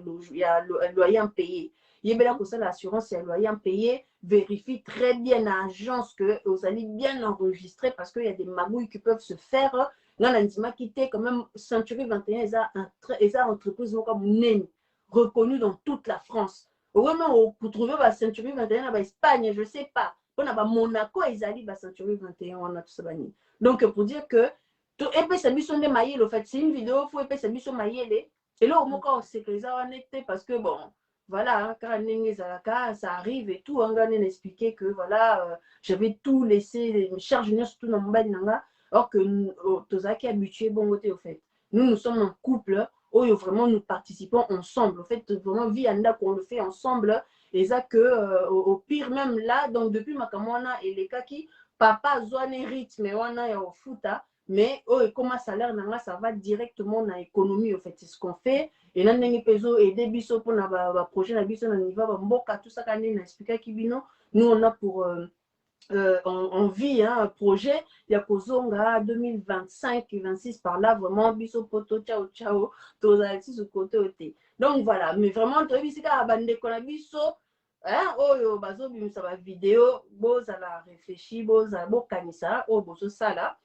loyer impayé. Yebela ko sala assurance ya loyer impayé, vérifie très bien l'agence que vous allez bien enregistrer parce qu'il y a des magouilles qui peuvent se faire. Dans l'anima quitté quand même Century 21 et entreprise reconnue dans toute la France. Vraiment, vous trouvez la Century 21 en Espagne, je ne sais pas. On a Monaco, ils allaient la Century 21, on a tout ça. Donc, pour dire que, c'est une vidéo, il faut épais sa mission maïele. Et là, au moins, on sait que les gens en étaient parce que, bon, voilà, quand ça arrive et tout, on a expliqué que, voilà, j'avais tout laissé, les charges, surtout dans mon bain, alors que Tozaki habitué, bon, côté, au fait. Nous sommes un couple où vraiment nous participons ensemble. En fait, vraiment, vie qu'on le fait ensemble. Et ça que, au pire, même là, donc depuis Makamwana et les Kaki, papa a un rythme, on a au foot, mais comme salaire, ça va directement dans l'économie. En fait, c'est ce qu'on fait. Et là, on a aider biso pour le projet, tout ça, nous, on a pour. On vit un projet, il y a Kozonga 2025 et 26 par là, vraiment, biso poto, ciao, ciao, tous ce côté côté. Donc voilà, mais vraiment, tu as vu, c'est qu'à bande qu'on a biso, hein, oh, bazo, ça va vidéo, bon, ça va réfléchir, bon, ça va kanisa, oh, bon, ça là,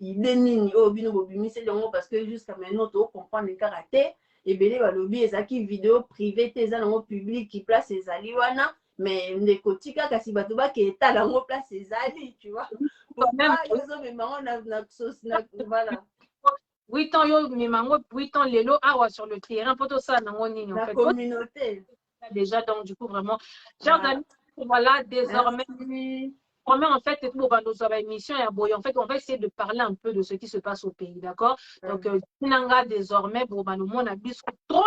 il est nini, oh, bino, bobimi, c'est le parce que jusqu'à maintenant, tu comprends le karaté, et bien, le lobby, et ça qui vidéo privée, tes amis public qui place les aliwana. Mais ndekotika kasi bato baketa lango place ezali, tu vois. Pourquoi yozo memango voilà. 8 ans yo memango 8 ans lelo awa sur le terrain poto ça nango nini en fait. La communauté. Déjà donc du coup vraiment chers amis, voilà désormais en fait et tout nous avons émission et en fait on va essayer de parler un peu de ce qui se passe au pays, d'accord? Donc Nanga désormais bon bah nous on a vu trop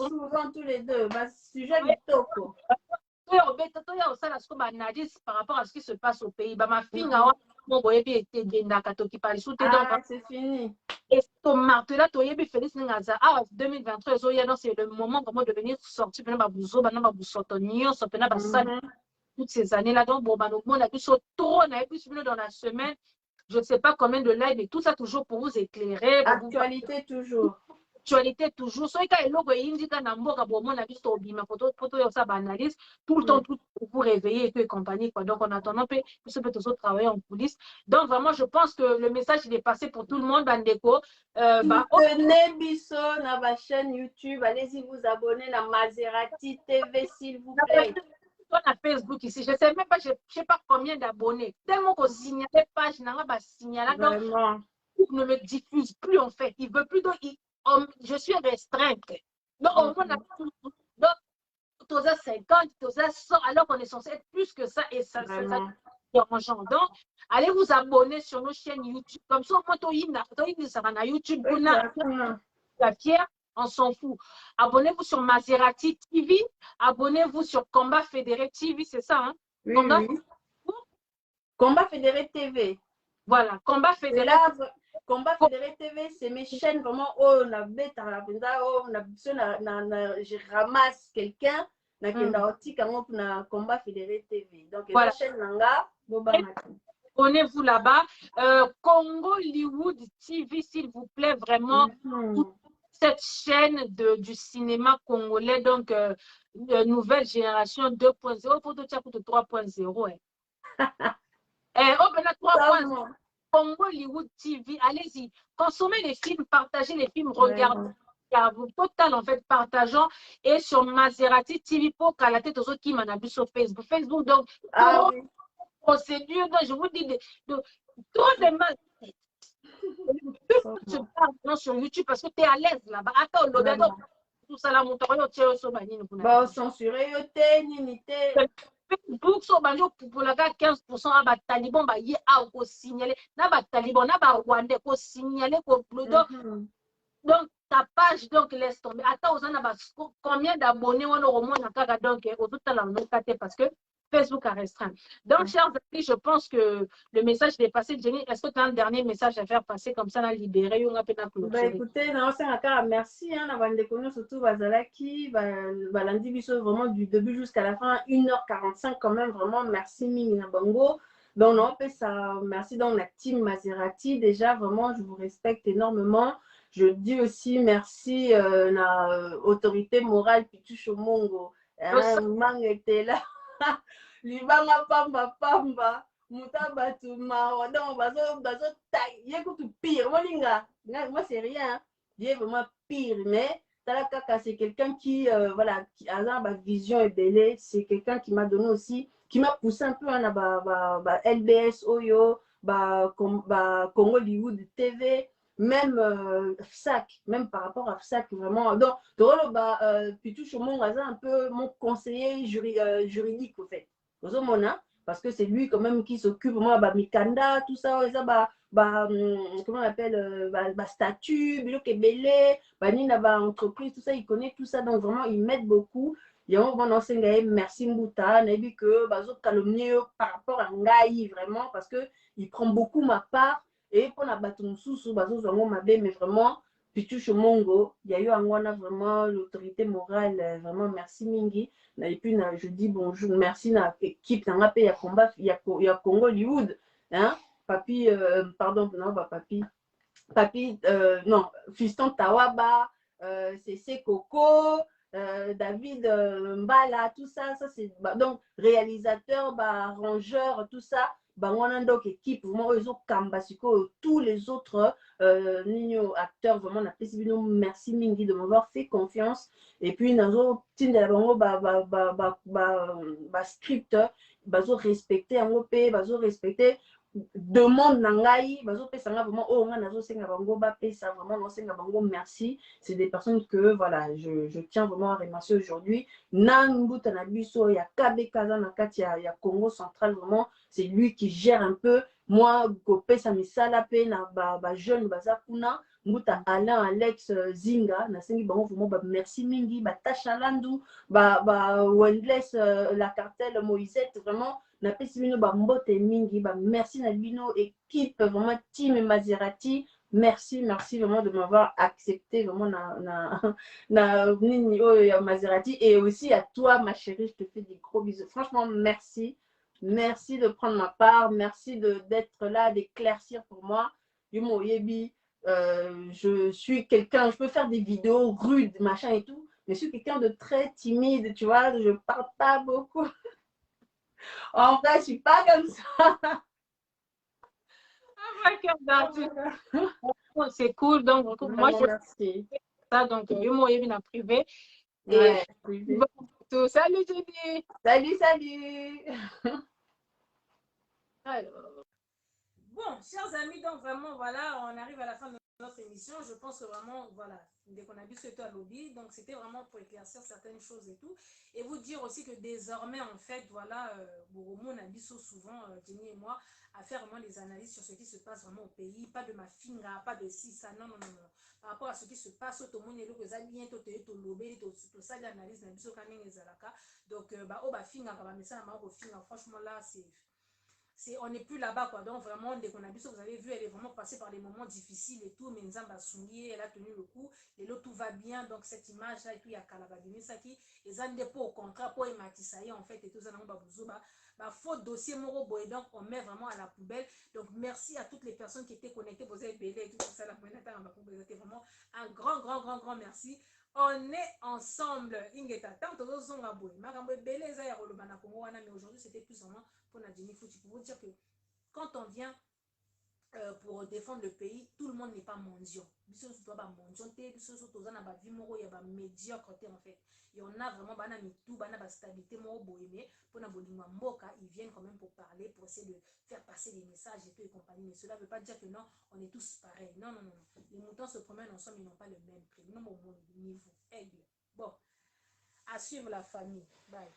souvent tous les deux bah sujet bitoko par rapport à ce qui se passe au pays. Ma fille, c'est fini. Et ton marteau là, tu es Félix Ningaza, 2023, c'est le moment vraiment de venir sortir, toutes ces années-là. Donc, bon, on a vu trop, on a vu dans la semaine, je ne sais pas combien de live et tout ça, toujours pour vous éclairer. Actualité toujours. Actualité toujours. So, il logo indica namboka bon on a vu au bima photo ça analyse tout le temps tout pour vous réveiller et compagnie quoi. Donc en attendant peut toujours travailler en coulisses. Donc vraiment je pense que le message il est passé pour tout le monde Bandeko. Tenez biso na ma chaîne YouTube, allez-y vous abonner à Maserati TV s'il vous plaît. On a Facebook ici, je sais même pas, je sais pas combien d'abonnés. Tellement qu'on signale page, n'a pas signalé. Donc ne le diffuse plus en fait. Il veut plus donc je suis restreinte. Donc, au moins, tu as 50, tu as 100, alors qu'on est censé être plus que ça, et ça dérangeant. Donc, allez vous abonner sur nos chaînes YouTube. Comme ça, au moins, ça va sur YouTube. La fière, on s'en fout. Abonnez-vous sur Maserati TV, abonnez-vous sur Combat Fédéré TV, c'est ça, hein? Oui, Combat Fédéré TV. Voilà, Combat Fédéré. Combat Fédéré TV, c'est mes chaînes vraiment. Oh, on a bête à la benda, oh, je ramasse quelqu'un, na Combat Fédéré TV. Donc, voilà. La chaîne Nanga, abonnez-vous là-bas. Congo Hollywood TV, s'il vous plaît, vraiment. Cette chaîne du cinéma congolais, donc nouvelle génération 2.0, pour 3.0. Oh, ben là, 3.0. Congo Hollywood TV, allez-y, consommez les films, partagez les films, regardez. Total en fait, partageant et sur Maserati TV pour qu'à la tête aux autres qui m'en a vu sur Facebook. Donc, procédure, donc je vous dis, trop de mal. Tu parles sur YouTube parce que tu es à l'aise là-bas. Attends, tout ça là, mon torio, tu es sur Banine. Bon, censuré, Facebook, so banjo pour la 15% à Taliban, bah y a au signaler, n'a pas Taliban, n'a pas Rwandais, ko signaler, ko donc ta page donc laisse tomber. Attends, combien d'abonnés on a au moins dans donc au tout à l'heure parce que Facebook a restreint. Donc, chers amis, je pense que le message est passé. Jenny, est-ce que tu as un dernier message à faire passer comme ça, à libérer ou à Bah écoutez, merci hein, d'avoir déconnu surtout Bazalaki, Balandi Biso vraiment du début jusqu'à la fin, 1h45 quand même, vraiment merci Mina Bango. Donc non, ça, merci dans la team Maserati, déjà vraiment je vous respecte énormément. Je dis aussi merci la autorité morale Pichu Shomongo. Hein, Mang était là. Libanga pamba pamba. Muta batuma donc bazo taille yekutu pire molinga moi c'est rien il est vraiment pire mais Talakaka c'est quelqu'un qui voilà qui a la vision et belle c'est quelqu'un qui m'a donné aussi qui m'a poussé un peu à la LBS Oyo Congo Hollywood TV même FSAC même par rapport à FSAC vraiment donc Pitou Chomon un peu mon conseiller juridique au fait parce que c'est lui quand même qui s'occupe moi Mikanda tout ça comment on appelle statut biloko ebele banini na entreprise tout ça il connaît tout ça donc vraiment il m'aide beaucoup yango vraiment nasenga ye merci Mbuta nayebi que calomnier par rapport à ngai vraiment parce que il prend beaucoup ma part et pour na bato mosusu bazozwa yango mabe mais vraiment Pichucho Mongo il y a eu un vraiment l'autorité morale vraiment merci mingi. Et puis, je dis bonjour, merci à l'équipe, il y a combat, il y a Congo Hollywood, hein, papi, pardon, non, bah, papi, non, Fiston Tawaba, c'est Coco, David Mbala, tout ça, c'est, donc, réalisateur, arrangeur, tout ça, on a donc équipe, vraiment, ils ont Kambasiko, tous les autres acteurs, vraiment, merci Mingi de m'avoir fait confiance. Et puis, nazo tinda bango script, bazo respecter en OP, bazo respecter demande nangai, bazo pesa nga vraiment oh nga nazo senga bango ba pesa vraiment non senga bango merci. C'est des personnes que voilà, je tiens vraiment à remercier aujourd'hui. Nanguta na biso ya Kabe Kaza na kati ya Congo central vraiment, c'est lui qui gère un peu. Moi, ko pesa misala pe na ba jeune baza kuna. Mbuta Alain Alex Zinga nasengi bango vraiment merci mingi Tasha Landu Wendless la cartel Moisette vraiment napesi bino mbote mingi merci na bino équipe vraiment team Maserati merci vraiment de m'avoir accepté vraiment na nini oyo Maserati et aussi à toi ma chérie je te fais des gros bisous franchement merci de prendre ma part merci d'être là d'éclaircir pour moi Yumo Yebi. Je suis quelqu'un, je peux faire des vidéos rudes, machin et tout, mais je suis quelqu'un de très timide, tu vois, je parle pas beaucoup. En vrai, je suis pas comme ça. C'est cool, donc moi je merci. Ça, donc je m'ai en privé. Ouais, privé. Salut Jenny. Salut. Alors. Bon, chers amis, donc vraiment, voilà, on arrive à la fin de notre émission. Je pense que vraiment, voilà, dès qu'on a vu ce à lobby, donc c'était vraiment pour éclaircir certaines choses et tout. Et vous dire aussi que désormais, en fait, voilà, Boromo, on a dit souvent, Jenny et moi, à faire vraiment des analyses sur ce qui se passe vraiment au pays. Pas de ma finga, pas de si, ça, non. Par rapport à ce qui se passe, tout le monde est là, que ça bien, tout lobby, tout ça, l'analyse, donc, finga, franchement, là, on n'est plus là-bas quoi. Donc vraiment dès qu'on a vu ça, vous avez vu, elle est vraiment passée par des moments difficiles et tout, mais Nzamba Sungi, elle a tenu le coup, et là tout va bien. Donc cette image là et puis il y a Kalababini Saki et Zande pour au contrat pour Ematisaï en fait et tout ça dans Babouzoba faux dossier moro boy, donc on met vraiment à la poubelle. Donc merci à toutes les personnes qui étaient connectées, vous avez belé et tout ça la c'était vraiment un grand merci. On est ensemble. Ingeta tant de zonga boy makambo belé za ya roloba na Congo wana, mais aujourd'hui c'était plus vraiment pour Nadjini Fouti, pour vous dire que quand on vient pour défendre le pays, tout le monde n'est pas mendiant. Biso doit pas mendiant, biso surtout dans la vie moro, il y a médiocrité en fait. Il y en a vraiment bana mitou, bana ba stabilité moro boyé, pour na bolingwa mboka, ils viennent quand même pour parler, pour essayer de faire passer des messages et tout et compagnie. Mais cela ne veut pas dire que non, on est tous pareils. Non. Les moutons se promènent ensemble, ils n'ont pas le même prix. Non, mon niveau aigle. Bon, à suivre la famille. Bye.